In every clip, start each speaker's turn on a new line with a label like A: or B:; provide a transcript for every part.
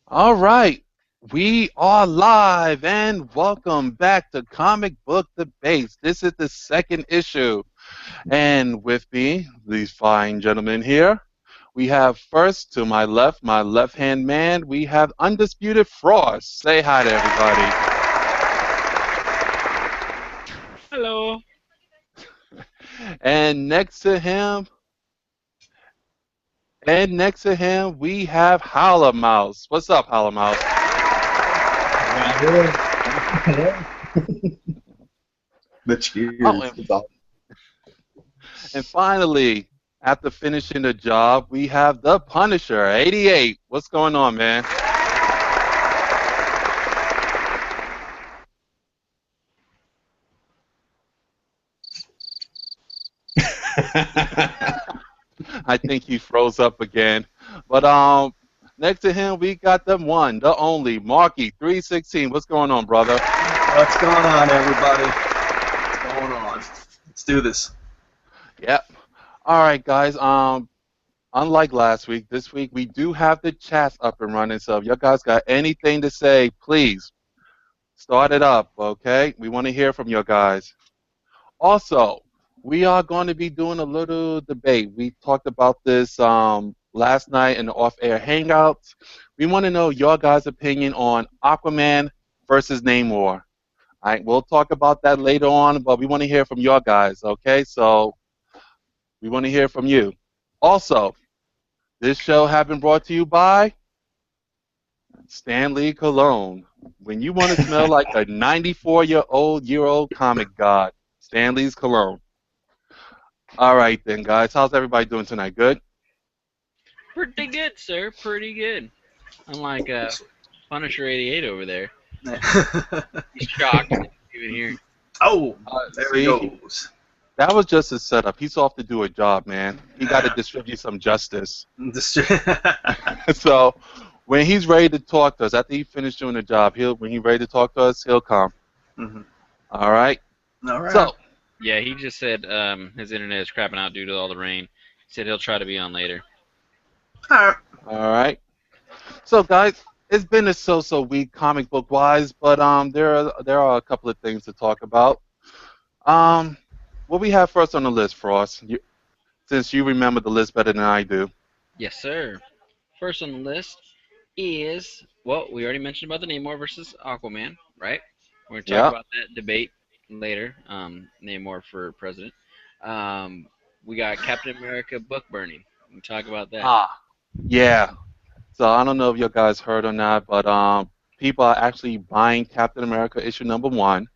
A: All right, we are live and welcome back to Comic Book Debates. This is the second issue, and with me, these fine gentlemen here, we have first to my left hand man, we have Undisputed Frost. Say hi to everybody.
B: Hello.
A: And next to him, we have Howler Mouse. What's up, Howler Mouse?
C: The
A: Oh,
C: cheers.
A: and
C: It's all-
A: And finally, after finishing the job, we have the Punisher, 88. What's going on, man? I think he froze up again. But next to him, we got the one, the only, Marky, 316. What's going on, brother?
C: What's going on, everybody? What's going on? Let's do this.
A: Yep. All right, guys. Unlike last week, this week we do have the chats up and running. So if you guys got anything to say, please start it up, okay? We want to hear from you guys. Also, we are going to be doing a little debate. We talked about this last night in the off-air hangouts. We want to know your guys' opinion on Aquaman versus Namor. All right, we'll talk about that later on, but we want to hear from your guys, okay? So we want to hear from you. Also, this show has been brought to you by Stanley Cologne. When you want to smell like a 94-year-old comic god, Stanley's Cologne. All right then, guys. How's everybody doing tonight? Good?
B: Pretty good, sir. Pretty good. Unlike Punisher 88 over there. He's shocked. Even here.
C: Oh, there he
A: See,
C: goes.
A: that was just a setup. He's off to do a job, man. He got to distribute some justice. So when he's ready to talk to us, after he finished doing the job, when he's ready to talk to us, he'll come.
C: Mhm.
A: All right?
C: All right.
A: So,
B: Yeah, he just said his internet is crapping out due to all the rain. He said he'll try to be on later.
C: All right.
A: all right. So, guys, it's been a so-so week comic book wise, but there are a couple of things to talk about. Um, what we have first on the list, Frost? Since you remember the list better than I do.
B: Yes, sir. First on the list is, well, we already mentioned about the Namor versus Aquaman, right? We're going to talk
A: Yeah.
B: about that debate later. Namor for president. Um, we got Captain America book burning. We can talk about that.
A: Ah, yeah. So I don't know if you guys heard or not, but people are actually buying Captain America issue number one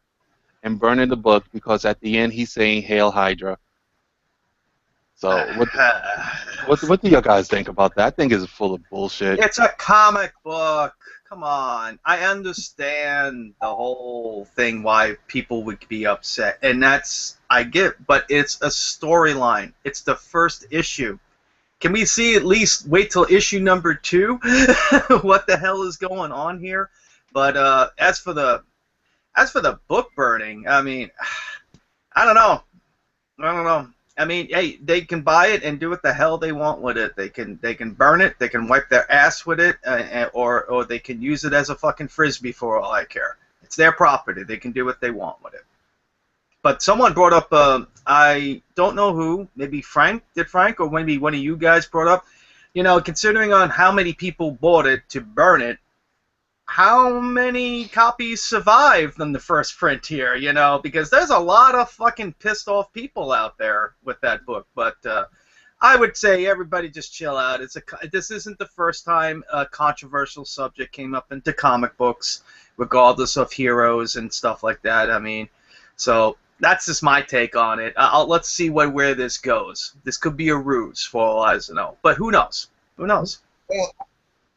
A: and burning the book because at the end he's saying "Hail Hydra." So what do you guys think about that? I think it's full of bullshit.
C: It's a comic book. Come on. I understand the whole thing why people would be upset. And I get, but it's a storyline. It's the first issue. Can we see at least wait till issue number 2? What the hell is going on here? But as for the book burning, I mean, I don't know. I don't know. I mean, hey, they can buy it and do what the hell they want with it. They can burn it. They can wipe their ass with it, or they can use it as a fucking frisbee for all I care. It's their property. They can do what they want with it. But someone brought up, I don't know who, maybe Frank, or maybe one of you guys brought up, considering on how many people bought it to burn it, how many copies survived on the first print here, because there's a lot of fucking pissed off people out there with that book. But I would say everybody just chill out. This isn't the first time a controversial subject came up into comic books, regardless of heroes and stuff like that. I mean, so that's just my take on it. Let's see where this goes. This could be a ruse for all I know, but who knows? Who knows?
D: Well,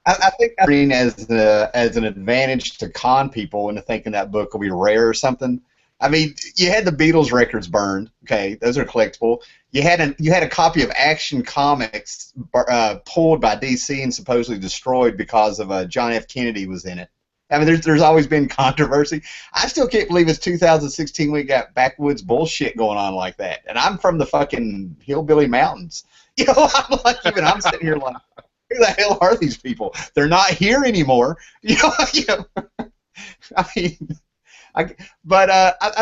D: I think that's seen as an advantage to con people into thinking that book will be rare or something. I mean, you had the Beatles records burned. Okay, those are collectible. You had a copy of Action Comics pulled by DC and supposedly destroyed because of John F. Kennedy was in it. I mean, there's always been controversy. I still can't believe it's 2016 we got backwoods bullshit going on like that. And I'm from the fucking hillbilly mountains. I'm like, even I'm sitting here like, Who the hell are these people? They're not here anymore. I mean, I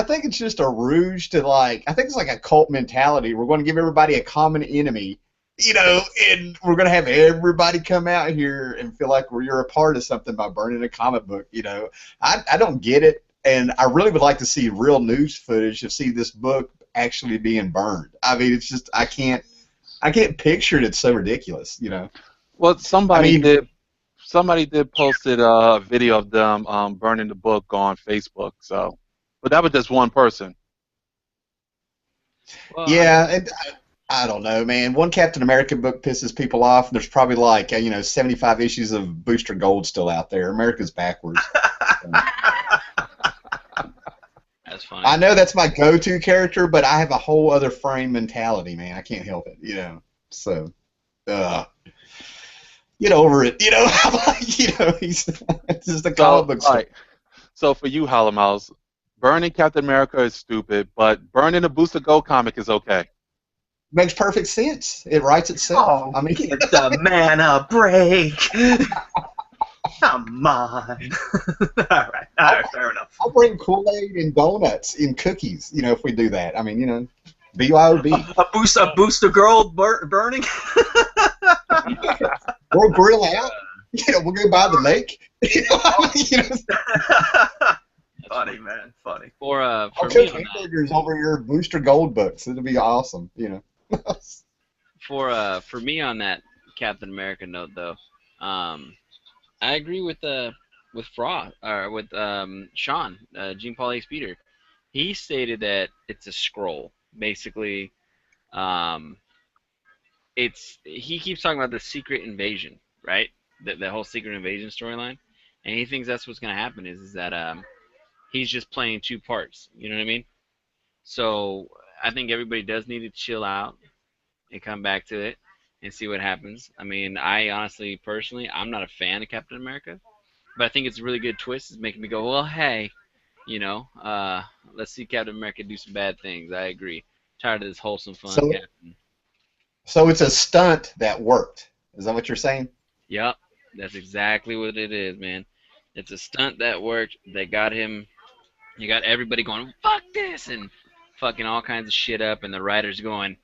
D: think it's just a ruse to I think it's like a cult mentality. We're going to give everybody a common enemy, and we're going to have everybody come out here and feel like you're a part of something by burning a comic book. I don't get it, and I really would like to see real news footage to see this book actually being burned. I mean, it's just I can't picture it. It's so ridiculous.
A: Well, somebody did posted a video of them burning the book on Facebook. So, but that was just one person.
B: Well,
D: Yeah, I don't know, man. One Captain America book pisses people off. And there's probably 75 issues of Booster Gold still out there. America's backwards.
B: that's funny.
D: I know that's my go-to character, but I have a whole other frame mentality, man. I can't help it, So, get over it, he's it's just a comic book story.
A: Right. So for you, Hollow Mouse, burning Captain America is stupid, but burning a Booster Gold comic is okay.
D: Makes perfect sense. It writes itself. I mean,
C: give the man a break. Come on. All right, fair enough.
D: I'll bring Kool-Aid and donuts and cookies, if we do that. I mean, BYOB.
C: A booster girl burning.
D: Or grill out. We'll go by the lake.
C: Funny, man. Funny.
B: For
D: I'll
B: me
D: cook
B: on
D: hamburgers over your Booster Gold books. It'll be awesome,
B: for me on that Captain America note, though, I agree with Frost or with Sean, Jean-Paul Ace Peter. He stated that it's a scroll, basically. He keeps talking about the secret invasion, right? The whole secret invasion storyline, and he thinks that's what's gonna happen is that he's just playing two parts. You know what I mean? So I think everybody does need to chill out and come back to it and see what happens. I mean, I honestly, personally, I'm not a fan of Captain America, but I think it's a really good twist. It's making me go, well, hey, let's see Captain America do some bad things. I agree. Tired of this wholesome fun, Captain.
D: So it's a stunt that worked. Is that what you're saying?
B: Yep, that's exactly what it is, man. It's a stunt that worked. They got him. You got everybody going, fuck this, and fucking all kinds of shit up, and the writers going,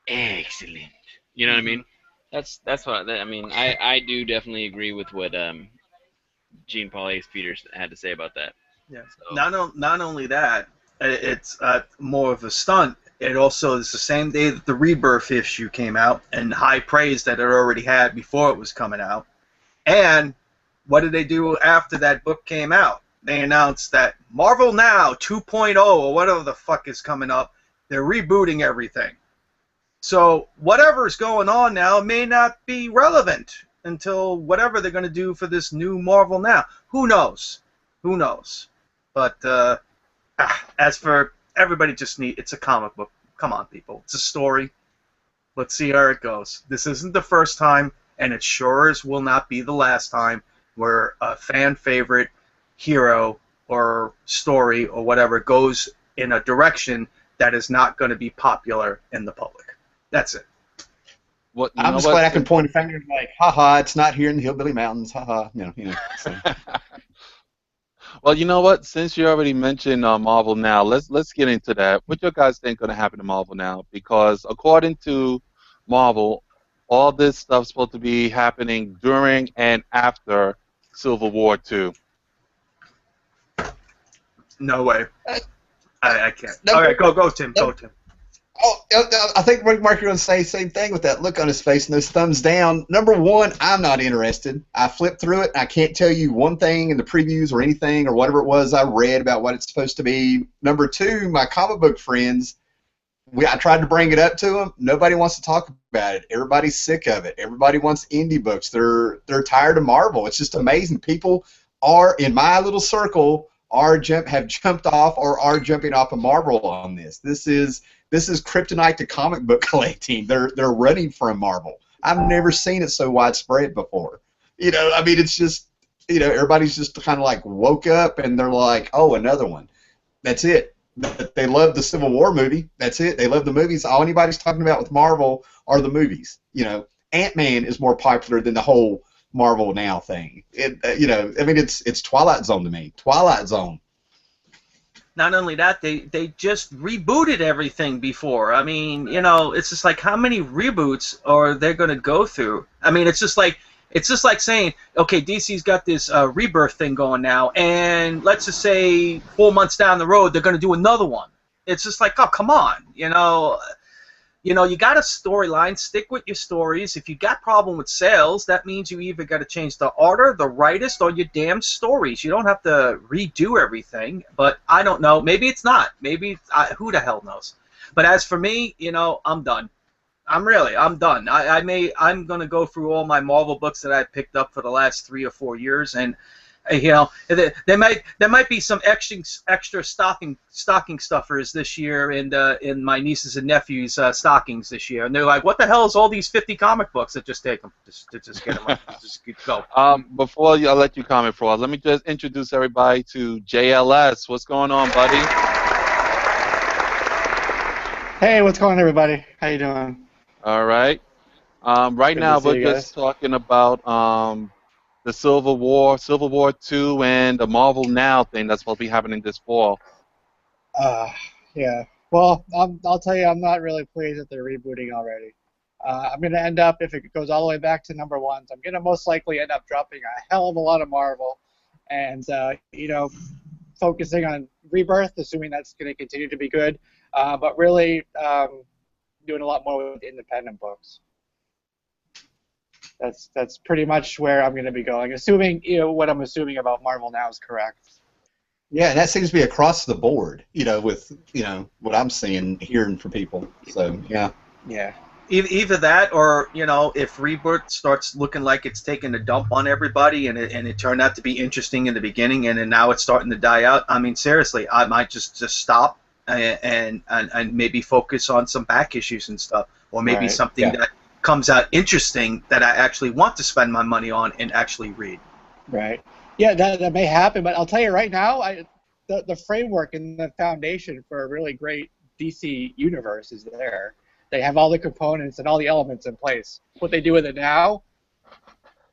B: excellent. You know what I mean? That's what I mean. I do definitely agree with what Jean-Paul Ace Peters had to say about that.
C: Yeah.
B: So.
C: Not only that, it's more of a stunt. It also is the same day that the Rebirth issue came out, and high praise that it already had before it was coming out. And what did they do after that book came out? They announced that Marvel Now 2.0 or whatever the fuck is coming up, they're rebooting everything. So whatever's going on now may not be relevant until whatever they're going to do for this new Marvel Now. Who knows? Who knows? But as for everybody, it's a comic book. Come on, people. It's a story. Let's see how it goes. This isn't the first time, and it sure as will not be the last time where a fan favorite hero or story or whatever goes in a direction that is not going to be popular in the public. That's it.
D: I'm just glad I can point a finger and like, haha, it's not here in the Hillbilly Mountains, haha, So.
A: Well, you know what? Since you already mentioned Marvel Now, let's get into that. What do you guys think going to happen to Marvel Now? Because according to Marvel, all this stuff's supposed to be happening during and after Civil War 2.
C: No way. I can't. All right, go, Tim. Go, Tim.
D: Oh, I think Mark, you're going to say the same thing with that look on his face and those thumbs down. Number one, I'm not interested. I flipped through it, and I can't tell you one thing in the previews or anything or whatever it was I read about what it's supposed to be. Number two, my comic book friends, I tried to bring it up to them. Nobody wants to talk about it. Everybody's sick of it. Everybody wants indie books. They're tired of Marvel. It's just amazing. People are, in my little circle, have jumped off or are jumping off of Marvel on this. This is kryptonite to comic book collecting. They're running from Marvel. I've never seen it so widespread before. I mean, it's just, everybody's just kind of like woke up and they're like, oh, another one. That's it. They love the Civil War movie. That's it. They love the movies. All anybody's talking about with Marvel are the movies. Ant-Man is more popular than the whole Marvel Now thing. I mean, it's Twilight Zone to me. Twilight Zone.
C: Not only that, they just rebooted everything before. I mean, it's just like how many reboots are they going to go through? I mean, it's just like saying, okay, DC's got this rebirth thing going now, and let's just say 4 months down the road they're going to do another one. It's just like, oh, come on, you got a storyline, stick with your stories. If you got problem with sales, that means you either got to change the order, the writers, or your damn stories. You don't have to redo everything, but I don't know. Maybe it's not. Maybe, who the hell knows? But as for me, I'm done. I'm done. I'm going to go through all my Marvel books that I picked up for the last 3 or 4 years, and there might be some extra stocking stuffers this year in my nieces and nephews' stockings this year, and they're like, "What the hell is all these 50 comic books that just take them? Just get them, just go."
A: Before I let you comment, Frost, let me just introduce everybody to JLS. What's going on, buddy?
E: Hey, what's going on, everybody? How you doing?
A: All right. Right
E: Good
A: now
E: to see
A: we're
E: you
A: just
E: guys.
A: talking about the Civil War 2, and the Marvel Now thing that's supposed to be happening this fall.
E: Yeah. Well, I'll tell you, I'm not really pleased that they're rebooting already. I'm going to end up, if it goes all the way back to number ones, I'm going to most likely end up dropping a hell of a lot of Marvel and, focusing on Rebirth, assuming that's going to continue to be good, but really doing a lot more with independent books. That's pretty much where I'm going to be going, assuming what I'm assuming about Marvel Now is correct.
D: Yeah, and that seems to be across the board, with what I'm seeing, hearing from people. So yeah.
E: Yeah.
C: Either that, or if Rebirth starts looking like it's taking a dump on everybody, and it turned out to be interesting in the beginning, and then now it's starting to die out. I mean, seriously, I might just stop and maybe focus on some back issues and stuff, or maybe
E: Right.
C: something that comes out interesting that I actually want to spend my money on and actually read.
E: Right. Yeah, that may happen, but I'll tell you right now, the framework and the foundation for a really great DC universe is there. They have all the components and all the elements in place. What they do with it now,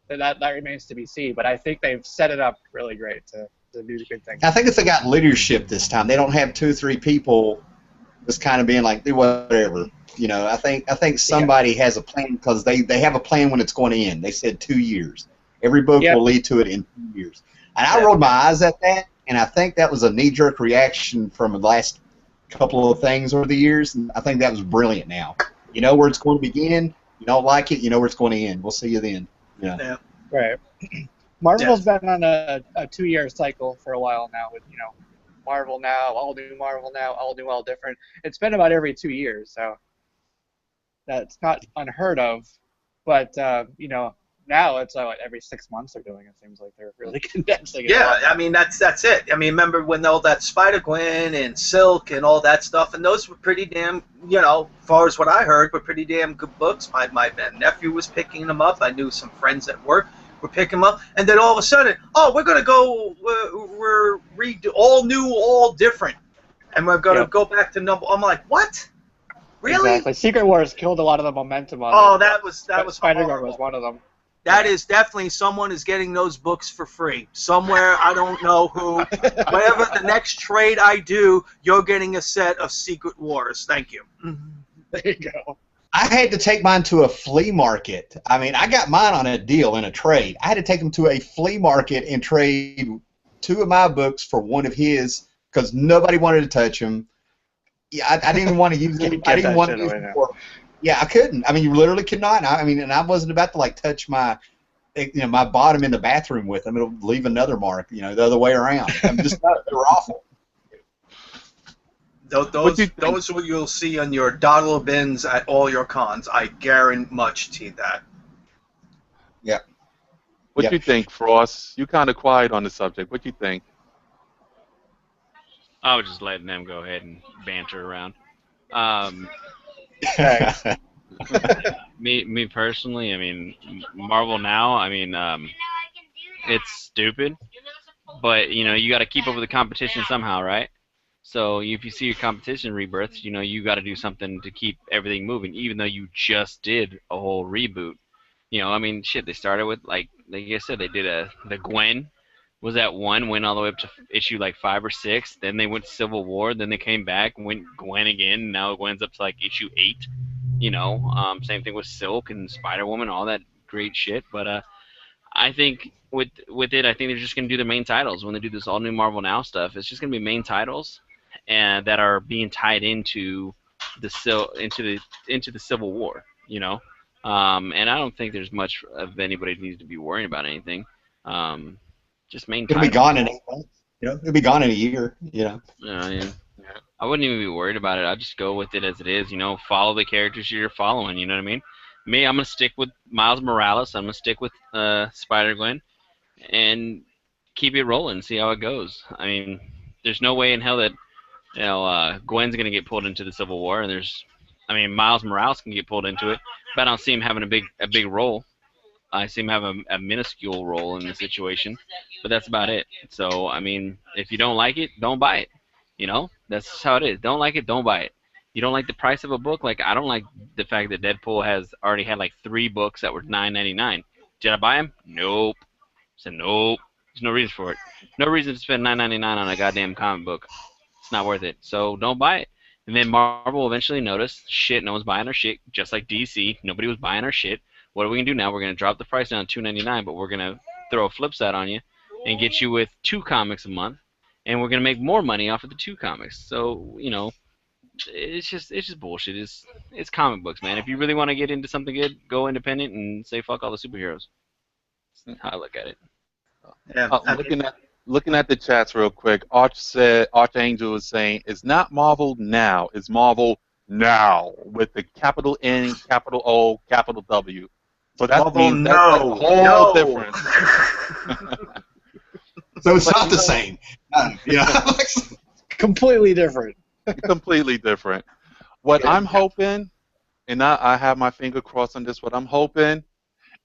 E: that remains to be seen. But I think they've set it up really great to do good things.
D: I think if they got leadership this time, they don't have 2 or 3 people just kind of being like, do whatever. I think somebody has a plan, because they have a plan when it's going to end. They said 2 years. Every book will lead to it in 2 years. And I rolled my eyes at that, and I think that was a knee-jerk reaction from the last couple of things over the years, and I think that was brilliant now. You know where it's going to begin. You don't like it, you know where it's going to end. We'll see you then.
C: Yeah.
E: Right. Marvel's been on a 2-year cycle for a while now with, Marvel Now, all new Marvel Now, all new, all different. It's been about every 2 years, so that's not unheard of. But, now it's every 6 months they're doing it. Seems like they're really condensing it.
C: Yeah, I mean, that's it. I mean, remember when all that Spider-Gwen and Silk and all that stuff, and those were pretty damn, as far as what I heard, were pretty damn good books. My nephew was picking them up. I knew some friends at work were picking them up. And then all of a sudden, we're going to go, we're redo all new, all different. And we're going to go back to number, I'm like, what? Really?
E: Exactly. Secret Wars killed a lot of the momentum on
C: Oh,
E: them.
C: that was
E: Spider-Man was one of them.
C: That is definitely someone is getting those books for free. Somewhere, I don't know who. Whatever the next trade I do, you're getting a set of Secret Wars. Thank you.
E: There you go.
D: I had to take mine to a flea market. I mean, I got mine on a deal in a trade. I had to take them to a flea market and trade 2 of my books for one of his, because nobody wanted to touch them. Yeah, I didn't want to use them. I didn't want to use them for. Yeah, I couldn't. I mean, you literally could not. I mean, and I wasn't about to touch my, my bottom in the bathroom with them. It'll leave another mark. The other way around. I'm just they were awful.
C: Those what you'll see on your dollar bins at all your cons. I guarantee that.
D: Yeah.
A: What do you think, Frost? You kind of quiet on the subject. What do you think?
B: I was just letting them go ahead and banter around. Me personally, I mean, Marvel Now, I mean, it's stupid, but you got to keep up with the competition somehow, right? So if you see your competition rebirths, you got to do something to keep everything moving, even though you just did a whole reboot. You know, I mean, shit. They started with like I said, they did the Gwen was at 1, went all the way up to issue like 5 or 6. Then they went to Civil War. Then they came back, went Gwen again. Now Gwen's up to like issue 8. You know, same thing with Silk and Spider Woman, all that great shit. But I think with it, I think they're just gonna do the main titles when they do this all new Marvel Now stuff. It's just gonna be main titles, and that are being tied into into the Civil War. You know, and I don't think there's much of anybody who needs to be worrying about anything. Just main
D: It'll be
B: titles.
D: gone in 8 months. It'll be gone in a year.
B: Yeah. I wouldn't even be worried about it. I'd just go with it as it is. You know, follow the characters you're following. You know what I mean? Me, I'm gonna stick with Miles Morales. I'm gonna stick with Spider Gwen, and keep it rolling. See how it goes. I mean, there's no way in hell that Gwen's gonna get pulled into the Civil War. And Miles Morales can get pulled into it, but I don't see him having a big role. I see him have a minuscule role in the situation, but that's about it. So, I mean, if you don't like it, don't buy it. You know, that's how it is. Don't like it, don't buy it. You don't like the price of a book? Like, I don't like the fact that Deadpool has already had like 3 books that were $9.99. Did I buy them? Nope. I said nope. There's no reason for it. No reason to spend $9.99 on a goddamn comic book. It's not worth it. So don't buy it. And then Marvel eventually noticed, shit, no one's buying our shit. Just like DC, nobody was buying our shit. What are we gonna do now? We're gonna drop the price down to $2.99, but we're gonna throw a flip side on you and get you with 2 comics a month, and we're gonna make more money off of the 2 comics. So it's just bullshit. It's comic books, man. If you really want to get into something good, go independent and say fuck all the superheroes. That's how I look at it.
C: Yeah.
A: Looking at the chats real quick, Archangel is saying it's not Marvel now, it's Marvel now with the capital N, capital O, capital W. So that
C: Marvel,
A: means that's a
C: no,
A: whole
C: no.
A: difference.
D: So it's not the same.
E: Completely different.
A: Completely different. What I'm hoping, and I have my finger crossed on this, what I'm hoping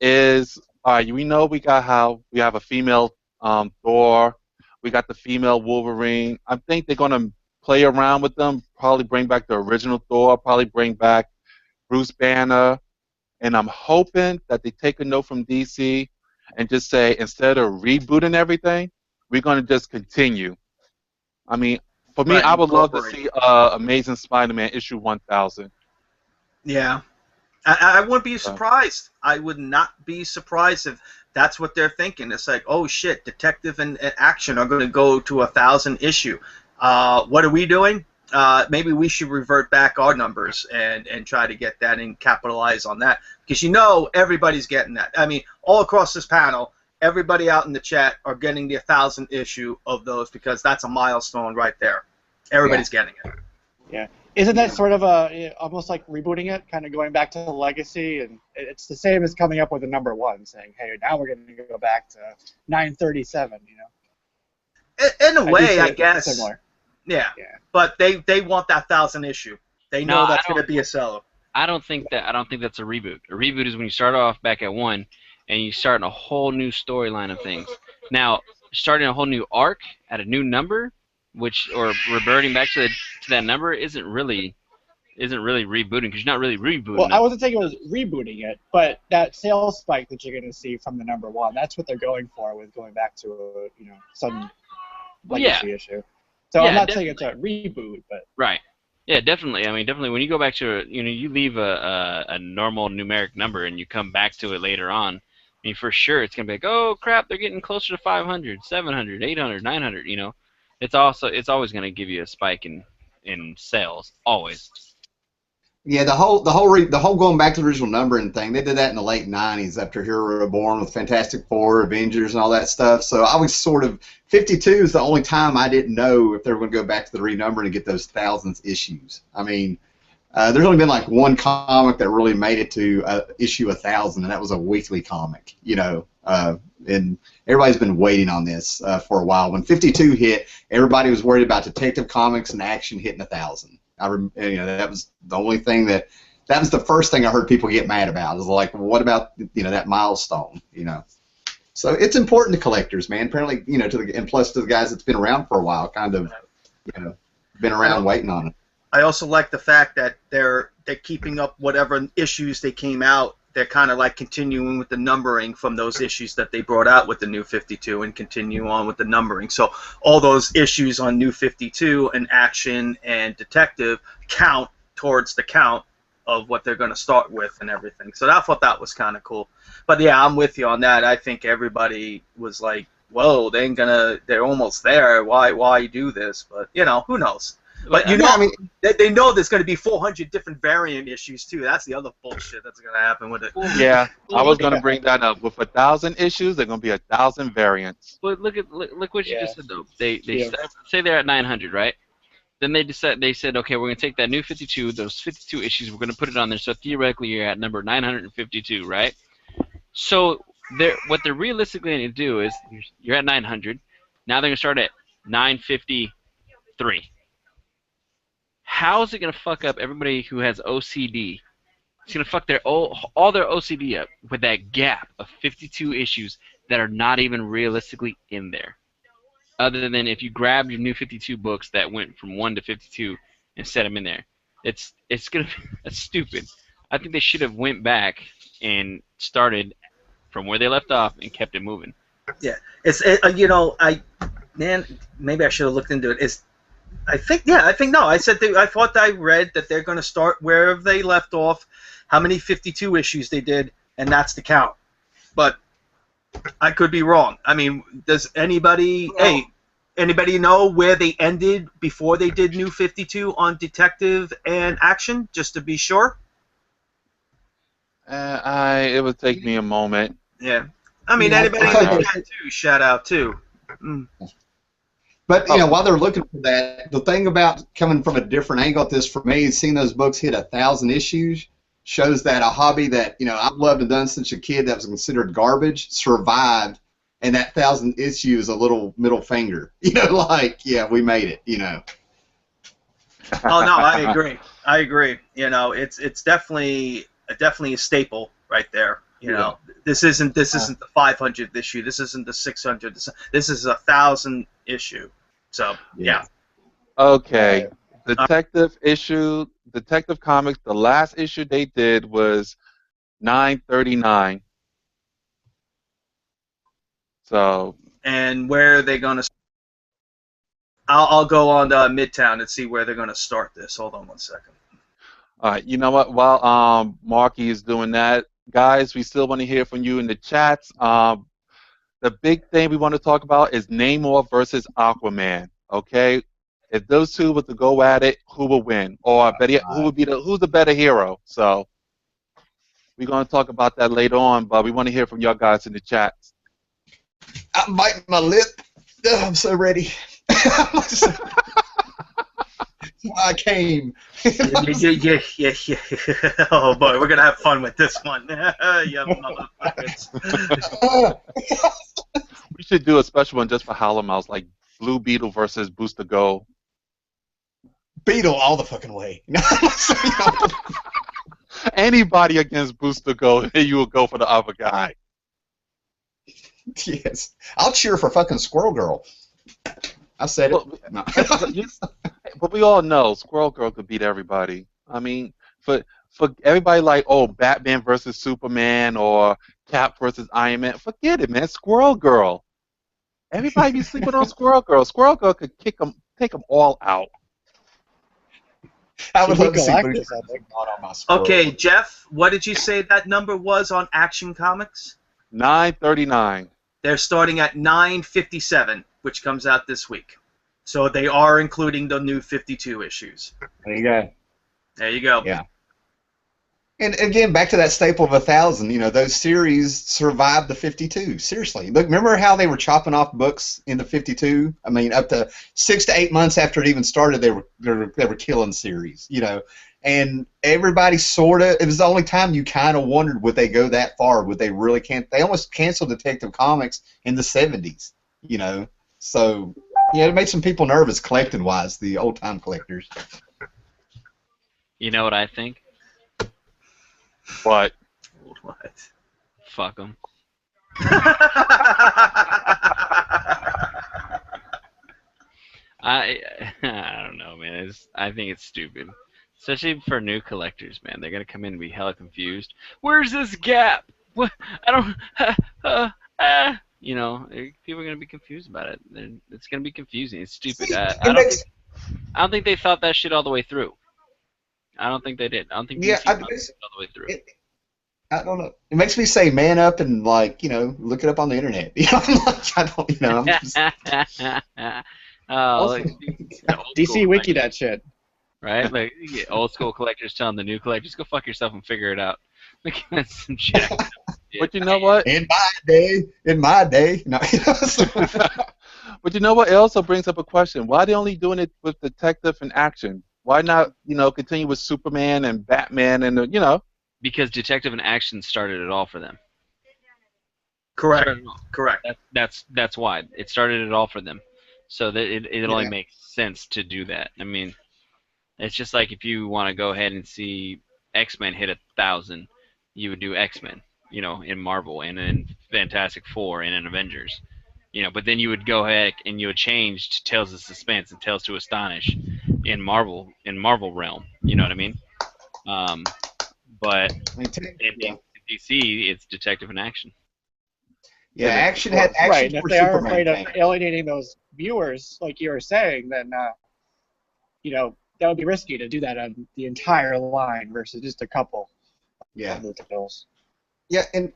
A: is, all right, we know we have a female Thor, we got the female Wolverine. I think they're going to play around with them, probably bring back the original Thor, probably bring back Bruce Banner, and I'm hoping that they take a note from DC and just say, instead of rebooting everything, we're going to just continue. I mean, for me,
C: Right,
A: I would love to
C: incorporate.
A: see Amazing Spider-Man issue 1000.
C: Yeah. I wouldn't be surprised. I would not be surprised if that's what they're thinking. It's like, oh shit, Detective and Action are going to go to 1,000 issue. What are we doing? Maybe we should revert back our numbers and try to get that and capitalize on that. Because everybody's getting that. I mean, all across this panel, everybody out in the chat are getting the 1,000 issue of those because that's a milestone right there. Everybody's getting it.
E: Yeah. Isn't that sort of almost like rebooting it, kind of going back to the legacy? And it's the same as coming up with a number 1, saying, hey, now we're going to go back to 937,
C: In a way, I guess.
E: Similar.
C: Yeah. But they want that 1,000 issue. They know that's going to be a seller.
B: I don't think that's a reboot. A reboot is when you start off back at 1 and you start a whole new storyline of things. Now, starting a whole new arc at a new number, or reverting back to that number, isn't really rebooting, because you're not really rebooting.
E: Well, I wasn't saying it was rebooting it, but that sales spike that you're going to see from the number 1, that's what they're going for with going back to some legacy issue. So I'm not saying it's a reboot, but
B: right. Yeah, definitely. I mean, definitely. When you go back to you leave a normal numeric number and you come back to it later on, I mean, for sure it's gonna be like, oh crap, they're getting closer to 500, 700, 800, 900. It's always gonna give you a spike in sales, always.
D: Yeah, the whole going back to the original numbering thing, they did that in the late 90s after Hero Reborn with Fantastic Four, Avengers, and all that stuff. So I was 52 is the only time I didn't know if they were going to go back to the renumbering and get those thousands issues. I mean, there's only been like one comic that really made it to issue 1,000, and that was a weekly comic, and everybody's been waiting on this for a while. When 52 hit, everybody was worried about Detective Comics and Action hitting 1,000. That was the only thing that was the first thing I heard people get mad about. It was like, well, what about that milestone? So it's important to collectors, man. Apparently, and plus to the guys that's been around for a while, kind of, been around waiting on it.
C: I also like the fact that they're keeping up whatever issues they came out they're kind of like continuing with the numbering from those issues that they brought out with the New 52 and continue on with the numbering. So all those issues on New 52 and Action and Detective count towards the count of what they're going to start with and everything. So I thought that was kind of cool. But yeah, I'm with you on that. I think everybody was like, whoa, they're almost there. Why do this? But, you know, who knows? But you know,
D: I mean,
C: they know there's going to be 400 different variant issues too. That's the other bullshit that's going to happen with it.
A: Yeah, I was going to bring that up. With 1,000 issues, there's going to be 1,000 variants.
B: But look what you just said though. They
E: Yeah.
B: say they're at 900, right? Then they said, okay, we're gonna take that New 52, those 52 issues, we're gonna put it on there. So theoretically, you're at number 952, right? So what they're realistically going to do is you're at 900. Now they're going to start at 953. How is it going to fuck up everybody who has OCD? It's going to fuck all their OCD up with that gap of 52 issues that are not even realistically in there. Other than if you grab your New 52 books that went from 1 to 52 and set them in there. It's going to that's stupid. I think they should have went back and started from where they left off and kept it moving.
C: Yeah, maybe I should have looked into it. I thought I read that they're going to start wherever they left off, how many 52 issues they did, and that's the count. But I could be wrong. I mean, does anybody know where they ended before they did New 52 on Detective and Action, just to be sure?
A: It would take me a moment.
C: Yeah. I mean,
E: Yeah,
C: anybody in
A: I-
C: the chat too, shout out too. Mm.
D: But you know, while they're looking for that, the thing about coming from a different angle at this for me is seeing those books hit 1,000 issues shows that a hobby that I've loved and done since a kid that was considered garbage survived, and that 1,000 issues a little middle finger. Yeah, we made it.
C: Oh no, I agree. It's definitely a staple right there. This isn't the 500th issue. This isn't the 600th. This is 1,000 issue. So yeah.
A: Okay. Detective Comics, the last issue they did was 939. So.
C: And where are they going to? I'll go on to Midtown and see where they're going to start this. Hold on one second.
A: All right. You know what? While Marky is doing that, guys, we still want to hear from you in the chats. The big thing we want to talk about is Namor versus Aquaman. Okay. If those two were to go at it, who will win? Or better yet, who's the better hero? So we're going to talk about that later on, but we want to hear from y'all guys in the chats.
D: I'm biting my lip. I'm so ready. I came.
C: Yeah. Oh boy, we're gonna have fun with this one. Yeah, motherfuckers.
A: We should do a special one just for Howler Mouse, like Blue Beetle versus Booster Gold.
D: Beetle all the fucking way.
A: Anybody against Booster Gold, you will go for the other guy.
D: Yes. I'll cheer for fucking Squirrel Girl. I said it.
A: But,
D: No.
A: but we all know Squirrel Girl could beat everybody. I mean, for everybody like, Batman versus Superman or Cap versus Iron Man, forget it, man. Squirrel Girl. Everybody be sleeping on Squirrel Girl. Squirrel Girl could take them all out.
D: I would
E: She'd
D: love
E: be
D: to see
E: Galactus,
D: Bruce
E: I think.
D: not on my Squirrel.
C: Okay, Jeff, what did you say that number was on Action Comics?
A: 939.
C: They're starting at 957, which comes out this week. So they are including the new 52 issues.
D: There you go.
C: There you go.
D: Yeah. And again, back to that staple of 1,000. Those series survived the 52. Seriously, look. Remember how they were chopping off books in the 52? I mean, up to 6 to 8 months after it even started, they were killing series. And everybody it was the only time you kind of wondered, would they go that far? Would they really They almost canceled Detective Comics in the 70s. So it made some people nervous collecting wise, the old time collectors.
B: You know what I think?
A: What?
C: What?
B: Fuck them. I don't know, man. I think it's stupid. Especially for new collectors, man. They're gonna come in and be hella confused. Where's this gap? What? I don't. You know, people are gonna be confused about it. It's gonna be confusing. It's stupid.
D: See,
B: I
D: it
B: don't think.
D: makes
B: I don't think they thought that shit all the way through. I don't think they did. I don't think
D: yeah.
B: DC thought it all the way through.
D: I don't know. It makes me say man up and like look it up on the internet. I'm like I don't I'm just
B: Oh,
D: also,
B: like, the old
E: DC
B: school
E: Wiki
B: collectors,
E: that shit.
B: right? Like you get old school collectors telling the new collectors, "Go fuck yourself and figure it out." Like that's some shit.
A: But you know what?
D: in my day, no. So,
A: But you know what? It also brings up a question. Why are they only doing it with detective and action? Why not, continue with Superman and Batman and.
B: Because Detective and Action started it all for them.
C: Correct.
B: Started it all.
C: Correct.
B: That's why it started it all for them. So that it only
D: Yeah.
B: makes sense to do that. I mean, it's just like if you want to go ahead and see X-Men hit 1,000, you would do X-Men, in Marvel and in Fantastic Four and in Avengers, But then you would go ahead and you would change to Tales of Suspense and Tales to Astonish in Marvel realm. You know what I mean? But
D: I mean,
B: in DC, it's Detective and Action.
D: yeah,
A: Yeah,
D: action had action
E: Right, and if
D: for
E: they are
D: Superman
E: afraid of
D: came.
E: alienating those viewers, like you were saying, then that would be risky to do that on the entire line versus just a couple
D: Yeah.
E: of the titles.
D: Yeah, and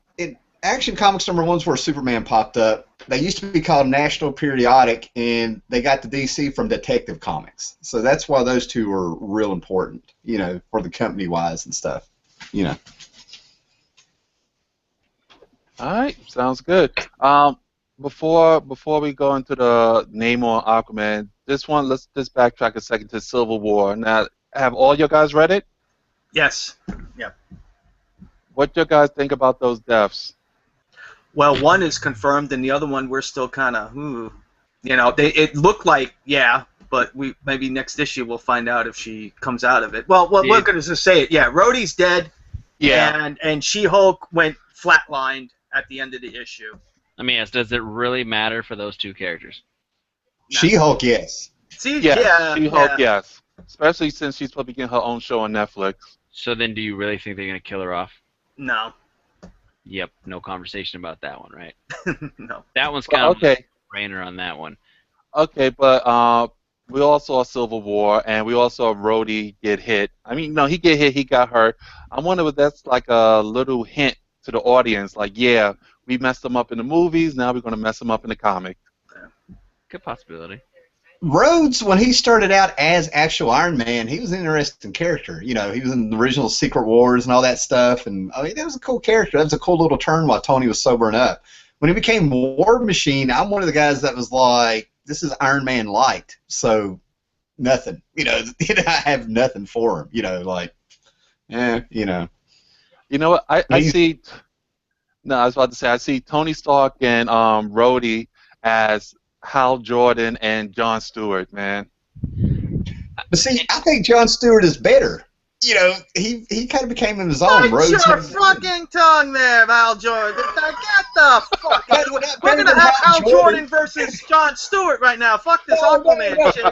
D: Action Comics #1's where Superman popped up. They used to be called National Periodic, and they got the DC from Detective Comics. So that's why those two are real important, for the company-wise and stuff,
A: All right, sounds good. Before we go into the Namor Aquaman, let's just backtrack a second to Civil War. Now, have all you guys read it?
C: Yes. Yeah.
A: What you guys think about those deaths?
C: Well, one is confirmed, and the other one we're still kind of, it looked like, yeah, but maybe next issue we'll find out if she comes out of it. Well, we're going to just say it. Yeah, Rhodey's dead, and She-Hulk went flatlined at the end of the issue.
B: Let me ask, does it really matter for those two characters?
D: She-Hulk, yes.
C: See,
A: Yes, She-Hulk,
C: yeah.
A: yes. Especially since she's probably getting her own show on Netflix.
B: So then do you really think they're going to kill her off?
C: No.
B: Yep, no conversation about that one, right?
C: No.
B: That one's kind of
A: Okay.
B: a brainer on that one.
A: Okay, but we all saw Civil War, and we all saw Rhodey get hit. I mean, no, he get hit, he got hurt. I wonder if that's like a little hint to the audience, like, yeah, we messed him up in the movies, now we're going to mess him up in the comic.
B: Good possibility.
D: Rhodes, when he started out as actual Iron Man, he was an interesting character. He was in the original Secret Wars and all that stuff, and I mean, that was a cool character. That was a cool little turn while Tony was sobering up. When he became War Machine, I'm one of the guys that was like, this is Iron Man light, so nothing. I have nothing for him.
A: You know what? I see. No, I was about to say I see Tony Stark and Rhodey as Hal Jordan and Jon Stewart, man.
D: But see, I think Jon Stewart is better. He kind of became his own.
C: Bite
D: Rhodes
C: your
D: had-
C: fucking tongue there, Val Jordan. Get the fuck
D: Better
C: out.
D: than
C: We're going to have
D: Hal
C: Hal Jordan versus Jon Stewart right now. Fuck this Aquaman shit.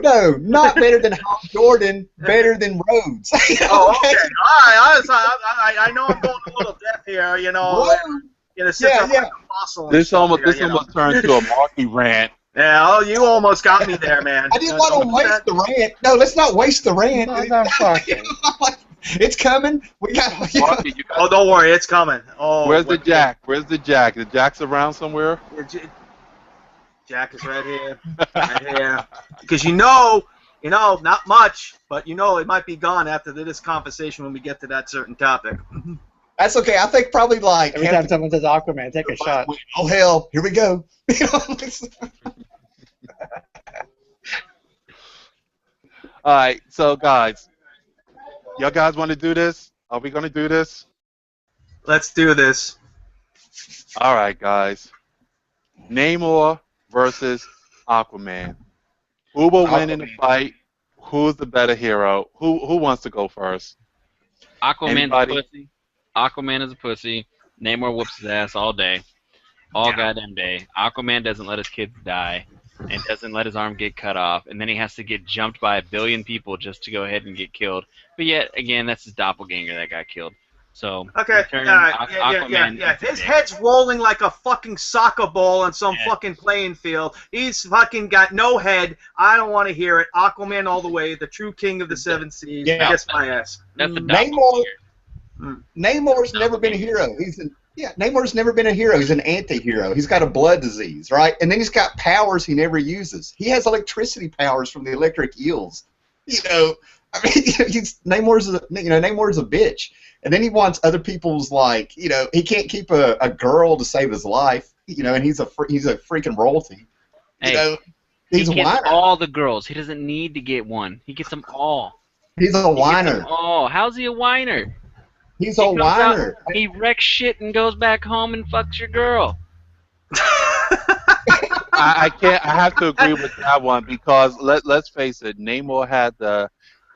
D: No, not better than Hal Jordan. Better than Rhodes.
C: Oh, okay. All right. I know I'm going a little deaf here, Since I'm like a fossil. and
A: This
C: stuff
A: almost
C: here,
A: turned to a Marky rant.
C: Yeah, oh, you almost got me there, man.
D: I didn't want to waste the rant. No, let's not waste the rant.
E: Motherfucker.
D: It's coming. We got.
A: Marky, you
C: Oh, don't worry, it's coming. Oh,
A: Where's the Jack? Where's the Jack? The Jack's around somewhere?
C: Jack is right here. Right here. Because not much, but it might be gone after this conversation when we get to that certain topic.
D: That's okay. I think probably like
E: Every time someone says Aquaman, take a shot.
D: Oh hell, here we go.
A: All right, so guys, y'all guys want to do this? Are we gonna do this?
C: Let's do this.
A: All right, guys. Namor versus Aquaman. Who will win in the fight? Who's the better hero? Who wants to go first?
B: Aquaman's a pussy. Aquaman is a pussy. Namor whoops his ass all day. All goddamn day. Aquaman doesn't let his kids die. and doesn't let his arm get cut off, and then he has to get jumped by 1 billion people just to go ahead and get killed. But yet again, that's his doppelganger that got killed. So
C: Okay,
B: return
C: yeah. His head's rolling like a fucking soccer ball on some fucking playing field. He's fucking got no head. I don't want to hear it. Aquaman all the way, the true king of the seven seas.
D: Yeah.
C: Kiss my ass.
B: That's the
D: Namor's never been a hero. Namor's never been a hero. He's an anti-hero. He's got a blood disease, right? And then he's got powers he never uses. He has electricity powers from the electric eels. You know, I mean, Namor's a bitch. And then he wants other people's, like, you know, he can't keep a girl to save his life, you know, and he's a freaking royalty. You know, he's a
B: gets
D: whiner.
B: all the girls. He doesn't need to get one. He gets them all.
D: He's a whiner.
B: Oh, how's he a whiner?
D: He's a whiner.
B: He wrecks shit and goes back home and fucks your girl.
A: I can't. I have to agree with that one because let's face it. Namor had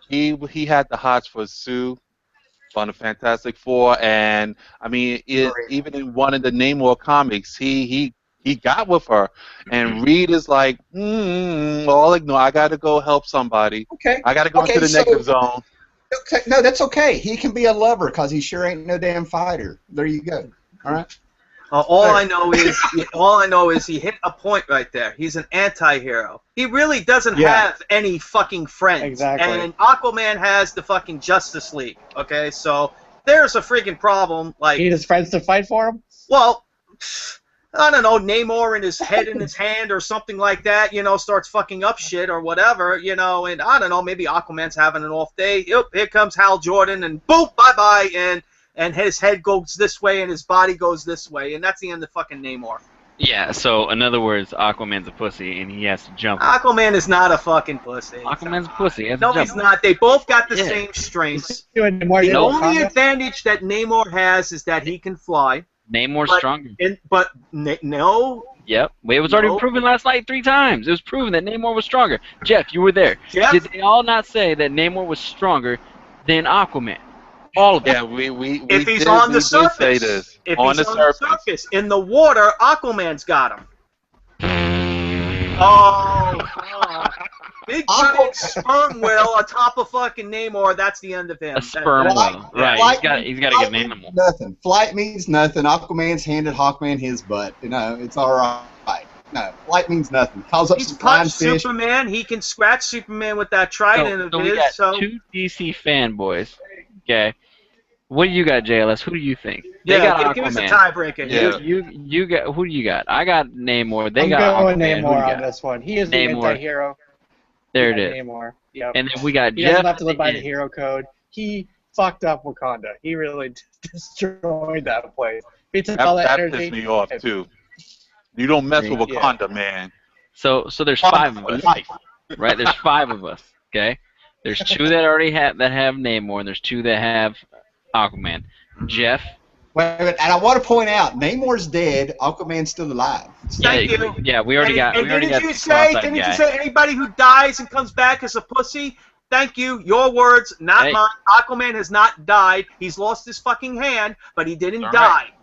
A: he had the hots for Sue on the Fantastic Four, and I mean, even in one of the Namor comics, he got with her, and Reed is like, all ignore. I got to go help somebody.
D: Okay.
A: I got to go into the negative zone.
D: Okay, no, that's okay. He can be a lover because he sure ain't no damn fighter. There you go. All right.
C: All I know is he hit a point right there. He's an anti-hero. He really doesn't have any fucking friends.
E: Exactly.
C: And Aquaman has the fucking Justice League. Okay, so there's a freaking problem. Like,
E: He needs his friends to fight for him?
C: well, I don't know, Namor in his head in his hand or something like that, you know, starts fucking up shit or whatever, you know, and I don't know, maybe Aquaman's having an off day. Yep, here comes Hal Jordan, and boom, bye-bye, and his head goes this way and his body goes this way, and that's the end of fucking Namor.
B: Yeah, so in other words, Aquaman's a pussy and he has to jump.
C: Aquaman is not a fucking pussy.
B: Aquaman's a pussy. He has
C: No,
B: to jump.
C: he's not. They both got the same strengths. The only advantage that Namor has is that he can fly.
B: Namor's
C: But-
B: stronger.
C: No.
B: Yep. It was already proven last night 3 times. It was proven that Namor was stronger. Jeff, you were there.
C: Jeff?
B: Did they all not say that Namor was stronger than Aquaman? All of them.
A: Yeah, we
C: If he's
A: did,
C: on
A: we
C: the
A: did say
C: surface,
A: this.
C: if
A: on
C: he's
A: the
C: on
A: surface.
C: the surface, in the water, Aquaman's got him. Oh, fuck. Big giant sperm whale atop of fucking Namor. That's the end of him.
B: A sperm whale. Right. He's got to get an animal.
D: Nothing. Flight means nothing. Aquaman's handed Hawkman his butt. You know, it's all right. No, flight means nothing. Calls up
C: He's
D: some flying
C: punched
D: fish.
C: Superman. He can scratch Superman with that trident
B: So
C: of
B: we
C: his.
B: got
C: So
B: 2 DC fanboys. Okay. What do you got, JLS? Who do you think? They
C: yeah,
B: got
C: give us a
B: Aquaman.
C: tiebreaker.
A: Yeah.
B: You got, who do you got? I got Namor. They
E: I'm
B: got
E: going
B: Aquaman. Who do you
E: Namor on
B: got?
E: this one. He is the
B: Namor.
E: anti-hero.
B: There it
E: Yeah,
B: is.
E: Namor. Yep.
B: And then we got
E: He
B: Jeff.
E: doesn't have to live
B: at
E: by
B: the
E: the
B: end.
E: hero code. He fucked up Wakanda. He really destroyed that place. He took all
A: That
E: that
A: pissed
E: energy.
A: me off too. You don't mess with
E: Yeah.
A: Wakanda, man.
B: So there's 5 of us, right? There's 5 of us. Okay. There's 2 that already have Namor, and there's 2 that have Aquaman. Jeff.
D: Wait a minute, and I want to point out, Namor's dead. Aquaman's still alive.
C: Thank you.
B: Yeah, we already got.
C: And
B: We already
C: didn't
B: got
C: you
B: the
C: say?
B: cross-eyed
C: Didn't you
B: guy.
C: say anybody who dies and comes back as a pussy? Thank you. Your words, not
B: Hey.
C: mine. Aquaman has not died. He's lost his fucking hand, but he didn't
B: All
C: die.
B: right.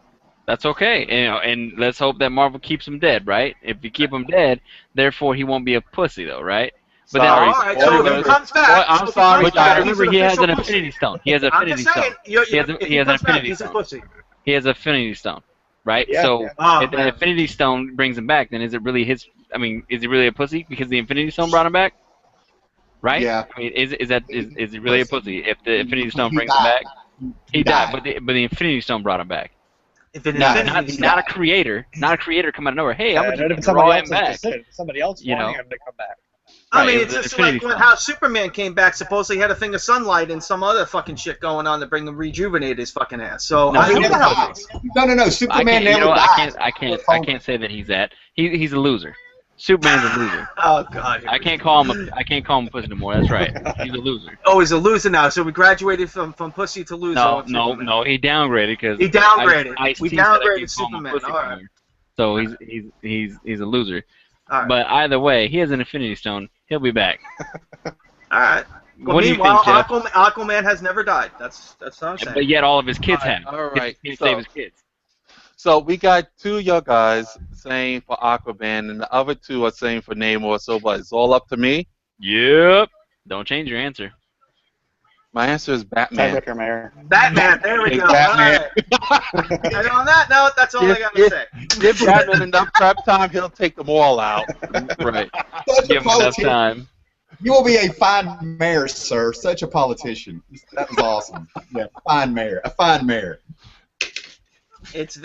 B: That's okay, and let's hope that Marvel keeps him dead, right? If you keep him dead, therefore he won't be a pussy, though, right? But then,
A: Sorry.
C: All right. So if he
A: Spoilers.
C: comes back,
A: Well, I'm
C: so if he
A: sorry,
C: comes
B: but you
C: back,
B: gotta
C: he's
B: remember he has an
C: official pussy.
B: Infinity Stone. He has an
C: I'm
B: Infinity
C: just saying.
B: Stone. He has
C: if
B: he has an
C: comes back,
B: Infinity
C: he's a
B: Stone.
C: pussy.
B: He has an Infinity Stone, right?
E: Yeah,
B: So
E: yeah.
C: Oh,
B: if the
C: man.
B: Infinity Stone brings him back, then is it really his? I mean, is he really a pussy because the Infinity Stone brought him back? Right?
D: Yeah.
B: I mean, is he really a pussy if the Infinity Stone
D: He
B: brings him
D: died.
B: back? He died,
D: died.
B: but the Infinity Stone brought him back.
C: If it
D: No,
C: is
B: Not,
D: He
B: not a
D: died.
B: creator, not a creator come out of nowhere. Hey, I'm
E: It would have been
B: gonna
E: somebody
B: draw him
E: else's
B: back.
E: decision. Somebody else
B: You
E: wanting
B: know.
E: him to come back.
C: I
B: Right,
C: mean,
B: it
C: it's
B: was
C: just
B: Infinity
C: like
B: Stone.
C: how Superman came back. Supposedly he had a thing of sunlight and some other fucking shit going on to bring him rejuvenate his fucking ass. So
B: No,
C: I
D: He
C: mean,
D: never
C: who the hell
D: dies. No.
B: I
D: Superman
B: can't, you
D: never
B: know what?
D: dies.
B: I can't say that he's that. He's a loser. Superman's a loser.
C: Oh God.
B: I can't call him a pussy no more. That's right. He's a loser.
C: Oh, he's a loser now. So we graduated from pussy to loser.
B: No,
C: on
B: no,
C: Superman.
B: no. He downgraded because
C: He downgraded. We
B: Ice-T said I
C: downgraded
B: can't call him a
C: Superman.
B: pussy
C: All right.
B: no more. So he's a loser.
C: All right.
B: But either way, he has an Infinity Stone. He'll be back.
C: All right. Well,
B: What do you
C: meanwhile,
B: think, Jeff?
C: Aquaman has never died. That's what I'm saying.
B: But yet all of his kids have.
A: All right.
B: He
A: So-
B: saved his kids.
A: So we got two of your guys saying for Aquaman, and the other two are saying for Namor. So what? It's all up to me.
B: Yep. Don't change your answer.
A: My answer is Batman.
E: Tiebreaker, Mayor.
C: Batman. There we
A: It's
C: go.
A: Batman.
C: All right. And on that note, that's all I got to say.
A: Give Batman enough prep time, he'll take them all out.
B: Right.
D: Such a
B: Give him enough
D: politician.
B: time.
D: You will be a fine mayor, sir. Such a politician. That was awesome. Yeah, fine mayor. A fine mayor.
C: It's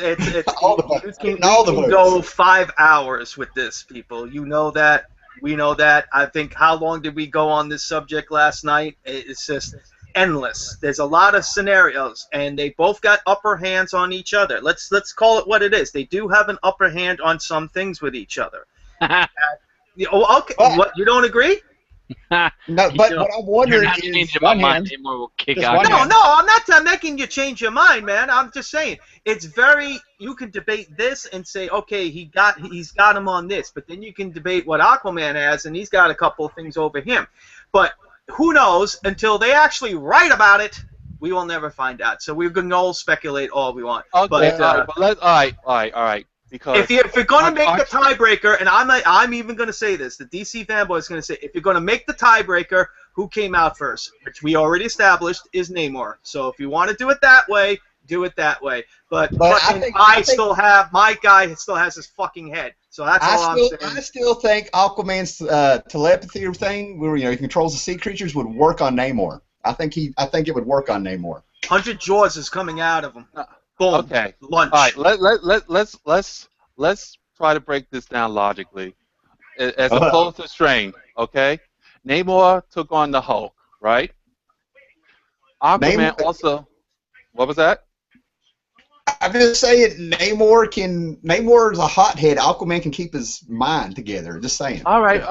D: All the
C: you
D: votes.
C: can,
D: All the
C: we can
D: votes.
C: go 5 hours with this, people. You know that. We know that. I think, how long did we go on this subject last night? It's just endless. There's a lot of scenarios, and they both got upper hands on each other. Let's call it what it is. They do have an upper hand on some things with each other. Okay,
D: But-
C: what, you don't agree?
D: No,
B: You
D: but
B: know,
D: what I'm
B: You're
D: wondering
B: not
D: is,
B: changing
E: one
B: my mind.
E: hand.
B: Namor will kick
E: Just
B: out.
E: one
C: No,
E: hand.
C: no, I'm not making you change your mind, man. I'm just saying it's very. You can debate this and say, okay, he's got him on this, but then you can debate what Aquaman has, and he's got a couple of things over him. But who knows? Until they actually write about it, we will never find out. So we can all speculate all we want.
A: Okay,
C: But
A: all right. Because
C: if you're going to make
A: I-
C: the tiebreaker, and I'm even going to say this, the DC fanboy is going to say, if you're going to make the tiebreaker, who came out first, which we already established is Namor. So if you want to do it that way, do it that way. But fucking, my guy still has his fucking head. So that's all I'm saying.
D: I still think Aquaman's telepathy thing, where he controls the sea creatures, would work on Namor. I think it would work on Namor.
C: 100 jaws is coming out of him. Boom.
A: Okay.
C: Lunch.
A: All right, let's try to break this down logically, as opposed to strain. Okay, Namor took on the Hulk, right? Aquaman
D: Namor-
A: also. What was that?
D: I'm just saying, Namor is a hothead. Aquaman can keep his mind together. Just saying.
A: All right.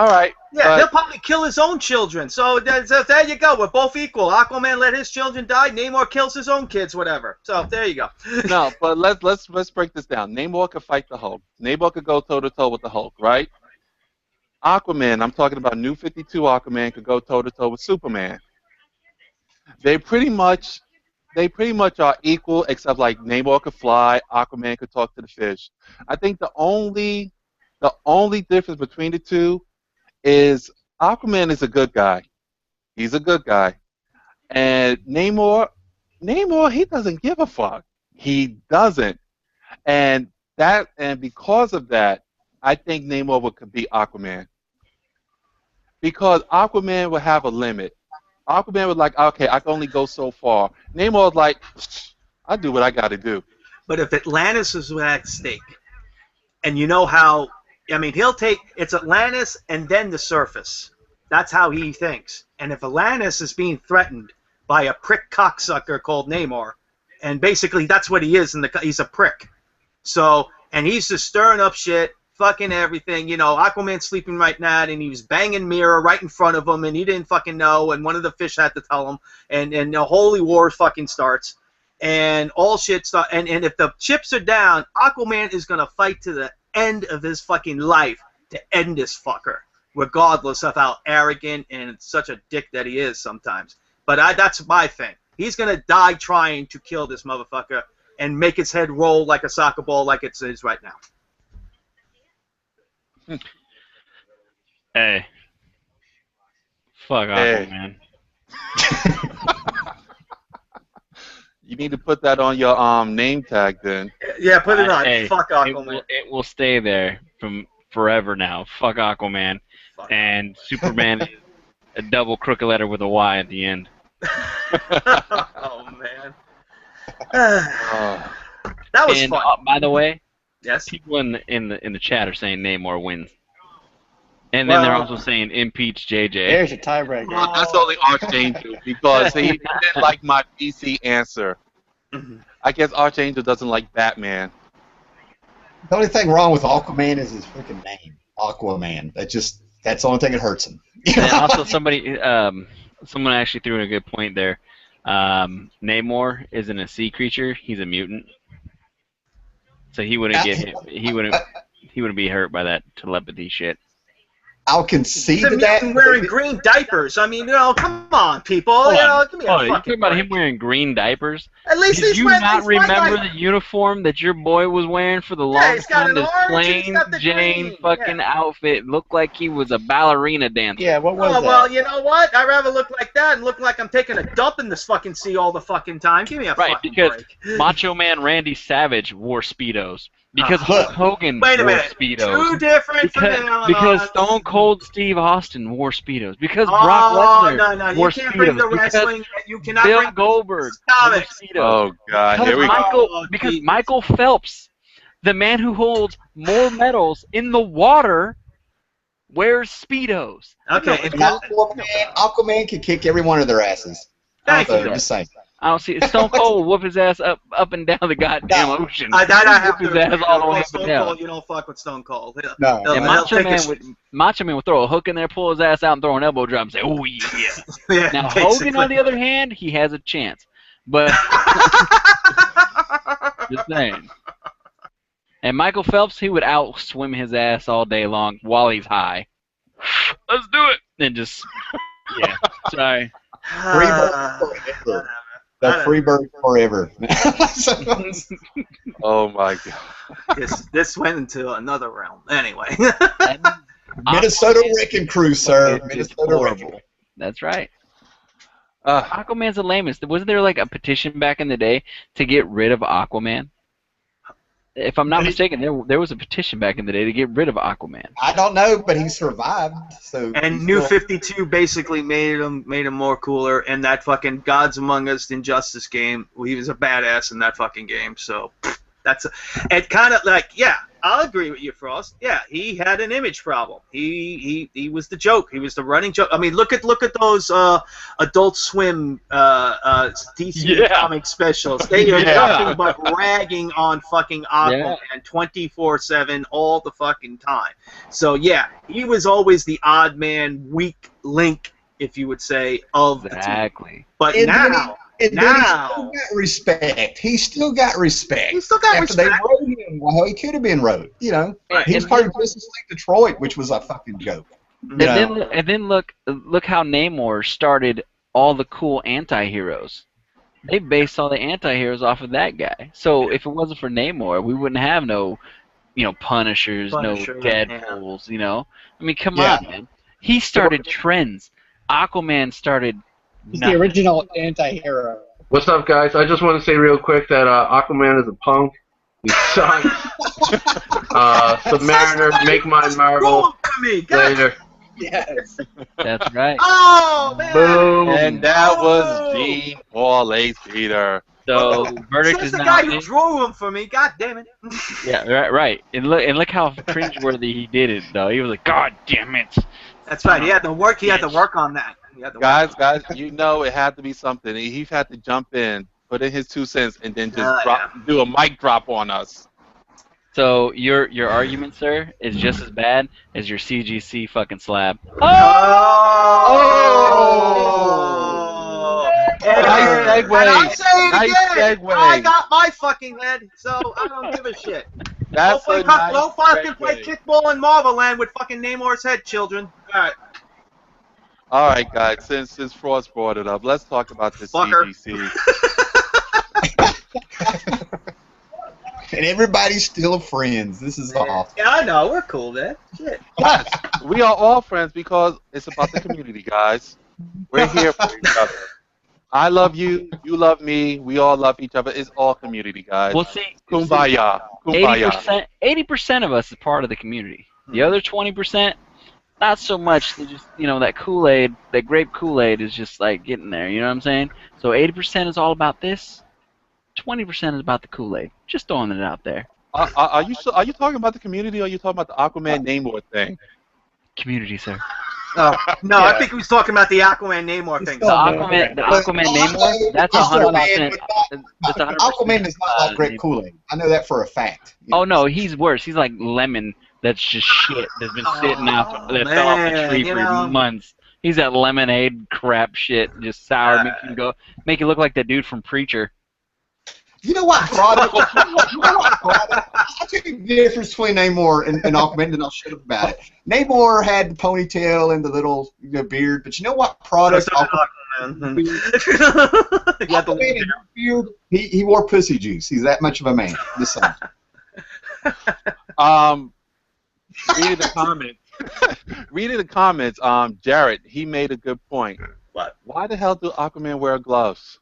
C: Yeah,
A: But-
C: he'll probably kill his own children. So there you go. We're both equal. Aquaman let his children die. Namor kills his own kids, whatever. So there you go.
A: No, but let's break this down. Namor could fight the Hulk. Namor could go toe to toe with the Hulk, right? Aquaman, I'm talking about New 52 Aquaman, could go toe to toe with Superman. They pretty much are equal, except like Namor could fly, Aquaman could talk to the fish. I think the only difference between the two is Aquaman is a good guy. He's a good guy. And Namor, he doesn't give a fuck. He doesn't. And because of that, I think Namor could beat Aquaman. Because Aquaman would have a limit. Aquaman was like, okay, I can only go so far. Namor was like, I do what I got to do.
C: But if Atlantis is at stake, and you know how, I mean, it's Atlantis and then the surface. That's how he thinks. And if Atlantis is being threatened by a prick cocksucker called Namor, and basically that's what he is, he's a prick. So, and he's just stirring up shit, fucking everything. Aquaman's sleeping right now, and he was banging Mira right in front of him, and he didn't fucking know, and one of the fish had to tell him, and the holy war fucking starts. And all shit starts. And if the chips are down, Aquaman is going to fight to the end of his fucking life to end this fucker, regardless of how arrogant and such a dick that he is sometimes. But that's my thing. He's going to die trying to kill this motherfucker and make his head roll like a soccer ball like it is right now.
B: Hey. Fuck
A: Hey.
B: Aquaman.
A: You need to put that on your name tag then.
C: Yeah, put it on.
B: Hey,
C: Fuck Aquaman.
B: It will stay there from forever now. Fuck Aquaman.
C: Fuck.
B: And Superman is a double crooked letter with a Y at the end.
C: Oh, man.
A: Oh.
C: That was
B: And
C: fun.
B: by the way,
C: Yes?
B: people in the chat are saying Namor wins. And then they're
C: Well-
B: also saying impeach JJ.
E: There's your tiebreaker.
A: Well, that's only Archangel because he didn't like my PC answer.
C: Mhm.
A: I guess Archangel doesn't like Batman.
D: The only thing wrong with Aquaman is his freaking name, Aquaman. That's the only thing that hurts him.
B: And also someone actually threw in a good point there. Namor isn't a sea creature; he's a mutant. So he wouldn't get hit. He wouldn't be hurt by that telepathy shit.
D: I'll concede
C: He's a
D: to that.
C: mutant wearing green diapers. I mean, come on, people. Give me a
B: Hold on, you
C: fucking
B: talking about
C: break.
B: him wearing green diapers?
C: At least
B: Did
C: he's
B: you
C: wearing
B: not
C: these white
B: remember
C: diapers.
B: the uniform that your boy was wearing for the
C: Yeah, he's
B: longest
C: got
B: time?
C: an
B: This
C: orange and he's
B: plain
C: got the
B: Jane
C: green.
B: fucking outfit looked like he was a ballerina dancer.
E: Yeah, what was
C: Oh,
E: that?
C: well, you know what? I'd rather look like that and look like I'm taking a dump in this fucking sea all the fucking time. Give me a
B: Right,
C: fucking
B: because
C: break.
B: Macho Man Randy Savage wore Speedos. Because
C: Oh,
B: Hulk Hogan
C: Wait a
B: wore
C: minute.
B: Speedos.
C: Two different phenomenons.
B: Because Stone Cold Steve Austin wore Speedos. Because
C: Oh,
B: Brock Lesnar
C: no,
B: wore
C: you can't
B: Speedos.
C: bring the
B: Because
C: wrestling. You cannot
B: Bill
C: bring
B: Goldberg
C: Stop
B: wore
C: it.
B: Speedos.
A: Oh God, here we go.
C: Jesus.
B: Michael Phelps, the man who holds more medals in the water, wears Speedos.
C: Okay,
D: And Aquaman can kick every one of their asses.
C: Thank
D: So,
C: you.
D: just saying.
B: I don't see Stone Cold whoop his ass up and down the goddamn ocean.
C: I have
B: Whoop
C: to
B: his ass all the way up
C: Stone
B: and down.
C: Cold, you don't fuck with Stone Cold.
D: No.
C: He'll
B: And
C: take
B: Macho Man would throw a hook in there, pull his ass out, and throw an elbow drop and say, "Oh yeah."
C: yeah,
B: Now
C: basically.
B: Hogan, on the other hand, he has a chance, but just saying. And Michael Phelps, he would outswim his ass all day long while he's high. Let's do it, and just yeah. Sorry.
D: The free bird forever.
A: Oh my God.
C: This went into another realm. Anyway.
D: Minnesota Wrecking Crew, sir.
B: It's
D: Minnesota
B: horrible.
D: Wrecking.
B: That's right.
A: Uh,
B: Aquaman's the lamest. Wasn't there like a petition back in the day to get rid of Aquaman? If I'm not mistaken, there was a petition back in the day to get rid of Aquaman.
D: I don't know, but he survived. So
C: And New 52 basically made him more cooler, and that fucking Gods Among Us Injustice game, he was a badass in that fucking game. So it kind of like, yeah, I'll agree with you, Frost. Yeah, he had an image problem. He was the joke. He was the running joke. I mean, look at those Adult Swim DC comic specials. They are nothing but ragging on fucking Aquaman 24/7 all the fucking time. So yeah, he was always the odd man, weak link, if you would say, of the team. But now.
D: He still got respect. He still got respect. After they wrote him, well, he could have been wrote. You know, he was part of Justice League Detroit, which was a fucking joke.
B: And then look how Namor started all the cool anti-heroes. They based all the anti-heroes off of that guy. So if it wasn't for Namor, we wouldn't have no Punishers, no Deadpools. You know, I mean, come on, man. He started trends. Aquaman started.
E: He's the original anti-hero.
F: What's up, guys? I just want to say real quick that Aquaman is a punk. He sucks. Submariner, make mine Marvel. Later.
E: Yes.
B: That's right.
C: Oh, man.
A: Boom. And that was Gene Paul Ace Peter.
B: So verdict is
C: the
B: now
C: guy who drew him for me. God damn it.
B: Yeah, right. And look how cringeworthy he did it, though. He was like, "God damn it."
C: That's right. He had to work. He had to work on that.
A: Guys, you know it had to be something. He had to jump in, put in his 2 cents, and then just do a mic drop on us.
B: So your argument, sir, is just as bad as your CGC fucking slab.
A: Nice segue.
C: I'll say it
A: Nice
C: again.
A: segue.
C: I got my fucking head, so I don't give a shit.
A: That's
C: Don't fucking play kickball in Marvel Land with fucking Namor's head, children. All right.
A: All right, guys. Since Frost brought it up, let's talk about the CGC.
D: And everybody's still friends. This is awesome.
C: Yeah, I know. We're cool, man. Shit.
A: Yes, we are all friends because it's about the community, guys. We're here for each other. I love you. You love me. We all love each other. It's all community, guys.
B: Well, see,
A: Kumbaya.
B: 80% of us is part of the community. The other 20%, not so much. They just, that Kool-Aid, that grape Kool-Aid is just like getting there. You know what I'm saying? So 80% is all about this. 20% is about the Kool-Aid. Just throwing it out there.
A: Are you talking about the community, or are you talking about the Aquaman Namor thing?
B: Community, sir.
C: Oh, no, I think he was talking about the Aquaman Namor thing.
B: The Aquaman Namor, that's 100%.
D: Aquaman is not like grape Kool-Aid. I know that for a fact.
B: Oh no, he's worse. He's like lemon. That's just shit. That's been sitting out. That fell off the tree for months. He's that lemonade crap shit, just sour. Make you look like that dude from Preacher.
D: You know what brought it? I'll tell you the difference between Namor and Aquaman, and I'll shut up about it. Namor had the ponytail and the little beard, but you know what product
C: Aquaman.
D: Aquaman had no beard. He wore pussy juice. He's that much of a man. Just saying.
A: Reading the comments. Reading the comments. Jarrett, he made a good point.
C: What?
A: Why the hell do Aquaman wear gloves?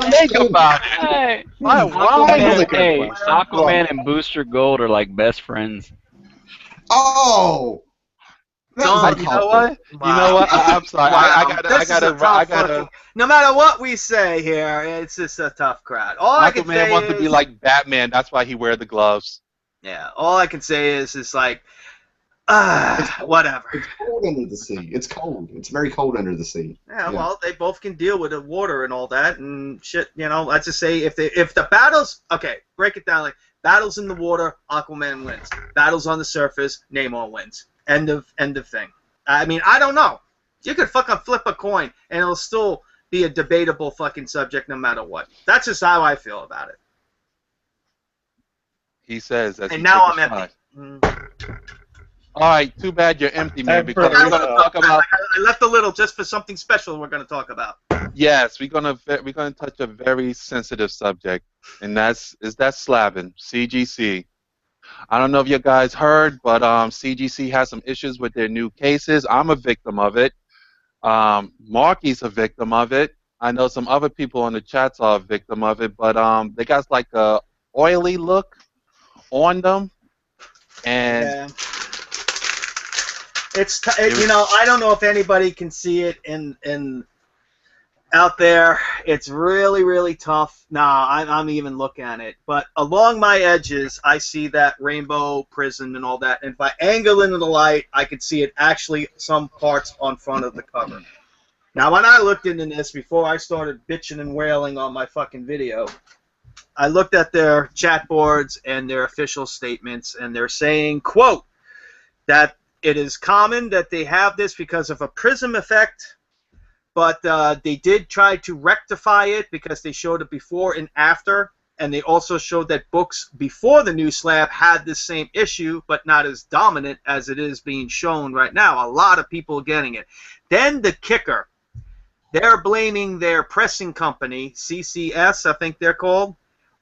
A: Think about it.
B: Hey,
A: Why?
B: Aquaman and Booster Gold are like best friends.
D: Oh.
A: You know what?
C: Wow.
A: You know what? I'm sorry. I
C: This is a tough fucking- No matter what we say here, it's just a tough crowd. All I can
A: Aquaman
C: say
A: wants
C: is,
A: to be like Batman. That's why he wear the gloves.
C: yeah. All I can say is like, whatever.
D: It's cold under the sea. It's cold. It's very cold under the sea.
C: Yeah, well, they both can deal with the water and all that and shit. You know, let's just say if the battles, okay, break it down like battles in the water, Aquaman wins. Battles on the surface, Namor wins. End of thing. I mean, I don't know. You could fucking flip a coin and it'll still be a debatable fucking subject no matter what. That's just how I feel about it.
A: He says. As
C: And
A: he
C: now
A: takes
C: I'm
A: a
C: empty.
A: shot. All right, too bad you're empty, man.
E: Time
A: Because
E: for-
A: we're gonna talk about.
C: I left a little just for something special we're going to talk about.
A: Yes, we're gonna touch a very sensitive subject, and that's slabbing, CGC. I don't know if you guys heard, but CGC has some issues with their new cases. I'm a victim of it. Marky's a victim of it. I know some other people on the chats are a victim of it, but they got like a oily look on them, and
C: Yeah. You know, I don't know if anybody can see it in out there. It's really, really tough. Nah, I'm even looking at it. But along my edges, I see that rainbow prism and all that. And if I angle into the light, I can see it actually some parts on front of the cover. Now, when I looked into this before I started bitching and wailing on my fucking video, I looked at their chat boards and their official statements, and they're saying, quote, that it is common that they have this because of a prism effect, but they did try to rectify it because they showed it before and after, and they also showed that books before the new slab had the same issue, but not as dominant as it is being shown right now. A lot of people getting it. Then the kicker, they're blaming their pressing company, CCS, I think they're called,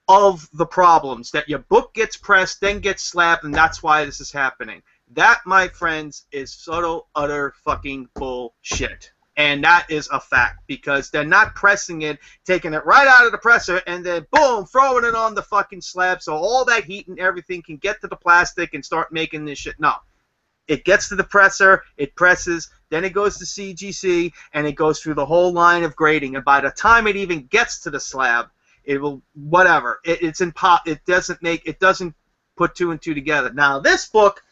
C: of the problems, that your book gets pressed, then gets slabbed, and that's why this is happening. That, my friends, is total, utter fucking bullshit. And that is a fact, because they're not pressing it, taking it right out of the presser, and then, boom, throwing it on the fucking slab so all that heat and everything can get to the plastic and start making this shit. No. It gets to the presser, it presses, then it goes to CGC, and it goes through the whole line of grading. And by the time it even gets to the slab, it will, whatever. It doesn't put two and two together. Now, this book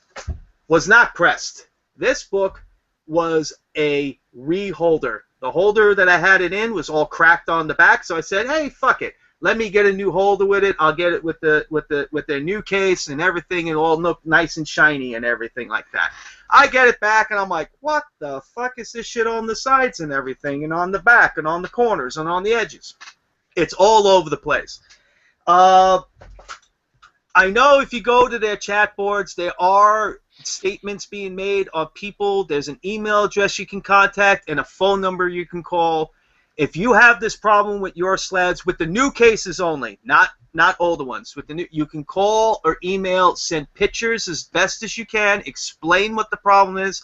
C: was not pressed. This book was a reholder. The holder that I had it in was all cracked on the back, so I said, "Hey, fuck it. Let me get a new holder with it. I'll get it with their new case and everything, and all look nice and shiny and everything like that." I get it back, and I'm like, "What the fuck is this shit on the sides and everything, and on the back, and on the corners, and on the edges? It's all over the place." I know if you go to their chat boards, there are statements being made of people. There's an email address you can contact and a phone number you can call. If you have this problem with your slabs, with the new cases only, not older ones, with the new, you can call or email, send pictures as best as you can, explain what the problem is.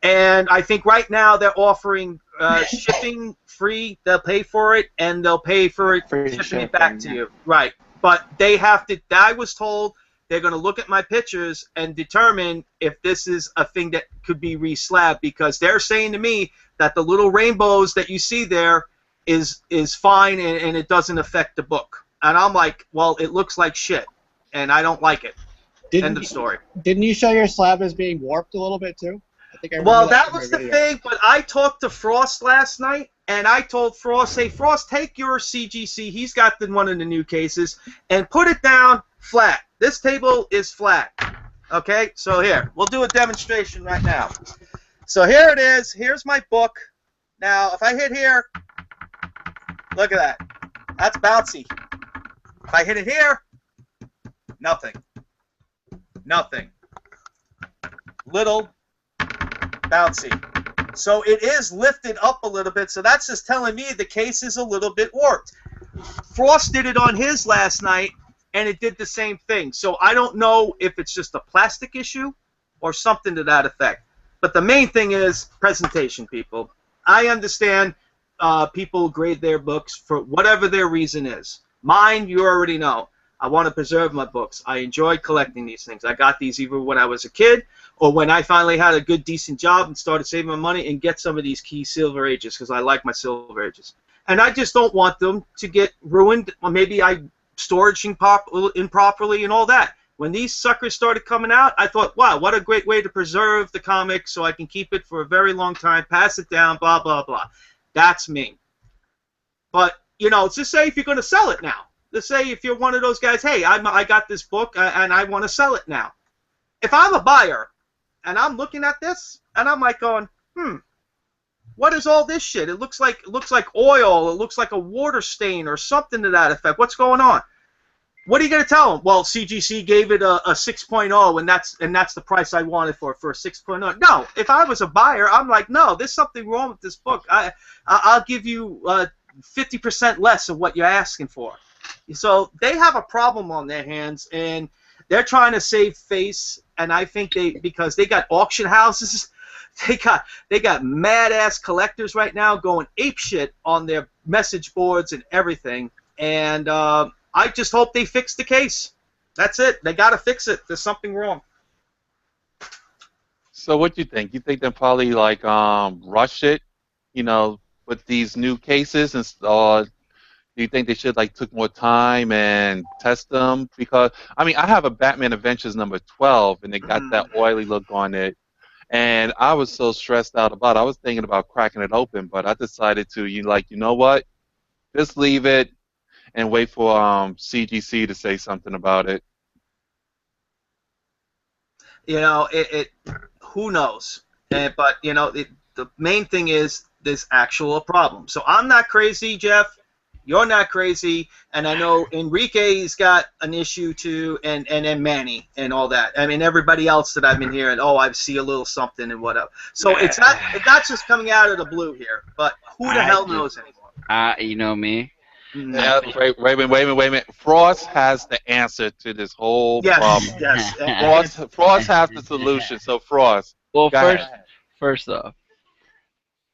C: And I think right now they're offering shipping free. They'll pay for it, and they'll pay for it, shipping it back to you. Right. But they have to, I was told they're going to look at my pictures and determine if this is a thing that could be re-slabbed, because they're saying to me that the little rainbows that you see there is fine and it doesn't affect the book. And I'm like, well, it looks like shit, and I don't like it. End of story.
E: Didn't you show your slab as being warped a little bit too? I think I remember
C: Well, that
E: from
C: was
E: your
C: the
E: video.
C: thing, but I talked to Frost last night, and I told Frost, "Hey, Frost, take your CGC, he's got one of the new cases, and put it down flat. This table is flat." Okay, so here, we'll do a demonstration right now. So here it is. Here's my book. Now, if I hit here, Look at that. That's bouncy. If I hit it here, nothing. Nothing. Little, bouncy. So it is lifted up a little bit, so that's just telling me the case is a little bit warped. Frost did it on his last night, and it did the same thing. So I don't know if it's just a plastic issue or something to that effect. But the main thing is presentation, people. I understand people grade their books for whatever their reason is. Mine, you already know. I want to preserve my books. I enjoy collecting these things. I got these either when I was a kid or when I finally had a good, decent job and started saving my money and get some of these key Silver Ages because I like my Silver Ages. And I just don't want them to get ruined. Or maybe I storage improperly and all that. When these suckers started coming out, I thought, wow, what a great way to preserve the comic so I can keep it for a very long time, pass it down, blah, blah, blah. That's me. But, you know, just say if you're going to sell it now. Let's say if you're one of those guys, hey, I got this book and I want to sell it now. If I'm a buyer and I'm looking at this and I'm like going, what is all this shit? It looks like oil. It looks like a water stain or something to that effect. What's going on? What are you going to tell them? Well, CGC gave it a 6.0 and that's the price I wanted for a 6.0. No, if I was a buyer, I'm like, no, there's something wrong with this book. I'll give you 50% less of what you're asking for. So they have a problem on their hands, and they're trying to save face. And I think because they got auction houses, they got mad ass collectors right now going apeshit on their message boards and everything. And I just hope they fix the case. That's it. They got to fix it. There's something wrong.
A: So what do you think? You think they probably like rush it, you know, with these new cases, and do you think they should like took more time and test them? Because I mean, I have a Batman Adventures number 12, and it got that oily look on it, and I was so stressed out about it. I was thinking about cracking it open, but I decided to you know what, just leave it and wait for CGC to say something about it.
C: You know, who knows? But you know, the main thing is there's actual problem. So I'm not crazy, Jeff. You're not crazy, and I know Enrique's got an issue too, and Manny and all that. I mean, everybody else that I've been hearing, oh, I see a little something and whatever. So it's not just coming out of the blue here, but who the hell knows anymore?
B: You know me.
A: Yeah, wait a minute. Frost has the answer to this whole problem.
C: Yes.
A: Frost has the solution. So Frost.
B: Well, first off,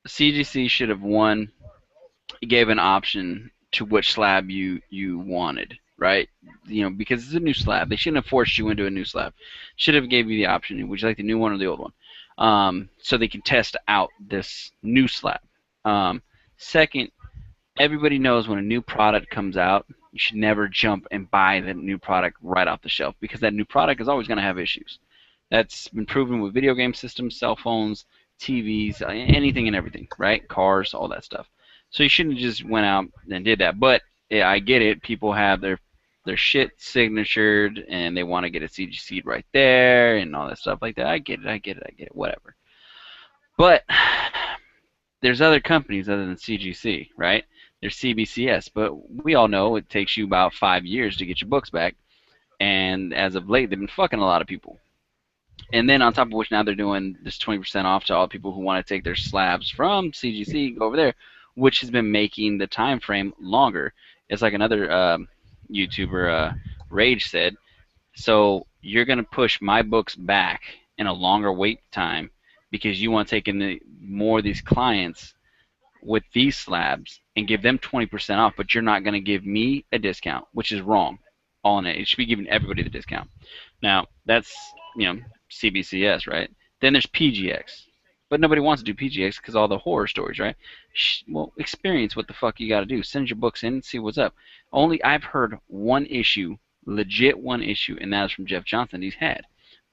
B: CGC should have won. He gave an option to which slab you wanted, right? You know, because it's a new slab. They shouldn't have forced you into a new slab. Should have gave you the option. Would you like the new one or the old one? So they can test out this new slab. Second, everybody knows when a new product comes out, you should never jump and buy the new product right off the shelf because that new product is always going to have issues. That's been proven with video game systems, cell phones, TVs, anything and everything, right? Cars, all that stuff. So you shouldn't have just went out and did that. But yeah, I get it. People have their shit signatured and they want to get a CGC right there and all that stuff like that. I get it. Whatever. But there's other companies other than CGC, right? There's CBCS, but we all know it takes you about 5 years to get your books back. And as of late, they've been fucking a lot of people. And then on top of which, now they're doing this 20% off to all people who want to take their slabs from CGC, go over there, which has been making the time frame longer. It's like another YouTuber, Rage, said, so you're going to push my books back in a longer wait time because you want to take in more of these clients with these slabs and give them 20% off, but you're not going to give me a discount, which is wrong. All in it. It should be giving everybody the discount. Now, that's, you know, CBCS, right? Then there's PGX. But nobody wants to do PGX because all the horror stories, right? Well, experience what the fuck you got to do. Send your books in and see what's up. Only I've heard one issue, legit one issue, and that is from Jeff Johnson he's had.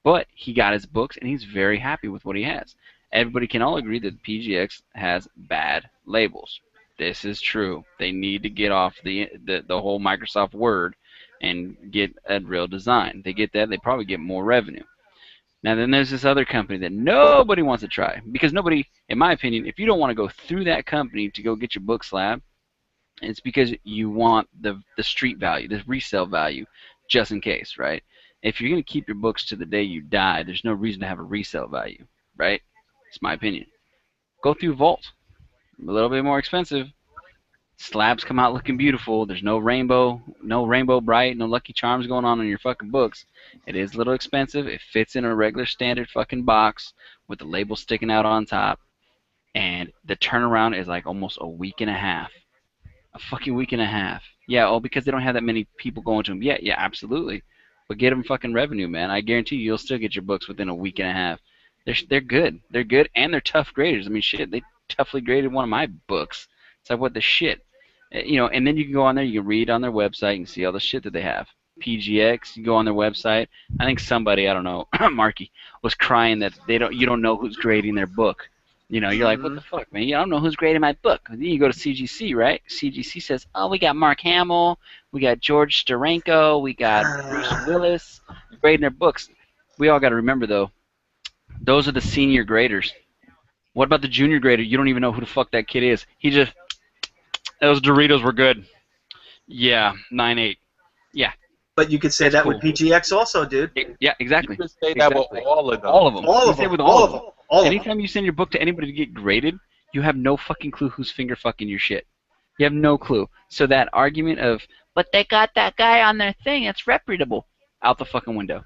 B: But he got his books, and he's very happy with what he has. Everybody can all agree that PGX has bad labels. This is true. They need to get off the whole Microsoft Word and get a real design. They get that, they probably get more revenue. Now then there's this other company that nobody wants to try because nobody, in my opinion, if you don't want to go through that company to go get your book slab,
G: It's because you want the street value, the resale value, just in case, right? If you're gonna keep your books to the day you die, there's no reason to have a resale value, right? It's my opinion. Go through Vault, a little bit more expensive. Slabs come out looking beautiful. There's no rainbow bright, no Lucky Charms going on in your fucking books. It is a little expensive. It fits in a regular standard fucking box with the label sticking out on top, and the turnaround is like almost a week and a half. A fucking week and a half. Yeah, oh, because they don't have that many people going to them. Yeah, yeah, absolutely. But get them fucking revenue, man. I guarantee you'll still get your books within a week and a half. They're good. They're good, and they're tough graders. I mean, shit, they toughly graded one of my books. It's like, what the shit? You know, and then you can go on there, you can read on their website and see all the shit that they have. PGX, you go on their website. I think somebody, I don't know, Marky, was crying that you don't know who's grading their book. You know, you're like, what the fuck, man? You don't know who's grading my book. Then you go to CGC, right? CGC says, oh, we got Mark Hamill, we got George Steranko, we got Bruce Willis grading their books. We all got to remember, though, those are the senior graders. What about the junior grader? You don't even know who the fuck that kid is. He just, those Doritos were good. Yeah, 9.8. Yeah.
C: But you could say that with PGX also, dude.
G: Yeah, exactly.
A: You could say that with all of them.
G: All of them.
C: All of them.
G: With
C: All of them.
G: Anytime you send your book to anybody to get graded, you have no fucking clue who's finger fucking your shit. You have no clue. So that argument of, but they got that guy on their thing, it's reputable, out the fucking window.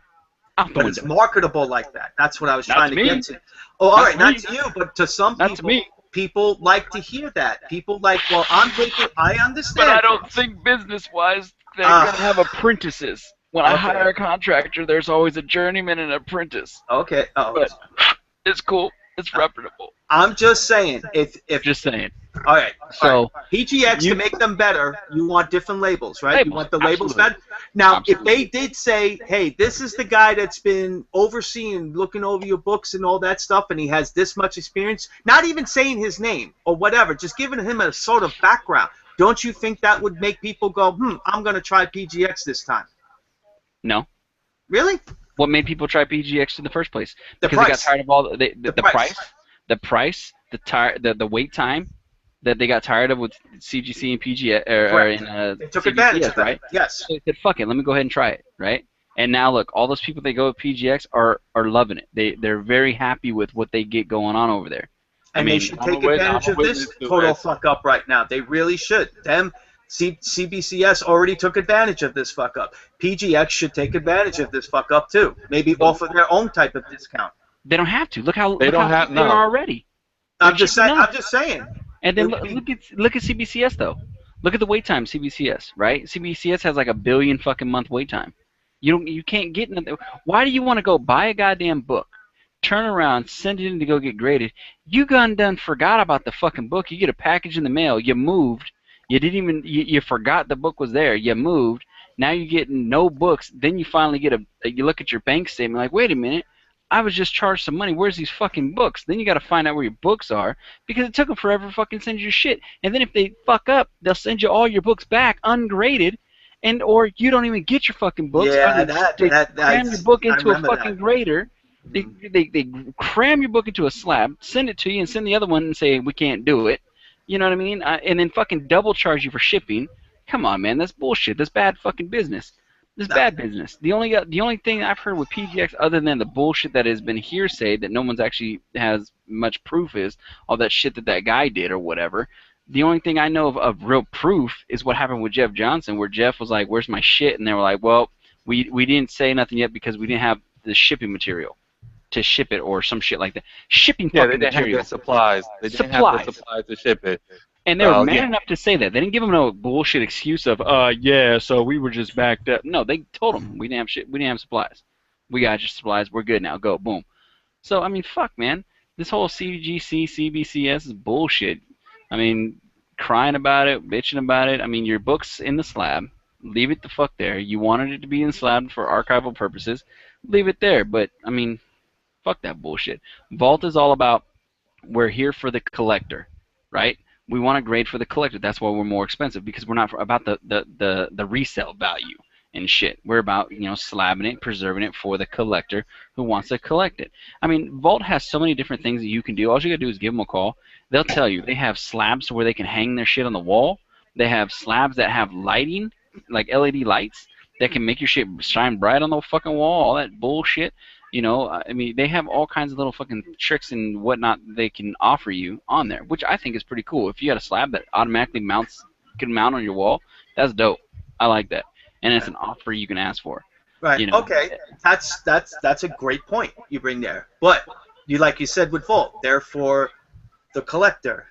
G: Out the
C: But
G: window.
C: it's marketable like that. That's what I was
G: Not
C: trying
G: to
C: to
G: me.
C: get to. Oh, all
G: Not
C: right,
G: to
C: not
G: me.
C: to you, but to some
G: Not to
C: people,
G: me.
C: people like to hear that. People like, well, I'm taking, I understand.
G: But I don't think business-wise they're
C: Ah.
G: going to have apprentices. When I
C: Okay.
G: hire a contractor, there's always a journeyman and an apprentice.
C: Okay. Oh,
G: But it's cool. It's reputable.
C: I'm just saying, if
G: Just saying.
C: all right,
G: So,
C: PGX
G: You-
C: to make them better, you want different labels, right? You
G: Labels,
C: want the labels
G: absolutely.
C: better. Now,
G: Absolutely.
C: if they did say, hey, this is the guy that's been overseeing, looking over your books and all that stuff, and he has this much experience, not even saying his name or whatever, just giving him a sort of background, don't you think that would make people go, I'm going to try PGX this time?
G: no.
C: Really?
G: What made people try PGX in the first place?
C: The
G: Because they got
C: price.
G: tired of all the
C: price.
G: price, the wait time that they got tired of with CGC and PGX or
C: Correct.
G: in
C: They took
G: CGCS,
C: advantage of that.
G: right?
C: Yes.
G: So they said, "Fuck it, let me go ahead and try it," right? And now look, all those people that go with PGX are loving it. They're very happy with what they get going on over there.
C: And
G: I mean,
C: they should
A: I'm
C: take
A: a wit-
C: advantage
A: I'm a
C: of this
A: witness to
C: total
A: it.
C: fuck up right now. They really should. CBCS already took advantage of this fuck up. PGX should take advantage of this fuck up too. Maybe offer their own type of discount.
G: They don't have to. Look how
A: They
G: look
A: don't
G: how
A: have-
G: cheap they
A: no.
G: are already.
C: I'm just saying.
G: enough.
C: I'm just saying.
G: And then
C: It would
G: look at CBCS though. Look at the wait time CBCS, right? CBCS has like 1 billion fucking month wait time. You can't get nothing. Why do you want to go buy a goddamn book, turn around, send it in to go get graded? You done forgot about the fucking book. You get a package in the mail. You moved. You didn't even you forgot the book was there. You moved. Now you're getting no books. Then you finally get you look at your bank statement like, wait a minute. I was just charged some money. Where's these fucking books? Then you got to find out where your books are because it took them forever to fucking send you your shit. And then if they fuck up, they'll send you all your books back ungraded, and or you don't even get your fucking books.
C: Yeah,
G: or they
C: that
G: cram your book
C: I
G: into a
C: remember
G: fucking
C: that.
G: grader. They cram your book into a slab, send it to you, and send the other one and say we can't do it. You know what I mean? And then fucking double charge you for shipping. Come on, man, that's bullshit. That's bad fucking business. This is bad business. The only thing I've heard with PGX, other than the bullshit that has been hearsay that no one's actually has much proof, is all that shit that guy did or whatever. The only thing I know of real proof is what happened with Jeff Johnson, where Jeff was like, "Where's my shit?" And they were like, "Well, we didn't say nothing yet because we didn't have the shipping material to ship it or some shit like that." Shipping
A: Yeah, they
G: fucking
A: didn't have
G: material.
A: the supplies. They didn't have the supplies to ship it.
G: And they were
A: Well,
G: man
A: yeah.
G: enough to say that. They didn't give him no bullshit excuse of, yeah, so we were just backed up. No, they told him we didn't have shit. We didn't have supplies. We got your supplies. We're good now. Go. Boom. So, I mean, fuck, man. This whole CGC, CBCS is bullshit. I mean, crying about it, bitching about it. I mean, your book's in the slab. Leave it the fuck there. You wanted it to be in slab for archival purposes. Leave it there. But, I mean, fuck that bullshit. Vault is all about we're here for the collector, right? We want to grade for the collector. That's why we're more expensive, because we're not about the resale value and shit. We're about, slabbing it, preserving it for the collector who wants to collect it. I mean, Vault has so many different things that you can do. All you gotta do is give them a call. They'll tell you. They have slabs where they can hang their shit on the wall. They have slabs that have lighting, like LED lights, that can make your shit shine bright on the fucking wall. All that bullshit. You know, I mean, they have all kinds of little fucking tricks and whatnot they can offer you on there, which I think is pretty cool. If you got a slab that automatically can mount on your wall, that's dope. I like that, and it's an offer you can ask for.
C: Right.
G: You know.
C: Okay. That's a great point you bring there. But you, like you said with Volt, they're for the collector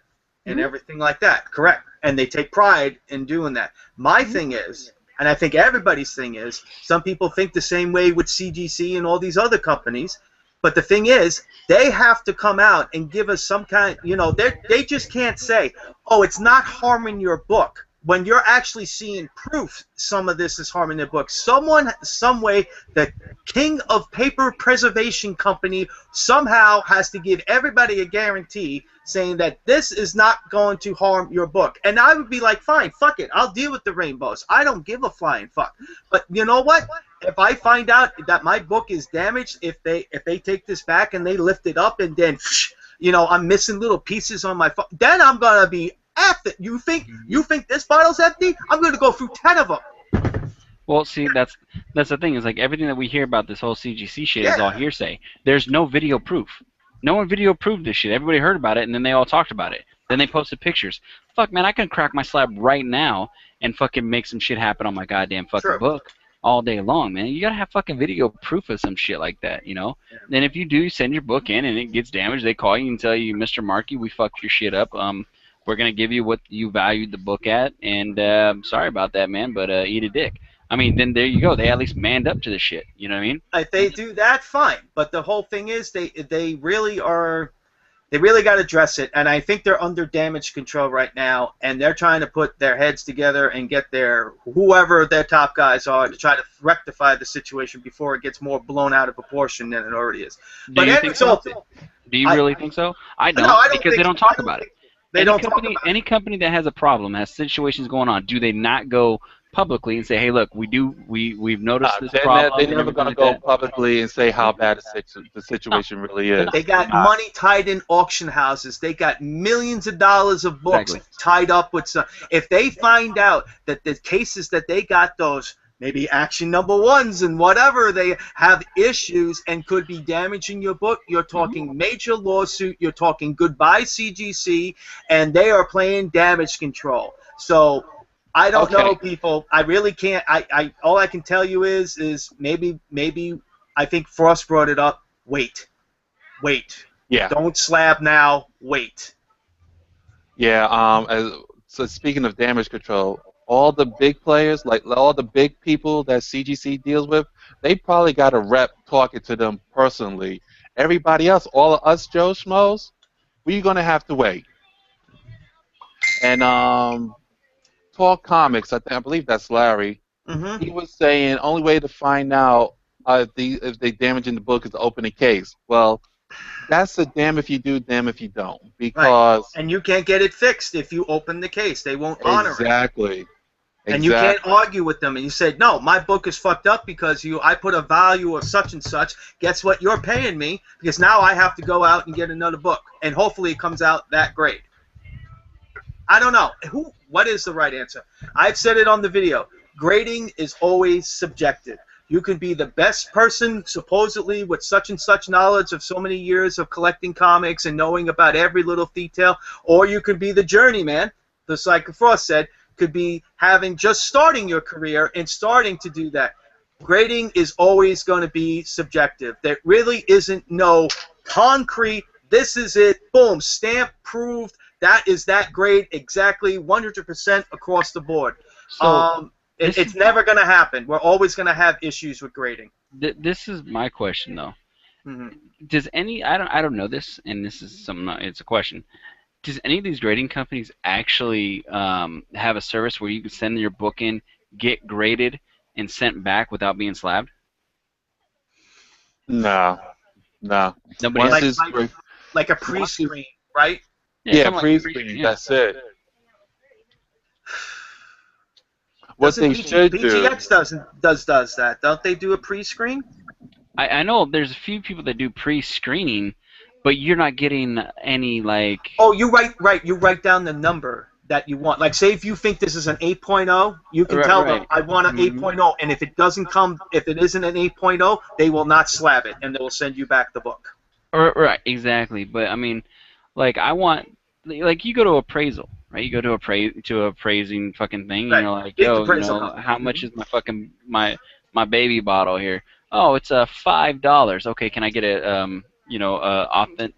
C: and everything like that. Correct. And they take pride in doing that. My thing is, and I think everybody's thing is, some people think the same way with CGC and all these other companies. But the thing is, they have to come out and give us some kind. You know, they just can't say, "Oh, it's not harming your book." When you're actually seeing proof some of this is harming their book. Someone, some way, the king of paper preservation company somehow has to give everybody a guarantee saying that this is not going to harm your book. And I would be like, fine, fuck it. I'll deal with the rainbows. I don't give a flying fuck. But you know what? If I find out that my book is damaged, if they take this back and they lift it up and then, you know, I'm missing little pieces on my phone, then I'm going to be after. You think this bottle's empty? I'm going to go through 10 of them.
G: Well, see, that's the thing. Is like everything that we hear about this whole CGC shit is all hearsay. There's no video proof. No one video proved this shit. Everybody heard about it, and then they all talked about it. Then they posted pictures. Fuck, man, I can crack my slab right now and fucking make some shit happen on my goddamn fucking book all day long, man. You gotta have fucking video proof of some shit like that, you know? Then if you do send your book in and it gets damaged, they call you and tell you, Mr. Markey, we fucked your shit up. We're going to give you what you valued the book at, and sorry about that, man, but eat a dick. I mean, then there you go. They at least manned up to the shit. You know what I mean?
C: If they do that, fine. But the whole thing is they really got to address it, and I think they're under damage control right now, and they're trying to put their heads together and get whoever their top guys are to try to rectify the situation before it gets more blown out of proportion than it already is. But end result,
G: do you really think so? I don't, because they don't talk about it. Any company that has a problem, has situations going on, do they not go publicly and say, "Hey, look, we've noticed this problem"?
A: They're never going to go publicly and say how bad the situation really is.
C: They got money tied in auction houses. They got millions of dollars of books tied up with some. If they find out that the cases that they got, those maybe action number 1s and whatever, they have issues and could be damaging your book, you're talking major lawsuit, you're talking goodbye CGC, and they are playing damage control. So I don't know, people. I really can't. All I can tell you is maybe I think Frost brought it up. Wait.
A: Yeah.
C: Don't slab now. Wait.
A: Yeah. So speaking of damage control, all the big players, like all the big people that CGC deals with, they probably got a rep talking to them personally. Everybody else, all of us Joe Schmoes, we're gonna have to wait. And Talk Comics, I believe that's Larry. He was saying only way to find out if they damaging the book is to open a case. Well, that's a damn if you do, damn if you don't, because
C: and you can't get it fixed if you open the case. They won't honor it.
A: Exactly.
C: And you can't argue with them. And you say, no, my book is fucked up because I put a value of such and such. Guess what? You're paying me because now I have to go out and get another book. And hopefully it comes out that great. I don't know. What is the right answer? I've said it on the video. Grading is always subjective. You can be the best person, supposedly, with such and such knowledge of so many years of collecting comics and knowing about every little detail, or you could be the journeyman, just like Frost said, could be just starting your career and starting to do that. Grading is always going to be subjective. There really isn't no concrete, this is it, boom, stamp, proved, that is that grade exactly 100% across the board. So it's never going to happen. We're always going to have issues with grading.
G: This is my question, though. Does I don't know this, and this is it's a question. Does any of these grading companies actually have a service where you can send your book in, get graded, and sent back without being slabbed?
A: No.
G: Nobody
C: like a pre-screen, right?
A: Yeah, pre-screen. That's it. What they should do.
C: PGX does that. Don't they do a pre-screen?
G: I know there's a few people that do pre-screening, but you're not getting any like.
C: Oh, you write down the number that you want. Like, say if you think this is an 8.0, you can tell them, I want an 8.0, and if it doesn't come, if it isn't an 8.0, they will not slab it, and they will send you back the book.
G: Right, exactly. But I mean, like I want, like you go to appraisal, right? You go to appraising fucking thing, and
C: Right.
G: you're like,
C: Big
G: yo,
C: appraisal company.
G: how much is my fucking my baby bottle here? Oh, it's $5. Okay, can I get a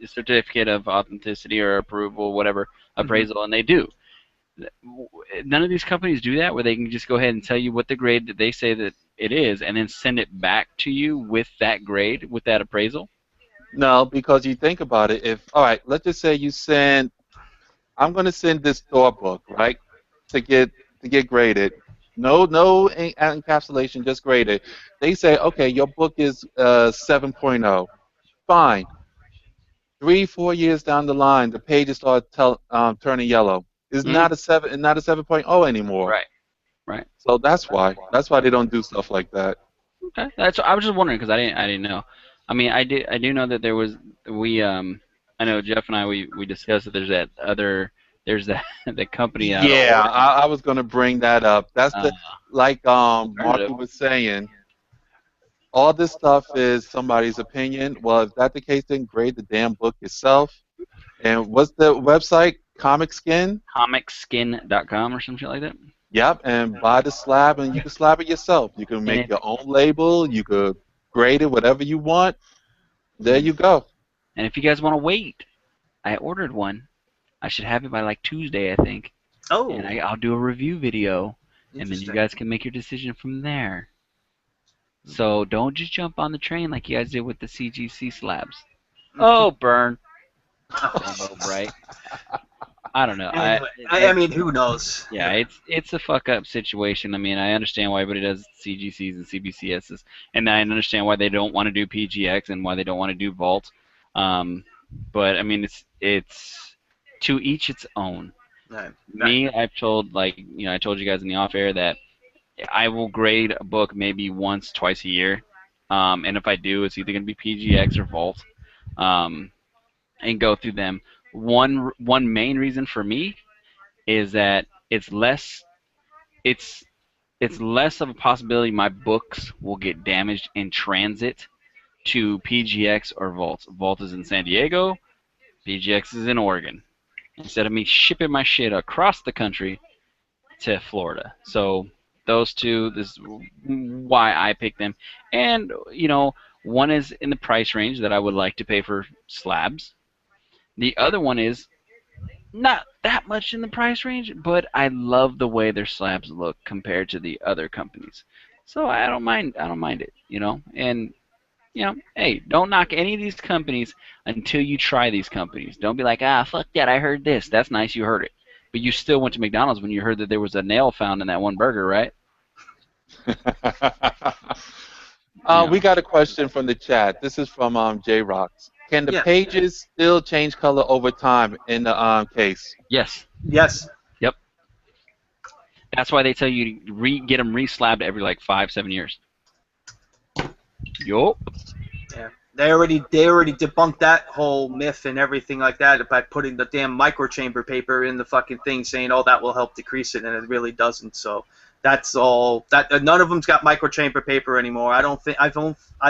G: certificate of authenticity or approval, whatever appraisal? And they do. None of these companies do that, where they can just go ahead and tell you what the grade that they say that it is, and then send it back to you with that grade, with that appraisal.
A: No, because you think about it. If all right, let's just say you send. I'm going to send this store book, right, to get graded. No encapsulation, just graded. They say, okay, your book is 7.0. Fine. 3, 4 years down the line, the pages start turning yellow. It's not a 7.0 anymore.
G: Right. Right.
A: So that's why they don't do stuff like that.
G: Okay. I was just wondering because I didn't know. I mean, I do know that there was I know Jeff and I we discussed that there's the company out.
A: Yeah, I was gonna bring that up. That's like Marky was saying. All this stuff is somebody's opinion. Well, if that's the case, then grade the damn book yourself. And what's the website? Comicskin?
G: Comicskin.com or some shit like that.
A: Yep, and buy the slab, and you can slab it yourself. You can make your own label. You could grade it whatever you want. There you go.
G: And if you guys want to wait, I ordered one. I should have it by like Tuesday, I think.
C: Oh.
G: And I'll do a review video, and then you guys can make your decision from there. So don't just jump on the train like you guys did with the CGC slabs. Oh, burn. Right? I don't know.
C: Anyway, I mean, who knows?
G: Yeah, it's a fuck up situation. I mean, I understand why everybody does CGCs and CBCSs, and I understand why they don't want to do PGX and why they don't want to do Vault. But I mean, it's to each its own.
C: Right.
G: Me, I told you guys in the off air that I will grade a book maybe once, twice a year, and if I do, it's either going to be PGX or Vault, and go through them. One main reason for me is that it's less of a possibility my books will get damaged in transit to PGX or Vault. Vault is in San Diego, PGX is in Oregon. Instead of me shipping my shit across the country to Florida. So those two, this is why I picked them. And, one is in the price range that I would like to pay for slabs. The other one is not that much in the price range, but I love the way their slabs look compared to the other companies. So I don't mind it, And hey, don't knock any of these companies until you try these companies. Don't be like, fuck that, I heard this. That's nice, you heard it. But you still went to McDonald's when you heard that there was a nail found in that one burger, right?
A: We got a question from the chat. This is from J-Rocks. Can the pages still change color over time in the case?
G: Yes.
C: Yes.
G: Yep. That's why they tell you to get them re-slabbed every like 5-7 years. Yup.
C: Yeah. They already debunked that whole myth and everything like that by putting the damn microchamber paper in the fucking thing, saying, "Oh, that will help decrease it," and it really doesn't. So that's all. That none of them's got microchamber paper anymore. I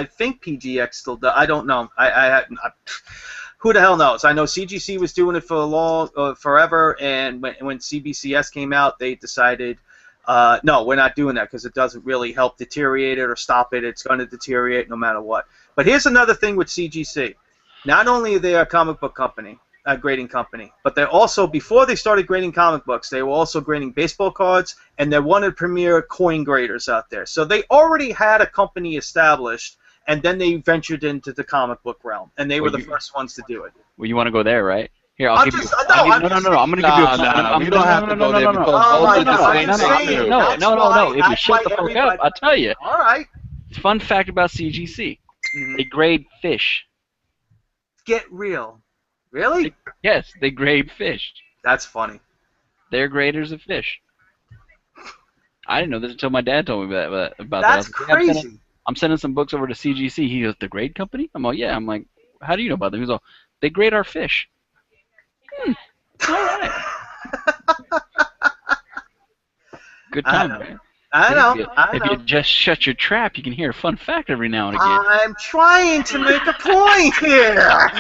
C: think PGX still does. I don't know. Who the hell knows? I know CGC was doing it for forever, and when CBCS came out, they decided, no, we're not doing that because it doesn't really help deteriorate it or stop it. It's going to deteriorate no matter what. But here's another thing with CGC. Not only are they a comic book company, a grading company, but they're also, before they started grading comic books, they were also grading baseball cards, and they're one of the premier coin graders out there. So they already had a company established, and then they ventured into the comic book realm, and they were the first ones to do it.
G: Well, you want to go there, right? Here, I'll give you. No, I'm going to give you.
A: You don't have to go there because
G: no. If you shut the fuck up, I'll tell you.
C: All right.
G: Fun fact about CGC: they grade fish.
C: Get real. Really?
G: Yes, they grade fish.
C: That's funny.
G: They're graders of fish. I didn't know this until my dad told me about that.
C: That's crazy.
G: I'm sending some books over to CGC. He goes, "The grade company?" I'm like, "Yeah." I'm like, "How do you know about them?" He's like, "They grade our fish." All right. Good
C: I
G: time,
C: know.
G: man.
C: I know.
G: If you just shut your trap, you can hear a fun fact every now and again.
C: I'm trying to make a point here.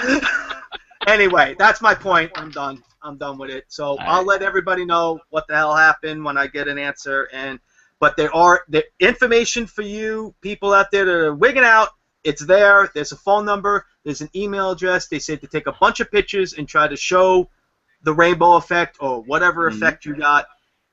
C: Anyway, that's my point. I'm done. I'm done with it. So I'll let everybody know what the hell happened when I get an answer. But the information for you people out there that are wigging out. It's there. There's a phone number. There's an email address. They said to take a bunch of pictures and try to show the rainbow effect or whatever effect you got,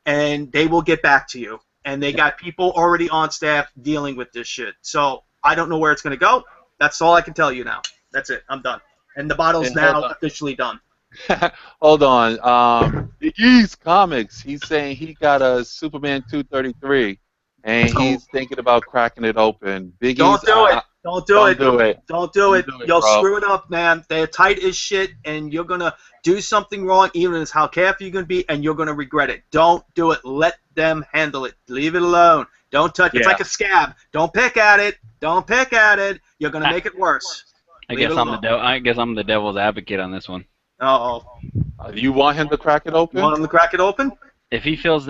C: and they will get back to you. And they got people already on staff dealing with this shit. So I don't know where it's going to go. That's all I can tell you now. That's it. I'm done. And the bottle's now officially done.
A: Hold on. Bigeez Comics, he's saying he got a Superman 233, and he's thinking about cracking it open. Bigeez,
C: Don't do it. Don't do it.
A: Do it.
C: Don't do it. You'll
A: bro.
C: screw it up, man. They're tight as shit, and you're going to do something wrong, even as how careful you're going to be, and you're going to regret it. Don't do it. Let them handle it. Leave it alone. Don't touch it. It's like a scab. Don't pick at it. Don't pick at it. You're going to make it worse.
G: I guess I'm the devil's advocate on this one.
C: Uh-oh.
A: You want him to crack it open?
C: You want him to crack it open?
G: If he feels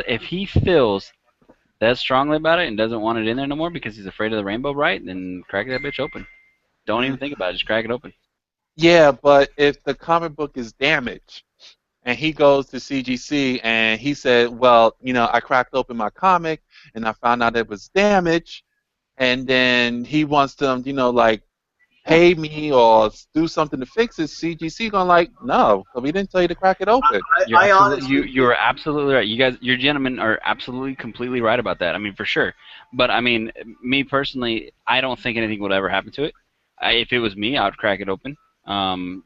G: that strongly about it and doesn't want it in there no more because he's afraid of the rainbow bright, then crack that bitch open. Don't even think about it. Just crack it open.
A: Yeah, but if the comic book is damaged, and he goes to CGC and he said, well, I cracked open my comic and I found out it was damaged, and then he wants them, pay me or do something to fix it, CGC going no, we didn't tell you to crack it open.
G: You're absolutely right. You gentlemen are absolutely, completely right about that. I mean, for sure. But I mean, me personally, I don't think anything would ever happen to it. If it was me, I would crack it open.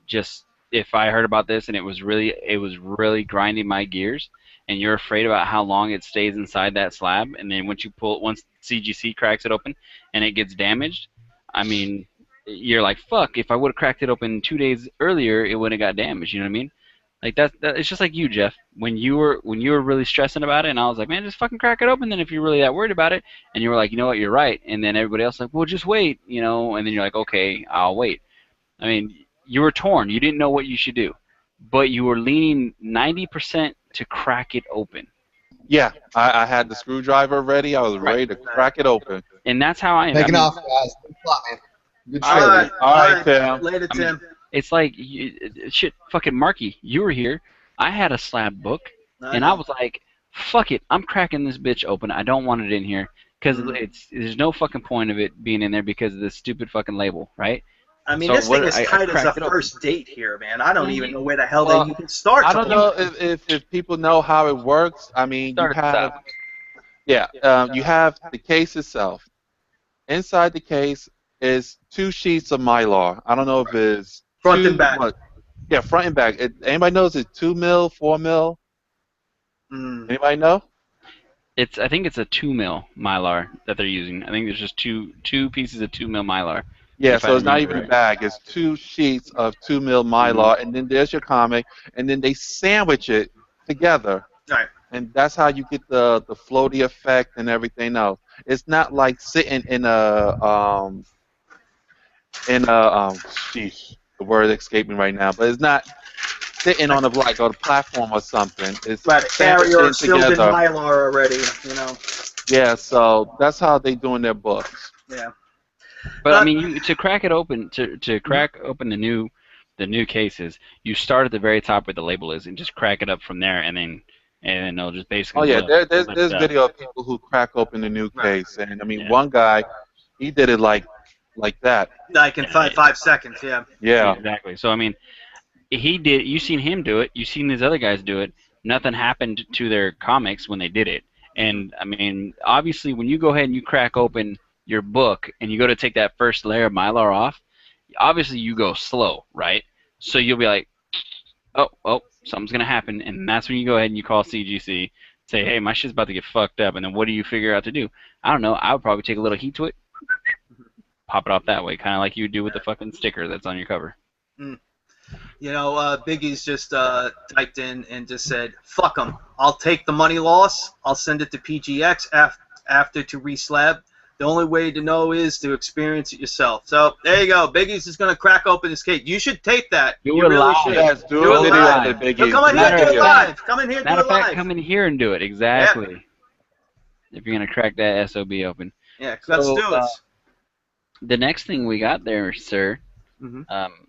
G: Just if I heard about this and it was really grinding my gears, and you're afraid about how long it stays inside that slab, and then once CGC cracks it open and it gets damaged, I mean, you're like, fuck, if I would have cracked it open 2 days earlier, it wouldn't have got damaged. You know what I mean? Like that it's just like you, Jeff. When you were really stressing about it, and I was like, man, just fucking crack it open then if you're really that worried about it. And you were like, you know what, you're right. And then everybody else like, well, just wait, and then you're like, okay, I'll wait. I mean, you were torn. You didn't know what you should do, but you were leaning 90% to crack it open.
A: Yeah, I had the screwdriver ready. I was ready to crack it open.
G: And that's how I am.
D: Taking off, guys. Good spot, man. Good show.
A: All right, Tim.
C: Later, Tim.
G: It's like, shit, fucking Marky, you were here. I had a slab book, and I was like, fuck it, I'm cracking this bitch open. I don't want it in here, because there's no fucking point of it being in there because of this stupid fucking label, right?
C: I mean, this thing is tight as a first date here, man. I don't even know where the hell they can start.
A: I don't know if people know how it works. I mean, you have the case itself. Inside the case is 2 sheets of Mylar. I don't know if it's
C: front and back.
A: Yeah, front and back. Anybody knows it's 2 mil, 4 mil? Anybody know?
G: I think it's a 2 mil Mylar that they're using. I think there's just two pieces of 2 mil Mylar.
A: Yeah, so it's not even a bag. It's 2 sheets of 2 mil Mylar, and then there's your comic, and then they sandwich it together.
C: Right.
A: And that's how you get the floaty effect and everything else. It's not like sitting in sheesh, the word escaped me right now, but it's not sitting on a platform or something. It's
C: carrier sealed in Mylar already,
A: Yeah, so that's how they doing their books.
C: Yeah.
G: But I mean, to crack it open, to crack open the new cases, you start at the very top where the label is, and just crack it up from there, and then they'll just basically.
A: Oh yeah, there's video of people who crack open the new case, and I mean, one guy, he did it like that.
C: Like in 5 seconds, yeah.
A: Yeah.
G: Exactly. So I mean, he did. You seen him do it. You seen these other guys do it. Nothing happened to their comics when they did it. And I mean, obviously, when you go ahead and you crack open your book and you go to take that first layer of Mylar off, obviously you go slow, right? So you'll be like, oh, something's gonna happen, and that's when you go ahead and you call CGC, say, hey, my shit's about to get fucked up, and then what do you figure out to do? I don't know. I would probably take a little heat to it, pop it off that way, kind of like you would do with the fucking sticker that's on your cover.
C: Biggie's just typed in and just said, fuck them. I'll take the money loss. I'll send it to PGX after to reslab. The only way to know is to experience it yourself. So there you go. Biggie's is going to crack open his cake. You should tape that.
G: You really
C: live.
G: should.
A: Yes, do a video of it, Biggie's.
C: Come in here and do it live. Come in here and do it live.
G: Come in here and do it. Exactly. if you're gonna crack that SOB open.
C: Yeah, let's
G: So
C: do it.
G: the next thing we got there, sir,
C: Hmm.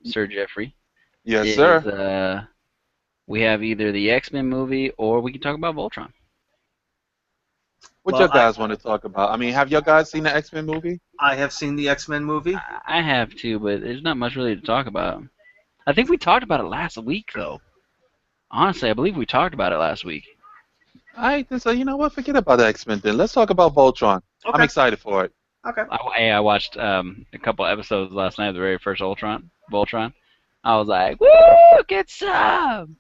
G: Sir Jeffrey,
A: Yes,
G: is
A: sir.
G: we have either the X-Men movie or we can talk about Voltron.
A: What
C: Well,
A: you guys want to talk about? I mean, have you guys seen the X-Men movie?
C: I have seen the X-Men movie.
G: I have too, but there's not much really to talk about. I think we talked about it last week, though. Honestly, I believe we talked about it last week.
A: I just say, you know what? Forget about the X-Men then. Let's talk about Voltron. I'm
C: Okay.
A: excited for it.
C: Okay.
G: I watched a couple episodes last night of the very first Voltron. I was like, woo, get some!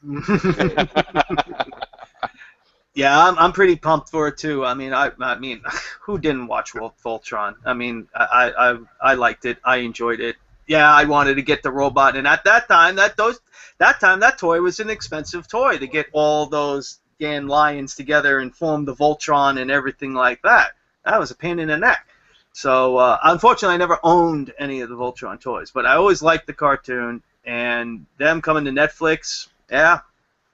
C: Yeah, I'm pretty pumped for it too. I mean, I mean, who didn't watch Voltron? I mean, I liked it. I enjoyed it. Yeah, I wanted to get the robot, and at that time, that toy was an expensive toy to get all those damn lions together and form the Voltron and everything like that. That was a pain in the neck. So unfortunately, I never owned any of the Voltron toys, but I always liked the cartoon, and them coming to Netflix. Yeah,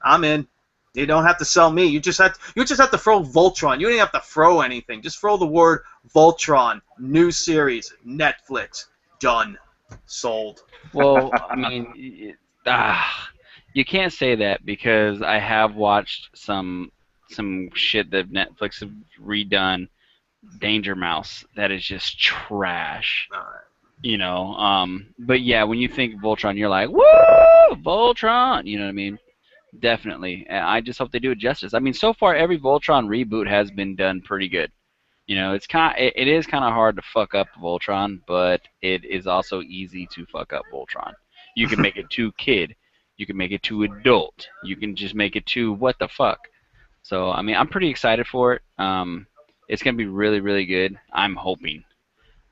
C: I'm in. You don't have to sell me. You just have to throw Voltron. You don't even have to throw anything. Just throw the word Voltron, new series, Netflix, done, sold.
G: Well, I mean, you can't say that because I have watched some shit that Netflix have redone, Danger Mouse, that is just trash. You know, but yeah, when you think Voltron, you're like, woo, Voltron. You know what I mean? Definitely. And I just hope they do it justice. I mean, so far every Voltron reboot has been done pretty good. You know, it is kind of hard to fuck up Voltron, but it is also easy to fuck up Voltron. You can make it too kid, you can make it too adult, you can just make it too what the fuck. So I mean, I'm pretty excited for it. It's gonna be really really good. I'm hoping.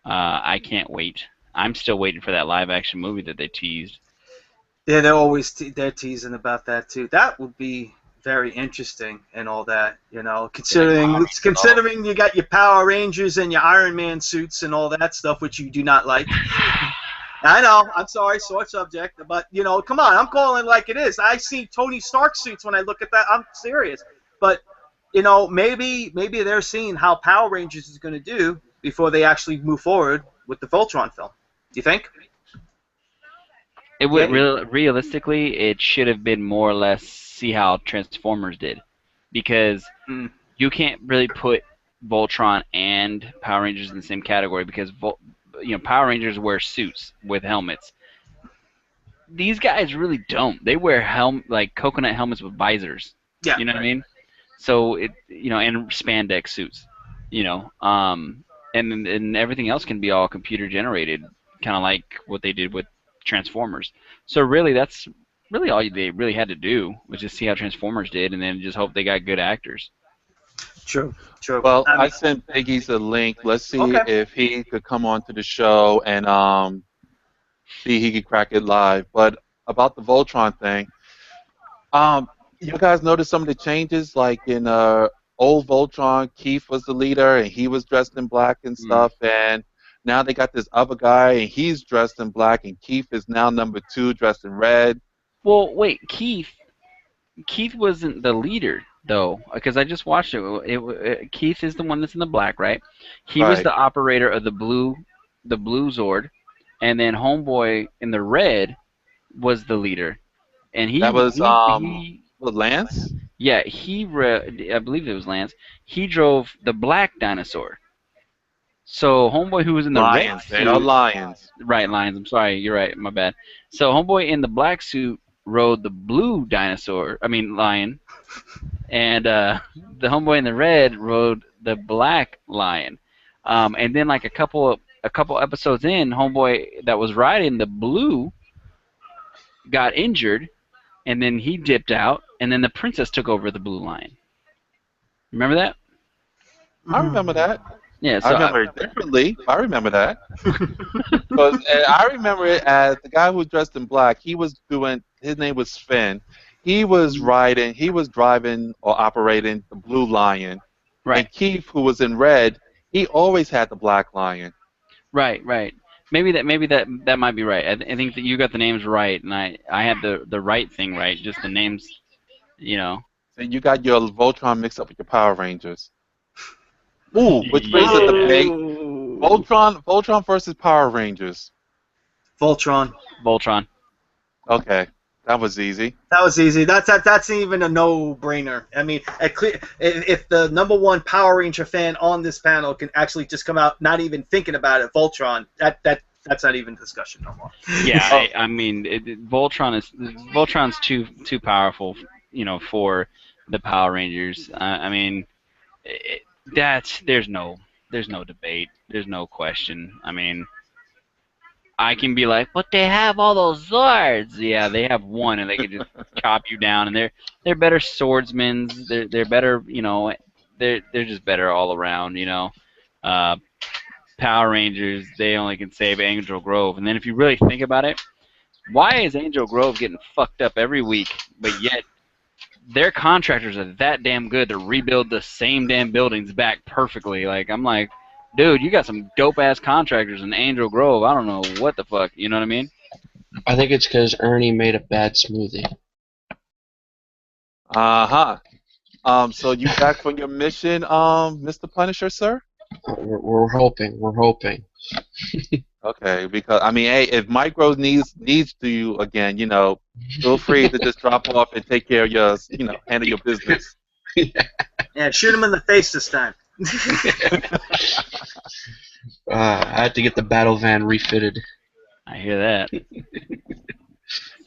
G: I can't wait. I'm still waiting for that live action movie that they teased.
C: Yeah, they're always they're teasing about that too. That would be very interesting and all that. You know, considering you got your Power Rangers and your Iron Man suits and all that stuff, which you do not like. I know. I'm sorry, sore subject, but you know, come on. I'm calling it like it is. I see Tony Stark suits when I look at that. I'm serious. But you know, maybe they're seeing how Power Rangers is going to do before they actually move forward with the Voltron film. Do you think?
G: It would
C: Yeah.
G: realistically, it should have been more or less see how Transformers did, because
C: Mm.
G: you can't really put Voltron and Power Rangers in the same category because Power Rangers wear suits with helmets. These guys really don't. They wear like coconut helmets with visors.
C: Yeah.
G: You know what I mean? So and spandex suits. And everything else can be all computer generated, kind of like what they did with Transformers. So really, that's really all they really had to do was just see how Transformers did, and then just hope they got good actors.
C: True.
A: Well,
C: I
A: I
C: mean,
A: sent Bigeez a link. Let's see
C: okay.
A: if he could come on to the show and see he could crack it live. But about the Voltron thing, um, you guys notice some of the changes, like in old Voltron, Keith was the leader and he was dressed in black and stuff, and now they got this other guy and he's dressed in black, and Keith is now number 2 dressed in red.
G: Well, wait, Keith wasn't the leader though, because I just watched it. Keith is the one that's in the black, right? He was
A: Right.
G: the operator of the blue Zord, and then Homeboy in the red was the leader, and
A: That was
G: he
A: what, Lance?
G: yeah I believe it was Lance. He drove the black dinosaur. So Homeboy, who was in the red
A: Lions. They are
G: suit,
A: lions.
G: right, Lions. I'm sorry, you're right. My bad. So Homeboy in the black suit rode the blue dinosaur. I mean lion, and the Homeboy in the red rode the black lion. And then like a couple episodes in, Homeboy that was riding the blue got injured, and then he dipped out, and then the princess took over the blue lion. Remember that?
A: I remember that.
G: Yeah.
A: I
G: So
A: remember it differently. I remember that. 'Cause, I remember it as the guy who was dressed in black. He was doing. His name was Finn. He was riding. He was driving or operating the blue lion.
G: right.
A: And Keith, who was in red, he always had the black lion.
G: Right. Maybe that might be right. I think that you got the names right, and I had the right thing right. Just the names.
A: And you got your Voltron mixed up with your Power Rangers. Ooh, which brings a debate.
B: Ooh.
A: Voltron versus Power Rangers.
C: Voltron.
G: Voltron.
A: Okay, that was easy.
C: That was easy. That's even a no-brainer. I mean, if the #1 Power Ranger fan on this panel can actually just come out not even thinking about it, Voltron, that's not even discussion no more.
G: Yeah, I mean, Voltron's too powerful, for the Power Rangers. I mean, there's no debate. There's no question. I mean, I can be like, but they have all those Zords. Yeah, they have one, and they can just chop you down. And they're better swordsmen. They're better. They're just better all around. Power Rangers, they only can save Angel Grove. And then if you really think about it, why is Angel Grove getting fucked up every week, but yet their contractors are that damn good to rebuild the same damn buildings back perfectly? Like, I'm like, dude, you got some dope-ass contractors in Angel Grove. I don't know what the fuck. You know what I mean?
H: I think it's because Ernie made a bad smoothie.
A: Uh-huh. So you back from your mission, Mr. Punisher, sir?
H: We're hoping. We're hoping.
A: Okay, because I mean, hey, if Micro needs you again, feel free to just drop off and take care of your, handle your business.
C: Yeah, shoot him in the face this time.
H: I had to get the battle van refitted.
G: I hear that.
A: You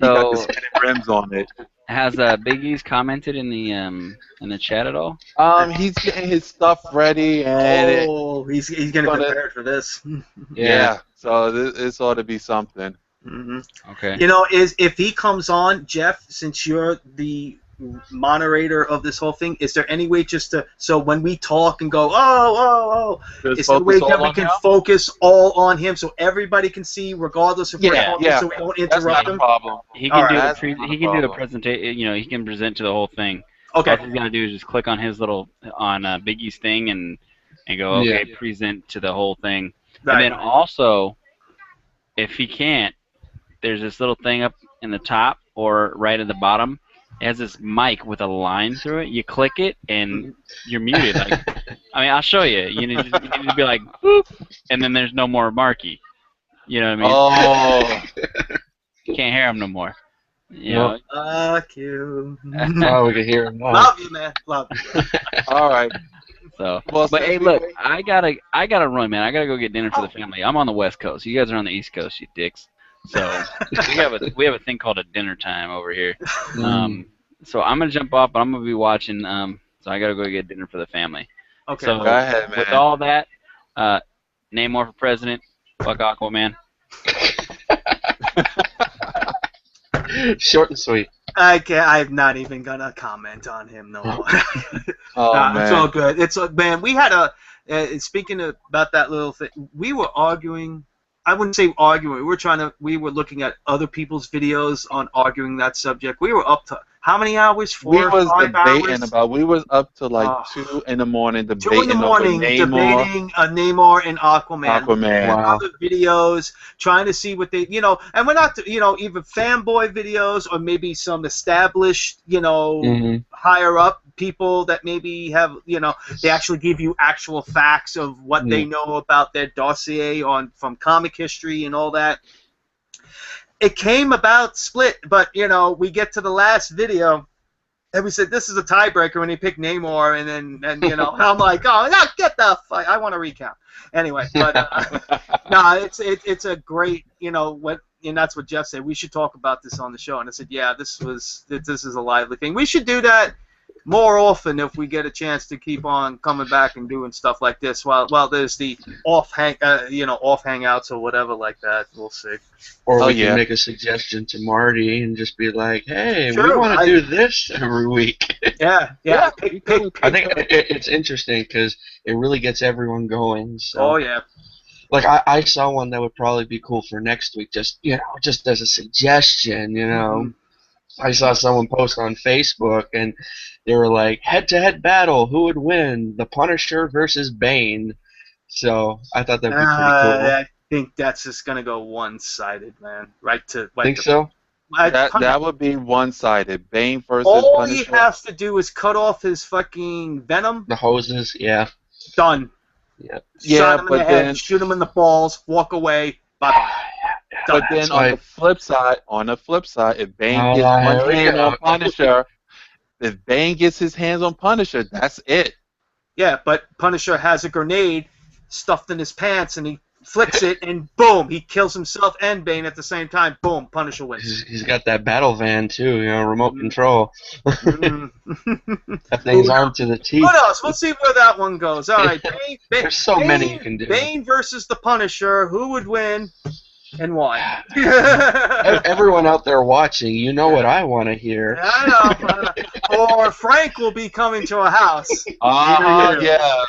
A: got the
G: So,
A: spinning rims on it.
G: has Bigeez commented in the chat at all?
A: He's getting his stuff ready, and
C: He's getting prepared for this.
A: yeah. So this ought to be something.
C: Mm-hmm.
G: Okay.
C: If he comes on, Jeff, since you're the moderator of this whole thing, is there any way so when we talk and go,
A: Just
C: is there a way
A: focus
C: that
A: all
C: we
A: on
C: can
A: him?
C: focus all on him so everybody can see regardless of where talking, so we don't
A: That's
C: interrupt
A: not a
C: him?
A: problem.
G: He
C: All
G: can do
A: right.
G: he can do a presentation. He can present to the whole thing.
C: Okay.
G: All he's gonna do is just click on his Biggie's thing and go, okay, present to the whole thing.
C: Right.
G: And then also, if he can't, there's this little thing up in the top or right at the bottom. It has this mic with a line through it. You click it and you're muted. Like, I mean, I'll show you. You need to be like, boop, and then there's no more Marky. You know what I mean?
A: Oh,
G: You can't hear him no more.
C: Fuck you.
H: Oh, we can hear him now.
C: Love you, man. Love you.
A: all right.
G: So,
A: Well,
G: but
A: since
G: hey,
A: we
G: look,
A: wait-
G: I gotta run, man. I gotta go get dinner for the family. I'm on the West Coast. You guys are on the East Coast, you dicks. So we have a thing called a dinner time over here. So I'm gonna jump off, but I'm gonna be watching. So I gotta go get dinner for the family.
C: Okay.
G: So
A: Go ahead, man.
G: with all that, Namor for president. Fuck Aquaman.
H: Short and sweet.
C: I'm not even gonna comment on him no more.
A: Oh, man.
C: It's all good. Man. We had speaking about that little thing. We were arguing. I wouldn't say arguing. We were looking at other people's videos on arguing that subject. We were up to how many hours? 4
A: We
C: or
A: was
C: 5
A: debating
C: hours?
A: We was up to like 2 in the morning
C: 2
A: debating
C: in the morning
A: over Namor.
C: debating Namor and Aquaman.
A: Aquaman.
H: Wow.
C: Other videos, trying to see what they, and we're not, even fanboy videos or maybe some established, higher up people that maybe have, they actually give you actual facts of what they know about their dossier from comic history and all that. It came about split, but we get to the last video, and we said this is a tiebreaker when he picked Namor, and I'm like, oh, no, get the fuck, I want to recount. Anyway, but no, it's a great, and that's what Jeff said. We should talk about this on the show, and I said, yeah, this is a lively thing. We should do that more often if we get a chance to keep on coming back and doing stuff like this while there's the off hangouts or whatever like that. We'll see.
H: Or we can make a suggestion to Marty and just be like, hey,
C: Sure,
H: we want to do this every week.
C: Yeah. Pick.
H: I think it's interesting because it really gets everyone going. So.
C: Oh, yeah.
H: Like, I saw one that would probably be cool for next week, just as a suggestion,
C: Mm-hmm.
H: I saw someone post on Facebook, and they were like, head-to-head battle, who would win? The Punisher versus Bane. So I thought that'd be pretty cool.
C: I think that's just going to go one-sided, man.
H: Think so?
A: That would be one-sided. Bane versus
C: all
A: Punisher.
C: he has to do is cut off his fucking venom.
H: The hoses, yeah.
C: Done.
H: Yep.
A: Yeah,
C: Shot him in the
A: but
C: head,
A: then,
C: shoot him in the balls, walk away. Bye bye.
A: but
C: Done.
A: then
H: That's
A: on
H: why.
A: the flip side, if Bane gets
H: Oh,
A: one
H: here we
A: hand
H: go.
A: on Punisher, if Bane gets his hands on Punisher, that's it.
C: Yeah, but Punisher has a grenade stuffed in his pants, and he flicks it, and boom, he kills himself and Bane at the same time. Boom, Punisher wins.
H: He's got that battle van too, remote
C: Mhm.
H: control.
C: Mhm.
H: That thing's armed to the
C: Who
H: teeth.
C: knows? We'll see where that one goes. All right,
H: There's so many you can do.
C: Bane versus the Punisher. Who would win, and why?
H: Everyone out there watching, you know what I want to hear.
C: I know. Or Frank will be coming to a house.
A: Yeah.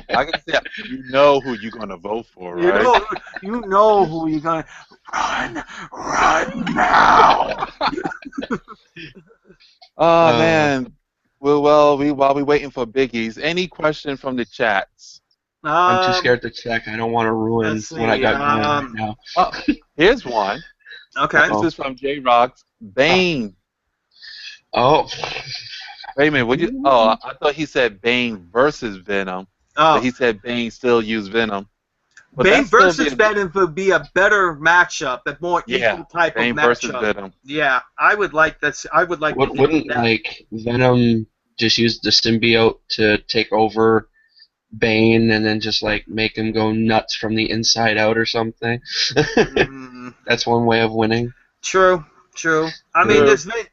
A: I can see that. You know who you're gonna vote for,
C: You
A: right?
C: know who you're gonna run now.
A: Oh man. While we waiting for Bigeez, any question from the chats?
H: I'm too scared to check. I don't want to ruin
C: let's
H: what I
C: see,
H: got going right now.
A: Oh, here's one.
C: Okay.
A: This is from J Rocks. Bane.
H: Oh,
A: Wait a minute. I thought he said Bane versus Venom, but he said Bane still used Venom. But
C: Bane
A: that's still
C: versus Venom would be a better matchup, a more equal type
A: Bane
C: of
A: versus
C: matchup.
A: Venom.
C: Yeah, I would like that. I would like.
H: wouldn't like Venom just use the symbiote to take over Bane and then just like make him go nuts from the inside out or something? That's one way of winning.
C: True. I mean,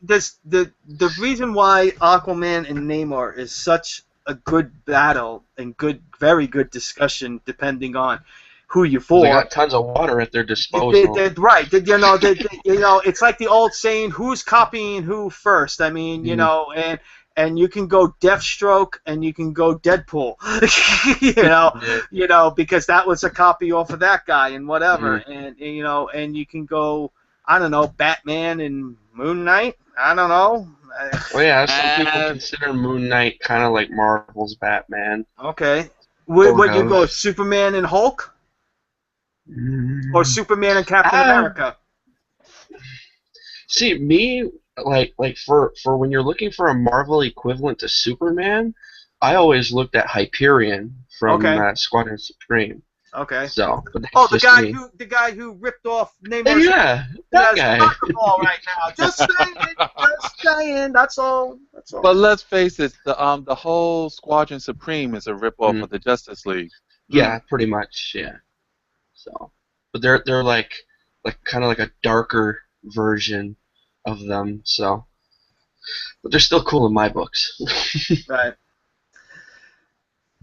C: the reason why Aquaman and Namor is such a good battle and very good discussion, depending on who you for.
H: They got tons of water at their disposal.
C: Right. It's like the old saying, who's copying who first? I mean, and you can go Deathstroke and you can go Deadpool, because that was a copy off of that guy and whatever, and you can go, I don't know, Batman and Moon Knight. I don't know.
H: Well, yeah, some people consider Moon Knight kind of like Marvel's Batman.
C: Okay. Would you go Superman and Hulk? Or Superman and Captain America?
H: See, me, like for when you're looking for a Marvel equivalent to Superman, I always looked at Hyperion from Squadron Supreme.
C: Okay.
H: So, but
C: the guy who ripped off Namor's
H: that guy.
C: ball right now. Just saying. That's all.
A: But let's face it, the whole Squadron Supreme is a ripoff of the Justice League.
H: Yeah, pretty much. Yeah. So, but they're like kind of like a darker version of them. So, but they're still cool in my books.
C: Right.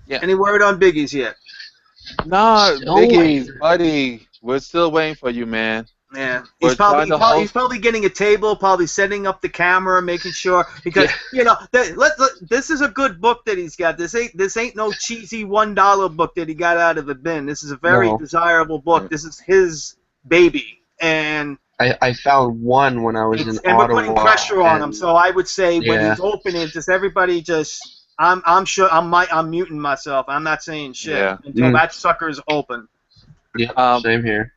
A: Yeah.
C: Any word on Bigeez yet?
A: Nah, Bigeez, buddy, we're still waiting for you, man.
C: Yeah, he's probably getting a table, probably setting up the camera, making sure, because this is a good book that he's got. This ain't no cheesy $1 book that he got out of the bin. This is a very desirable book. This is his baby, and
H: I found one when I was in Ottawa.
C: And we're putting pressure on him, so I would say when he's opening, just everybody just. I'm sure I'm muting myself. I'm not saying shit until that sucker's open.
H: Yeah, same here.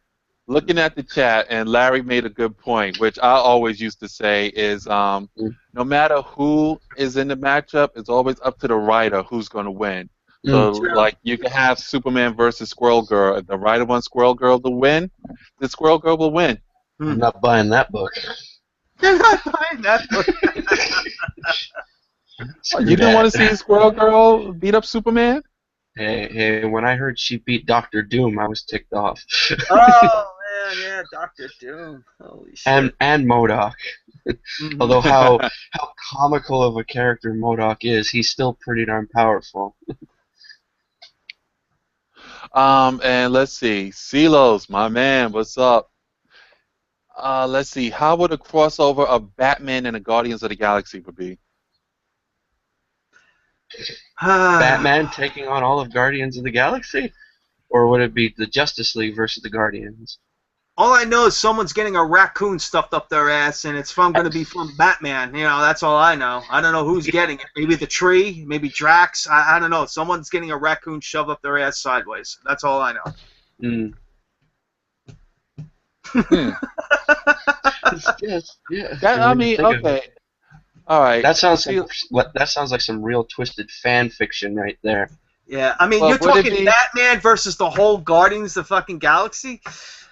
A: Looking at the chat, and Larry made a good point, which I always used to say is no matter who is in the matchup, it's always up to the writer who's going to win. So, like, you can have Superman versus Squirrel Girl. If the writer wants Squirrel Girl to win, the Squirrel Girl will win.
H: I'm not buying that book.
C: You're not buying that book.
A: You didn't want to see Squirrel Girl beat up Superman?
H: Hey, when I heard she beat Dr. Doom, I was ticked off.
C: Oh, man, yeah, Dr. Doom. Holy shit.
H: And MODOK. Although how comical of a character MODOK is, he's still pretty darn powerful.
A: And let's see. Silos, my man, what's up? Let's see. How would a crossover of Batman and the Guardians of the Galaxy would be?
H: Batman taking on all of Guardians of the Galaxy? Or would it be the Justice League versus the Guardians?
C: All I know is someone's getting a raccoon stuffed up their ass, and it's going to be from Batman. That's all I know. I don't know who's getting it. Maybe the Tree, maybe Drax. I don't know. Someone's getting a raccoon shoved up their ass sideways. That's all I know.
A: I mean, okay. All right.
H: That sounds like some real twisted fan fiction right there.
C: Yeah, I mean,
A: Well,
C: you're
A: would it
C: talking
A: be?
C: Batman versus the whole Guardians of the fucking Galaxy.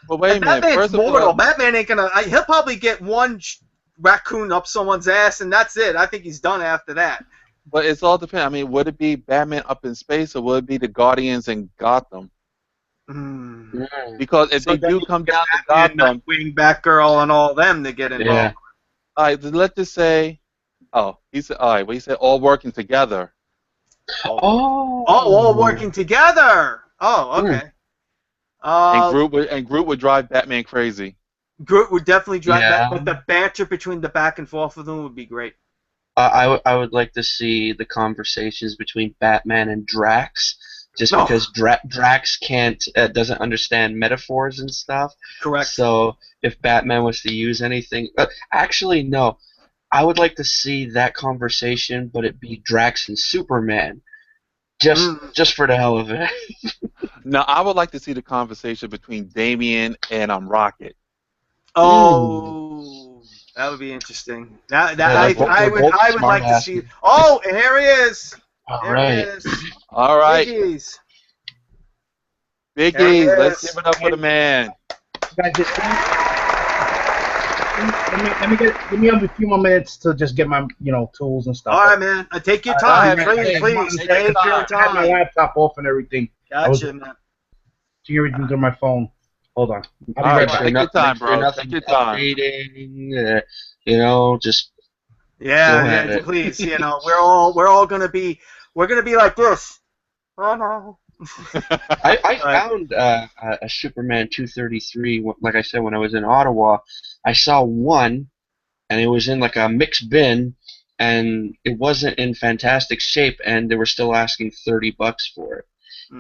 A: Well, wait a
C: And
A: minute.
C: Batman's
A: First of
C: mortal.
A: all,
C: Batman ain't gonna. He'll probably get one raccoon up someone's ass, and that's it. I think he's done after that.
A: but it's all depends. I mean, would it be Batman up in space, or would it be the Guardians in Gotham?
C: Mm.
A: Because if
C: So
A: they
C: then
A: do
C: you
A: come
C: get
A: down to
C: Batman,
A: Gotham,
C: Nightwing, Batgirl, and all them to get involved.
H: Yeah.
A: all right, let's just say, oh, he said, all right, well, he said all working together.
H: Oh.
C: Oh, all working together. Oh, okay.
A: And Groot would drive Batman crazy.
C: Groot would definitely drive
H: Yeah.
C: that, but the banter between the back and forth of them would be great.
H: I would like to see the conversations between Batman and Drax, just
C: Oh.
H: because Drax can't doesn't understand metaphors and stuff.
C: Correct.
H: So if Batman was to use anything, actually no, I would like to see that conversation, but it be Drax and Superman, just for the hell of it.
A: Now, I would like to see the conversation between Damian and Rocket.
C: Oh, that would be interesting. I would like to see. Oh, and here he is.
H: All
C: There
H: right.
C: he is.
A: All right,
C: Bigeez.
A: Big
C: There he
A: E's, let's
C: is.
A: give it up for the man.
I: Guys, give me a few more minutes to just get my tools and stuff.
C: All right, man. Take your time. Please. Take your
I: I have my
C: time.
I: laptop off and everything.
C: Gotcha, man.
I: Seeing everything through my phone. Hold on. I'll be
A: All
I: right
A: right,
I: back.
A: take your time, bro. Take your time.
H: Updating, just
C: Yeah,
H: Go ahead.
C: yeah, please. We're all gonna be like this. Oh no.
H: I found a Superman 233. Like I said, when I was in Ottawa, I saw one, and it was in like a mixed bin, and it wasn't in fantastic shape, and they were still asking $30 for it.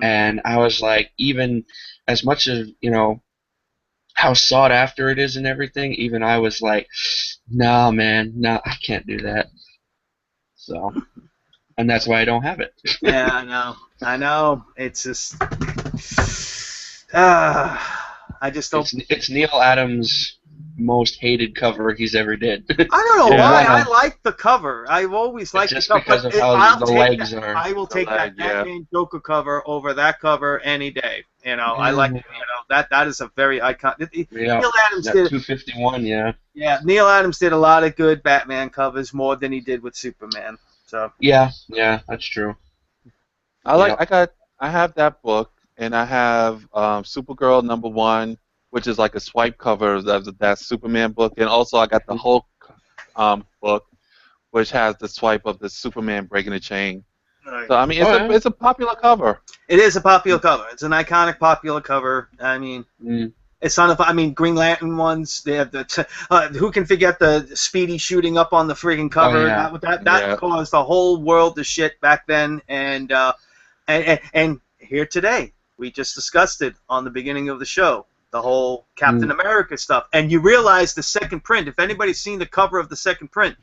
H: And I was like, even as much as how sought after it is and everything, even I was like, nah, man, nah, I can't do that. So, and that's why I don't have it.
C: Yeah, I know. It's just, I just don't.
H: It's Neil Adams' most hated cover he's ever did.
C: I don't know
A: Yeah.
C: why. I like the cover. I've always liked the
H: Just
C: cover.
H: because
C: but
H: of how
C: I'll
H: the
C: take
H: legs
C: that.
H: are.
C: I will take
A: leg,
C: that
A: yeah.
C: Batman Joker cover over that cover any day. I like that is a very iconic.
H: Yeah,
C: Neil Adams
H: that
C: did.
H: 251, yeah.
C: Yeah, Neil Adams did a lot of good Batman covers, more than he did with Superman. So.
H: Yeah, that's true.
A: I have that book, and I have Supergirl #1, which is like a swipe cover of that Superman book, and also I got the Hulk book, which has the swipe of the Superman breaking the chain.
C: Right.
A: So I mean, it's a popular cover.
C: It is a popular cover. It's an iconic popular cover. I mean, it's not. Green Lantern ones. They have the. Who can forget the Speedy shooting up on the friggin' cover?
H: Oh, yeah.
C: That caused the whole world to shit back then. And here today, we just discussed it on the beginning of the show. The whole Captain America stuff, and you realize the second print. If anybody's seen the cover of the second print,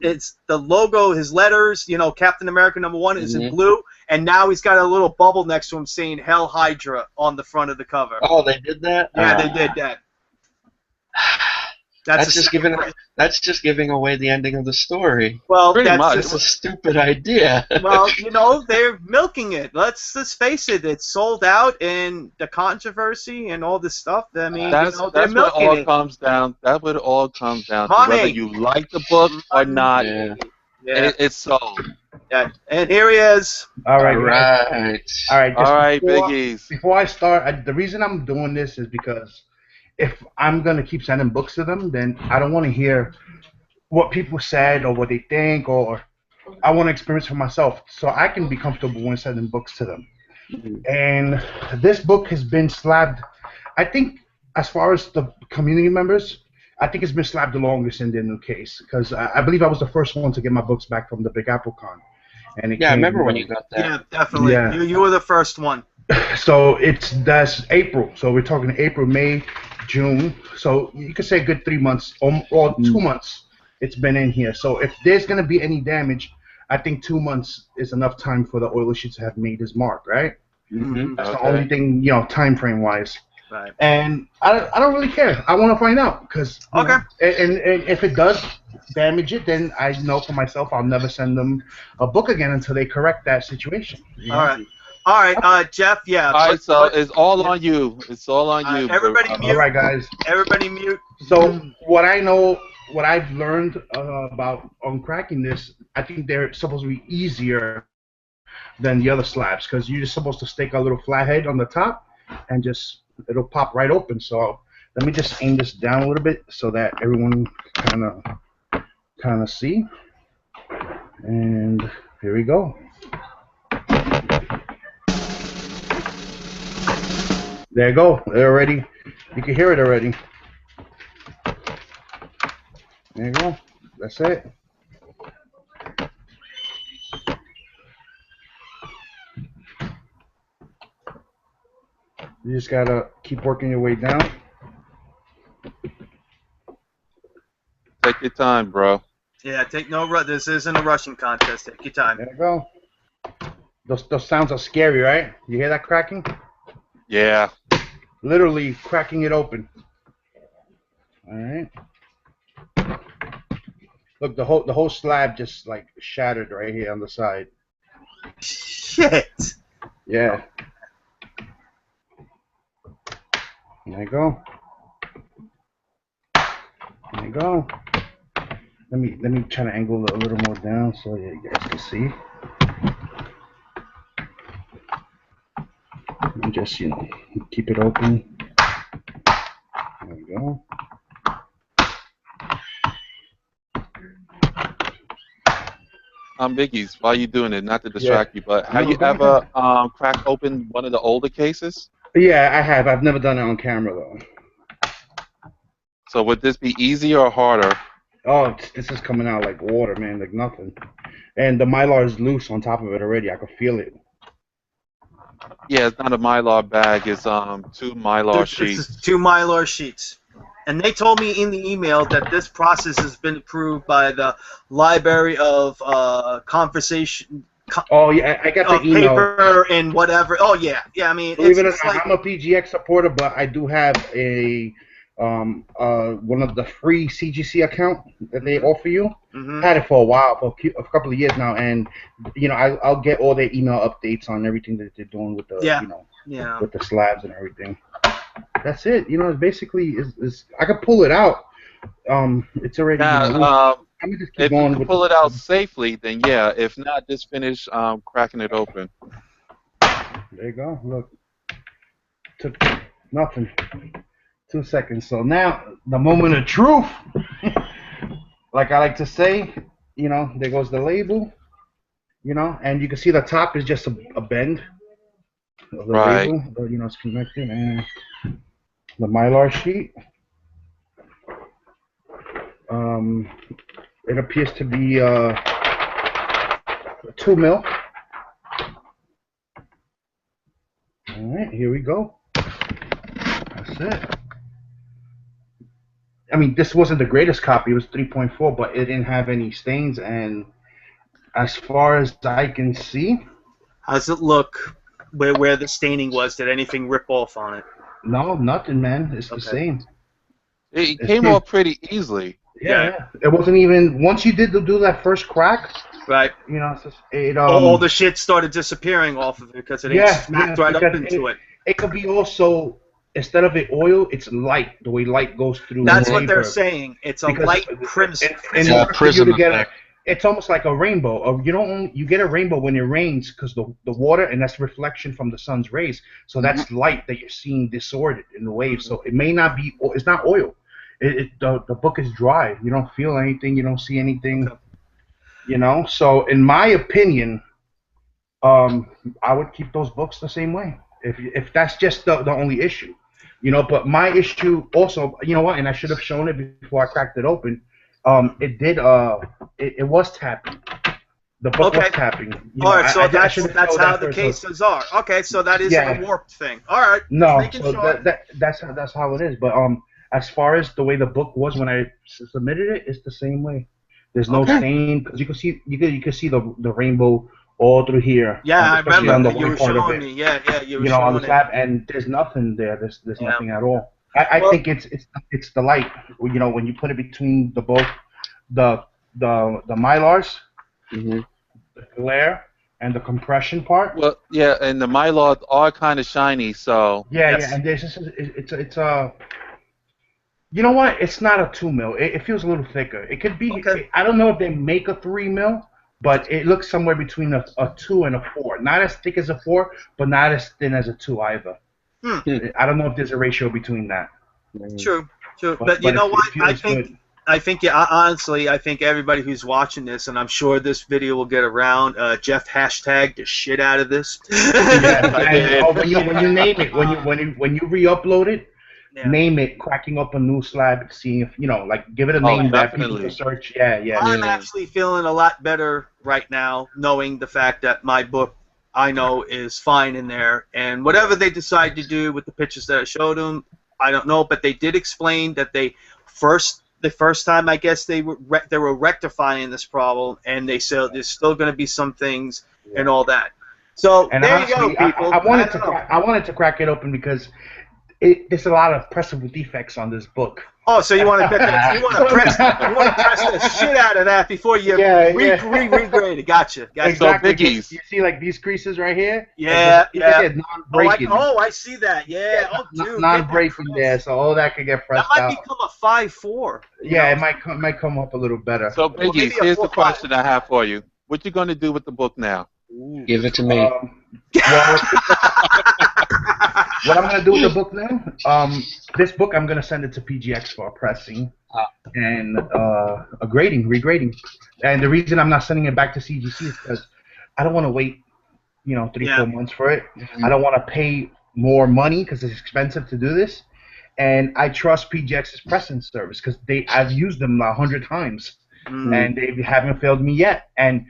C: it's the logo, his letters. Captain America #1 is in blue, and now he's got a little bubble next to him saying "Hell Hydra" on the front of the cover.
H: Oh, they did that?
C: Yeah, they did that.
H: That's just giving away the ending of the story.
C: Well,
A: Pretty
C: that's
A: much.
H: It's a stupid idea.
C: Well, they're milking it. Let's face it. It's sold out, and the controvery and all this stuff. I mean,
A: That's
C: they're
A: what
C: milking
A: all
C: it.
A: comes down. That's what it all comes down to.
C: Honey.
A: Whether you like the book or not,
H: Yeah.
C: Yeah,
A: it's sold.
C: yeah. And here he is.
I: All right.
H: All right.
I: All right.
A: All right,
I: before,
A: Bigeez.
I: Before I start, the reason I'm doing this is because if I'm gonna keep sending books to them, then I don't want to hear what people said or what they think, or I want to experience for myself, so I can be comfortable when sending books to them. And this book has been slabbed. I think, as far as the community members, I think it's been slabbed the longest in the new case, because I believe I was the first one to get my books back from the Big Apple Con. And
H: Yeah, I remember when you got that.
C: Yeah, definitely.
I: Yeah.
C: You were the first one.
I: So that's April. So we're talking April, May, June. So you could say a good 3 months or 2 months it's been in here. So if there's going to be any damage, I think 2 months is enough time for the oil issue to have made his mark, right? That's the only thing, time frame wise.
C: Right.
I: And I don't really care. I want to find out because and if it does damage it, then I know for myself I'll never send them a book again until they correct that situation.
C: All right. All right, Jeff. Yeah.
A: All right, so it's all on you. It's all on you.
C: Everybody
I: All
C: mute.
I: right, guys.
C: Everybody mute.
I: So what I know, what I've learned about uncracking this, I think they're supposed to be easier than the other slabs because you're just supposed to stick a little flathead on the top and just it'll pop right open. So let me just aim this down a little bit so that everyone kind of see. And here we go. There you go. They're already. You can hear it already. There you go. That's it. You just gotta keep working your way down.
A: Take your time, bro.
C: Yeah, take no rush. This isn't a rushing contest. Take your time.
I: There you go. Those sounds are scary, right? You hear that cracking?
A: Yeah.
I: Literally cracking it open. All right. Look, the whole slab just like shattered right here on the side.
C: Shit.
I: Yeah. There you go. There you go. Let me try to angle it a little more down so you guys can see. And just keep it open. There we go.
A: Bigeez, while you doing it, not to distract you, but have you
I: go
A: ever cracked open one of the older cases?
I: Yeah, I have. I've never done it on camera though.
A: So would this be easier or harder?
I: Oh, this is coming out like water, man, like nothing. And the Mylar is loose on top of it already. I could feel it.
A: Yeah, it's not a Mylar bag. It's two Mylar sheets.
C: It's 2 Mylar sheets. And they told me in the email that this process has been approved by the Library of Conversation.
I: Oh yeah, I got the email.
C: Paper and whatever. Oh yeah, yeah. I mean,
I: believe it or
C: it's
I: not,
C: like,
I: I'm a PGX supporter, but I do have a one of the free CGC account that they offer you.
C: Mm-hmm.
I: Had it for a while, for a couple of years now, and I'll get all their email updates on everything that they're doing with the with the slabs and everything. That's it. It's basically is I could pull it out. It's already. I'm gonna just keep
A: if
I: going
A: you can
I: with
A: pull it out safely, then yeah. If not, just finish cracking it open.
I: There you go. Look, took nothing. 2 seconds. So now the moment of truth. Like I like to say, there goes the label. And you can see the top is just a bend of the label. It's connected, and the Mylar sheet. It appears to be 2 mil. All right, here we go. That's it. I mean, this wasn't the greatest copy. It was 3.4, but it didn't have any stains. And as far as I can see,
C: how's it look? Where the staining was? Did anything rip off on it?
I: No, nothing, man. It's the same.
A: It came off pretty easily.
I: Yeah. It wasn't even once you do that first crack.
C: Right.
I: It's just,
C: all the shit started disappearing off of it because it smacked right up into it.
I: It could be also. Instead of it oil, it's light. The way light goes through.
C: That's what they're saying. It's a light crimson.
H: Prism effect.
I: It's almost like a rainbow. You get a rainbow when it rains because the water, and that's reflection from the sun's rays. So that's light that you're seeing disordered in the waves. So it may not be. It's not oil. The book is dry. You don't feel anything. You don't see anything. So in my opinion, I would keep those books the same way. If that's just the only issue. But my issue also, and I should have shown it before I cracked it open. It did. It was tapping. The book was tapping.
C: All right, so that's how the cases are. Okay, so that is a warped thing. All right.
I: No, so that's how it is. But as far as the way the book was when I submitted it, it's the same way. There's no stain because you can see the rainbow all through here.
C: Yeah, I remember you were showing me. Yeah, you were showing
I: on the slab, and there's nothing there. There's nothing at all. I think it's the light. When you put it between the Mylars, the glare, and the compression part.
A: Well, yeah, and the Mylar are kind of shiny, so
I: Yeah,
C: Yes.
I: yeah, and this is it's a. You know what? It's not a 2 mil. It feels a little thicker. It could be.
C: Okay.
I: I don't know if they make a 3 mil, but it looks somewhere between a 2 and a 4. Not as thick as a 4, but not as thin as a 2 either. I don't know if there's a ratio between that.
C: True. But
I: But
C: you know
I: it
C: what?
I: feels good.
C: I think, yeah, honestly, I think everybody who's watching this, and I'm sure this video will get around, Jeff hashtagged the shit out of this.
I: Yeah, and, when you name it, when you re-upload it,
C: Yeah.
I: name it cracking up a new slab, seeing if like give it a
A: Oh,
I: name that people
A: definitely.
I: can search. Yeah.
C: I'm actually feeling a lot better right now, knowing the fact that my book, I know, is fine in there. And whatever they decide to do with the pictures that I showed them, I don't know. But they did explain that the first time, I guess they were rectifying this problem, and they said there's still going to be some things and all that. So
I: And
C: there
I: honestly,
C: you go, people.
I: I wanted
C: don't
I: to
C: know.
I: I wanted to crack it open because there's a lot of pressable defects on this book.
C: Oh, so you want to press the shit out of that before you regrade it. Gotcha.
I: Exactly.
A: Bigeez.
I: You see, like these creases right here.
C: Yeah.
I: They're non-breaking.
C: I see that. Yeah. Oh, dude.
I: Non-breaking there, so all that could get
C: That
I: pressed
C: might
I: out.
C: become a 5.4.
I: Yeah, it might come up a little better.
A: So
C: maybe
A: Bigeez,
C: a
A: here's the
C: 4.5.
A: question I have for you. What you going to do with the book now?
H: Give it to me.
I: Well, what I'm gonna do with the book now? This book I'm gonna send it to PGX for a pressing and a regrading. And the reason I'm not sending it back to CGC is because I don't want to wait, 3-4 months for it. I don't want to pay more money because it's expensive to do this. And I trust PGX's pressing service because I've used them 100 times. And they haven't failed me yet. And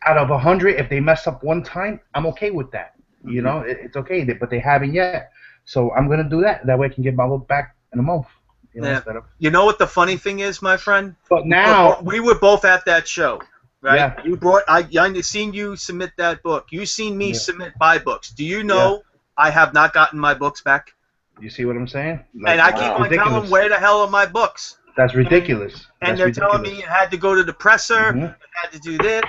I: out of 100, if they mess up one time, I'm okay with that. It's okay. But they haven't yet. So I'm gonna do that. That way I can get my book back in a month. Instead of...
C: You know what the funny thing is, my friend?
I: But now
C: we were both at that show, right?
I: Yeah.
C: You I seen you submit that book. You seen me submit my books. Do you know I have not gotten my books back?
I: You see what I'm saying?
C: And I keep on telling them, where the hell are my books?
I: That's ridiculous.
C: And they're telling me it had to go to the presser, it had to do this,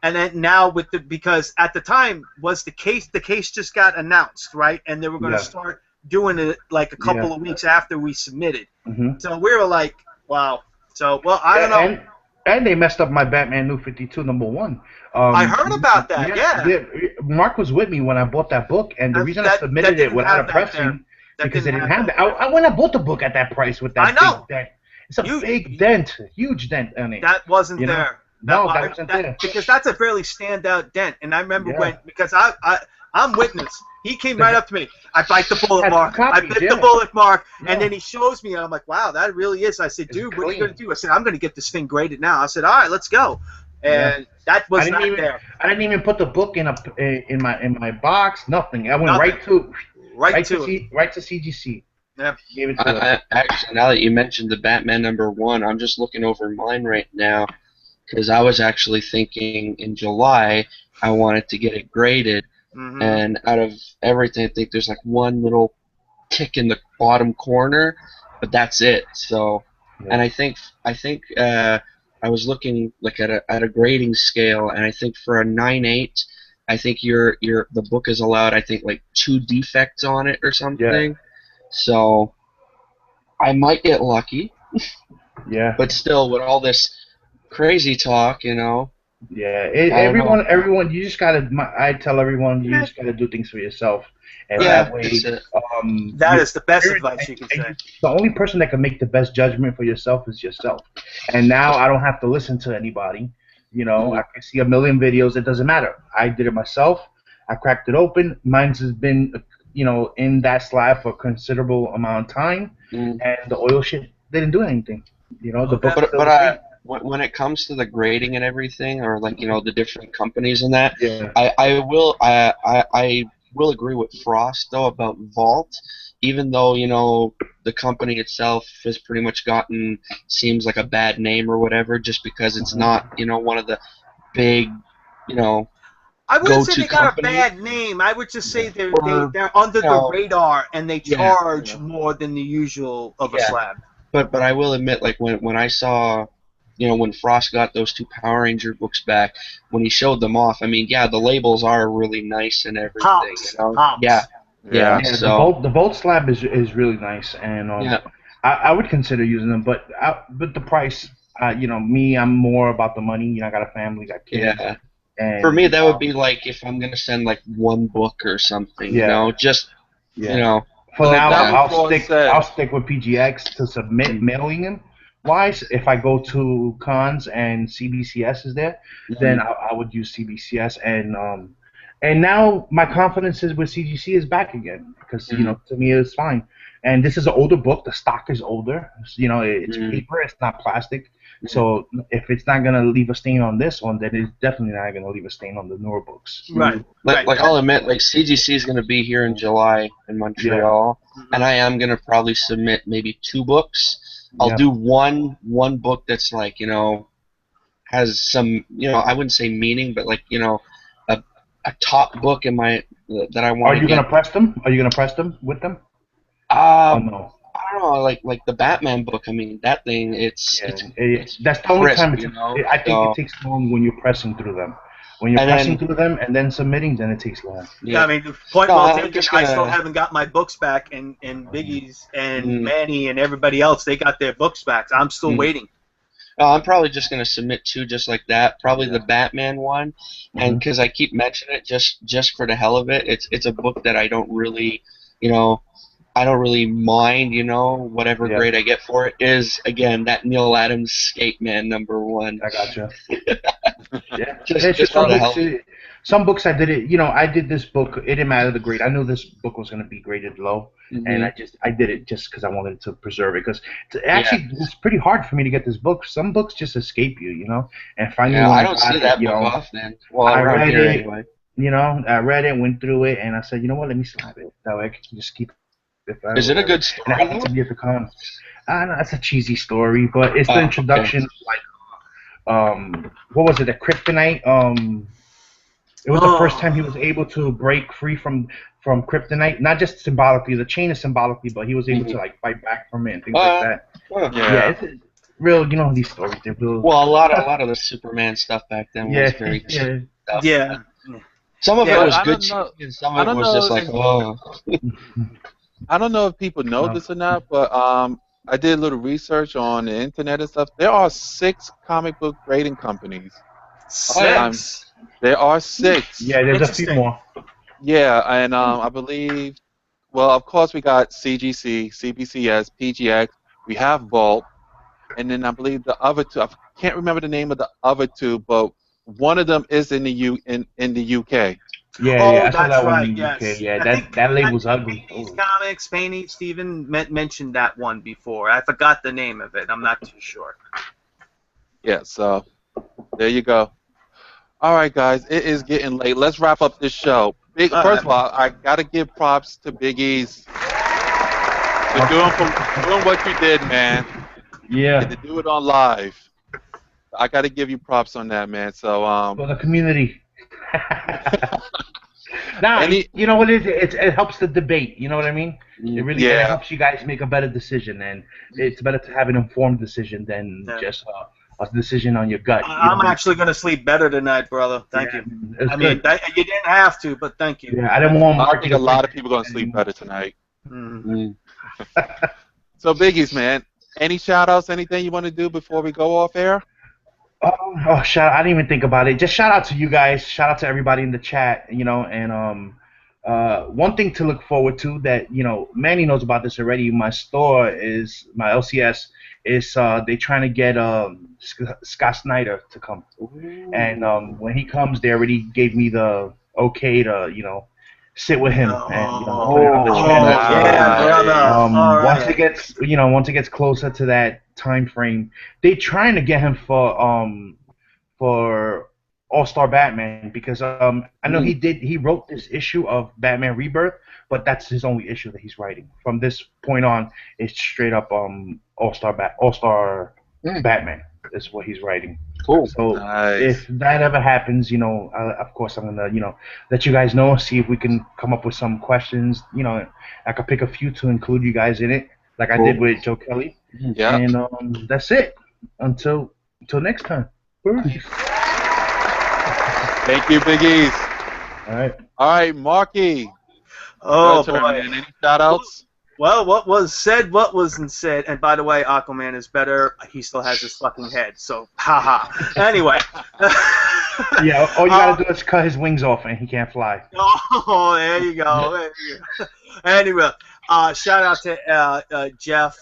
C: and then now because at the time was the case just got announced, right? And they were going to start doing it like a couple of weeks after we submitted. So we were like, wow. So I don't know.
I: And they messed up my Batman New 52 #1.
C: I heard about that. Yeah.
I: Mark was with me when I bought that book, and the reason I submitted it without a pressing because they didn't have that. I went and bought the book at that price with that big dent. It's a big dent, huge dent on it.
C: That wasn't there.
I: No, that wasn't there.
C: Because that's a fairly standout dent. And I remember because I'm witness. He came right up to me. I bite the bullet, Mark. I bit the bullet, Mark. And then he shows me, and I'm like, wow, that really is. I said, dude, what are you going to do? I said, I'm going to get this thing graded now. I said, all right, let's go. And that was not there.
I: I didn't even put the book in my box. Nothing. I went right to CGC.
C: Yeah.
I: Gave it to
H: actually, now that you mentioned the Batman #1, I'm just looking over mine right now because I was actually thinking in July I wanted to get it graded, and out of everything, I think there's like one little tick in the bottom corner, but that's it. So, and I think I was looking like at a grading scale, and I think for a 9/8, I think the book is allowed, I think, like 2 defects on it or something. Yeah. So I might get lucky.
I: Yeah.
H: But still, with all this crazy talk,
I: Yeah. Everyone, you just gotta. I tell everyone, you just gotta do things for yourself, and that way,
C: that is the best advice you can say.
I: The only person that can make the best judgment for yourself is yourself. And now I don't have to listen to anybody. I can see a million videos. It doesn't matter. I did it myself. I cracked it open. Mine's has been, in that slab for a considerable amount of time, and the oil shit didn't do anything. The book.
H: But when it comes to the grading and everything, or like the different companies and that, I will agree with Frost though about Vault, even though the company itself has pretty much seems like a bad name or whatever, just because it's not one of the big
C: I wouldn't say they got
H: company.
C: a bad name. I would just say they're under the radar and they charge more than the usual of a slab.
H: But I will admit, like when I saw when Frost got those 2 Power Ranger books back, when he showed them off, I mean, yeah, the labels are really nice and everything.
C: Pops. Pops.
H: Yeah.
A: Yeah.
I: Yeah,
H: So
I: the Volt slab is really nice, and
H: yeah.
I: I would consider using them, but the price, I'm more about the money. I got a family, got kids,
H: Yeah.
I: and
H: For me, that would be like if I'm gonna send like 1 book or something,
I: yeah,
H: just
I: yeah. For
A: So
I: now,
A: that was
I: I'll
A: all
I: stick
A: said.
I: with PGX to submit
H: Mm.
I: mailing them. Wise, if I go to cons and CBCS is there, then I would use CBCS, and now my confidence is with CGC is back again because to me it's fine. And this is an older book. The stock is older. It's paper. It's not plastic. So if it's not gonna leave a stain on this one, then it's definitely not gonna leave a stain on the newer books.
C: Right.
H: Like I'll admit, like CGC is gonna be here in July in Montreal, and I am gonna probably submit maybe 2 books. I'll do one book that's like has some I wouldn't say meaning, but like a top book in my that I want
I: Are
H: to
I: you
H: get.
I: gonna press them? Are you gonna press them with them? Oh
H: Um,
I: no.
H: I don't know, like the Batman book. I mean, that thing, it's
I: That's the only
H: crisp,
I: time I think
H: so-
I: it takes long when you're pressing through them. When you're
H: And
I: pressing
H: then-
I: through them and then submitting, then it takes long.
C: Yeah, I mean, point
H: No,
C: well
H: I'm
C: taken.
H: just
C: I still
H: gonna-
C: haven't got my books back, and Bigeez and
H: Mm.
C: Manny and everybody else, they got their books back. I'm still waiting.
H: No, I'm probably just gonna submit 2 just like that. Probably the Batman one, and because I keep mentioning it just for the hell of it. It's a book that I don't really, I don't really mind, whatever grade I get for it is again that Neil Adams Skate Man #1.
I: I gotcha. Yeah,
H: just for the hell of it.
I: some books I did it. I did this book. It didn't matter the grade. I knew this book was going to be graded low, and I did it just because I wanted to preserve it. Because actually, it's pretty hard for me to get this book. Some books just escape you, and finally, when
H: I don't
I: got
H: see
I: it,
H: that book often. Well,
I: I
H: around
I: read
H: here
I: it.
H: anyway.
I: I read it, went through it, and I said, you know what? Let me slap it. That way I can just keep it.
H: Is it a good
I: And
H: story?
I: I happened to be at the con. I know it's a cheesy story, but it's the introduction of what was it? A kryptonite. It was the first time he was able to break free from kryptonite. Not just symbolically, the chain is symbolically, but he was able to fight back from it and things like that.
A: Yeah.
I: It's real. These stories. They're real.
H: Well, a lot of the Superman stuff back then was very cheap stuff.
C: Yeah.
H: Some of it was
A: I
H: good,
A: don't know-
H: cheap, and some
A: I
H: of it
A: don't
H: was just
A: know
H: like,
A: if- I don't know if people know this or not, but I did a little research on the internet and stuff. There are 6 comic book grading companies.
C: 6.
A: There are 6.
I: Yeah, there's a few
C: Interesting.
I: more.
A: Yeah, and I believe, well, of course we got CGC, CBCS, PGX. We have Vault, and then I believe the other 2. I can't remember the name of the other 2, but one of them is in the UK.
I: Yeah,
C: Oh,
I: I saw
C: that's
I: that one
C: right.
I: in the
C: Yes.
I: UK. Yeah,
C: I
I: that
C: think
I: label's ugly.
C: Bigeez Comics, Manny, Steven mentioned that one before. I forgot the name of it. I'm not too sure.
A: Yeah, so there you go. All right, guys, it is getting late. Let's wrap up this show. First of all, I gotta give props to Bigeez for doing what you did, man.
I: Yeah.
A: And to do it on live. I gotta give you props on that, man. So
I: For the community. You know what it is? It helps the debate. You know what I mean? It really it helps you guys make a better decision, and it's better to have an informed decision than just a decision on your gut.
C: I'm actually going to sleep better tonight, brother. Thank you. I mean, you didn't have to, but thank you.
I: Yeah, I didn't want
A: I think a lot of people are going to sleep better tonight. So, Bigeez, man, any shout-outs, anything you want to do before we go off air?
I: Shout! I didn't even think about it. Just shout out to you guys. Shout out to everybody in the chat. And one thing to look forward to that Manny knows about this already. My store is my LCS is they trying to get Scott Snyder to come, and when he comes, they already gave me the okay to sit with him and once it gets closer to that time frame, they trying to get him for All-Star Batman because I know he wrote this issue of Batman Rebirth, but that's his only issue that he's writing. From this point on, it's straight up All-Star Batman is what he's writing.
H: Cool.
I: So if that ever happens, of course I'm gonna let you guys know, see if we can come up with some questions. I could pick a few to include you guys in it, like I did with Joe Kelly.
A: Yeah.
I: And that's it. Until Until next time. Peace.
A: Thank you, Bigeez.
I: All right.
A: All right, Marky.
C: Oh
A: Your turn,
C: boy.
A: man. Any shout outs?
C: Well, what was said, what wasn't said, and by the way, Aquaman is better. He still has his fucking head, so haha. Anyway.
I: Yeah, all you gotta do is cut his wings off and he can't fly.
C: Oh, there you go. There you go. Anyway, shout out to Jeff,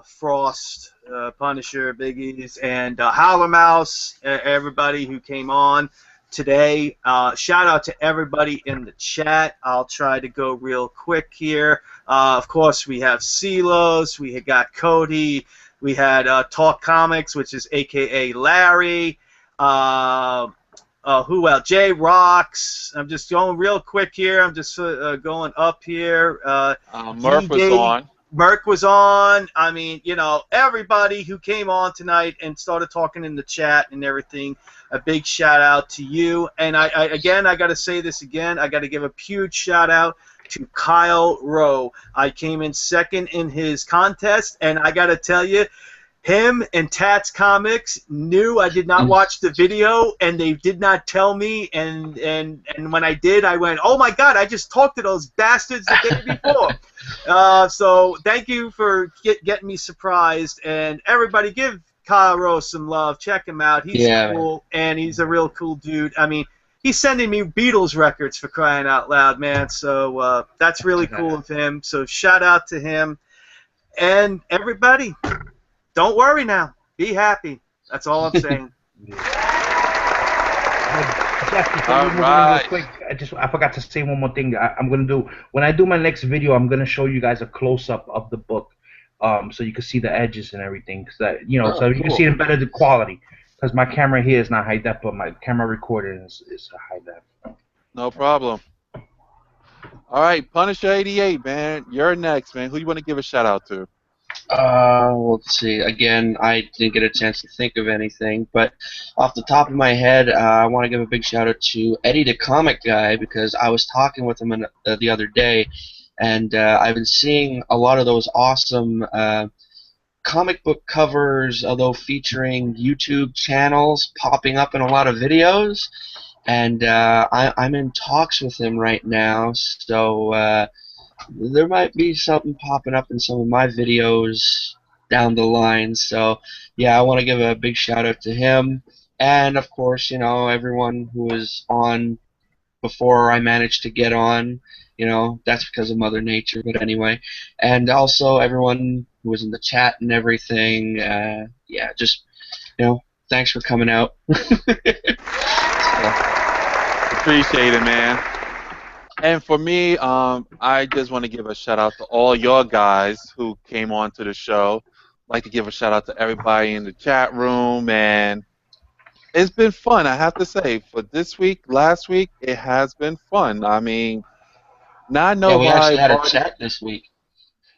C: Frost, Punisher, Bigeez, and Howler Mouse, everybody who came on today. Shout out to everybody in the chat. I'll try to go real quick here. Of course, we have Silos, we had got Cody, we had Talk Comics, which is AKA Larry. Who else? Jay Rocks. I'm just going real quick here. I'm just going up here.
A: Murph was on.
C: Merc was on. I mean, you know, everybody who came on tonight and started talking in the chat and everything, a big shout out to you. And I got to say this again. I got to give a huge shout out to Kyle Rowe. I came in second in his contest, and I got to tell you, him and Tats Comics knew I did not watch the video, and they did not tell me. And when I did, I went, "Oh my God! I just talked to those bastards the day before." So thank you for getting me surprised. And everybody, give Kyle Rose some love. Check him out. He's cool, and he's a real cool dude. I mean, he's sending me Beatles records, for crying out loud, man. So that's really cool of him. So shout out to him, and everybody. Don't worry now. Be happy. That's all I'm saying.
I: Jeff, before you move on real quick, I forgot to say one more thing. I'm gonna do when I do my next video. I'm gonna show you guys a close up of the book, so you can see the edges and everything. So you can see it better the quality. Because my camera here is not high def, but my camera recording is high def.
A: No problem. All right, Punisher 88, man. You're next, man. Who you want to give a shout out to?
H: Let's see. Again, I didn't get a chance to think of anything, but off the top of my head, I want to give a big shout out to Eddie the Comic Guy, because I was talking with him the other day, and I've been seeing a lot of those awesome comic book covers, although featuring YouTube channels popping up in a lot of videos, and I'm in talks with him right now, so there might be something popping up in some of my videos down the line. So yeah, I want to give a big shout out to him, and of course, you know, everyone who was on before I managed to get on. You know, that's because of Mother Nature, but anyway, and also everyone who was in the chat and everything. Yeah, just, you know, thanks for coming out.
A: Appreciate it, man. And for me, I just want to give a shout out to all your guys who came on to the show. I'd like to give a shout out to everybody in the chat room, and it's been fun, I have to say. For this week, last week, it has been fun. I mean, now I know
H: we
A: why
H: actually had a
A: Marty-
H: chat this week.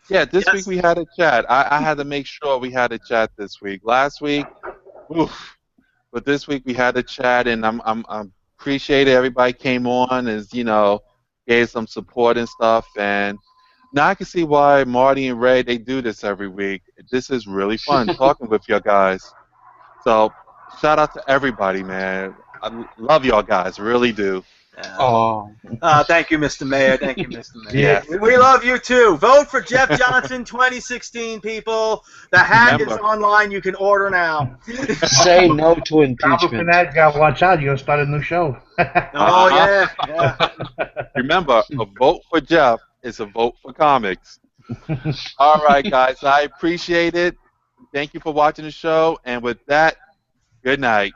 A: Yeah, this week we had a chat. I had to make sure we had a chat this week. Last week, oof. But this week we had a chat, and I'm appreciate it. Everybody came on, as you know, gave some support and stuff, and now I can see why Marty and Ray, they do this every week. This is really fun talking with your guys. So shout out to everybody, man. I love y'all guys, really do.
C: Thank you, Mr. Mayor. Thank you, Mr. Mayor.
A: Yes.
C: We love you too. Vote for Jeff Johnson 2016, people. The hat is online. You can order now.
H: Say no to
I: For
H: impeachment.
I: that, gotta watch out. You're gonna start a new show.
C: Oh yeah.
A: Remember, a vote for Jeff is a vote for comics. All right, guys. I appreciate it. Thank you for watching the show. And with that, good night.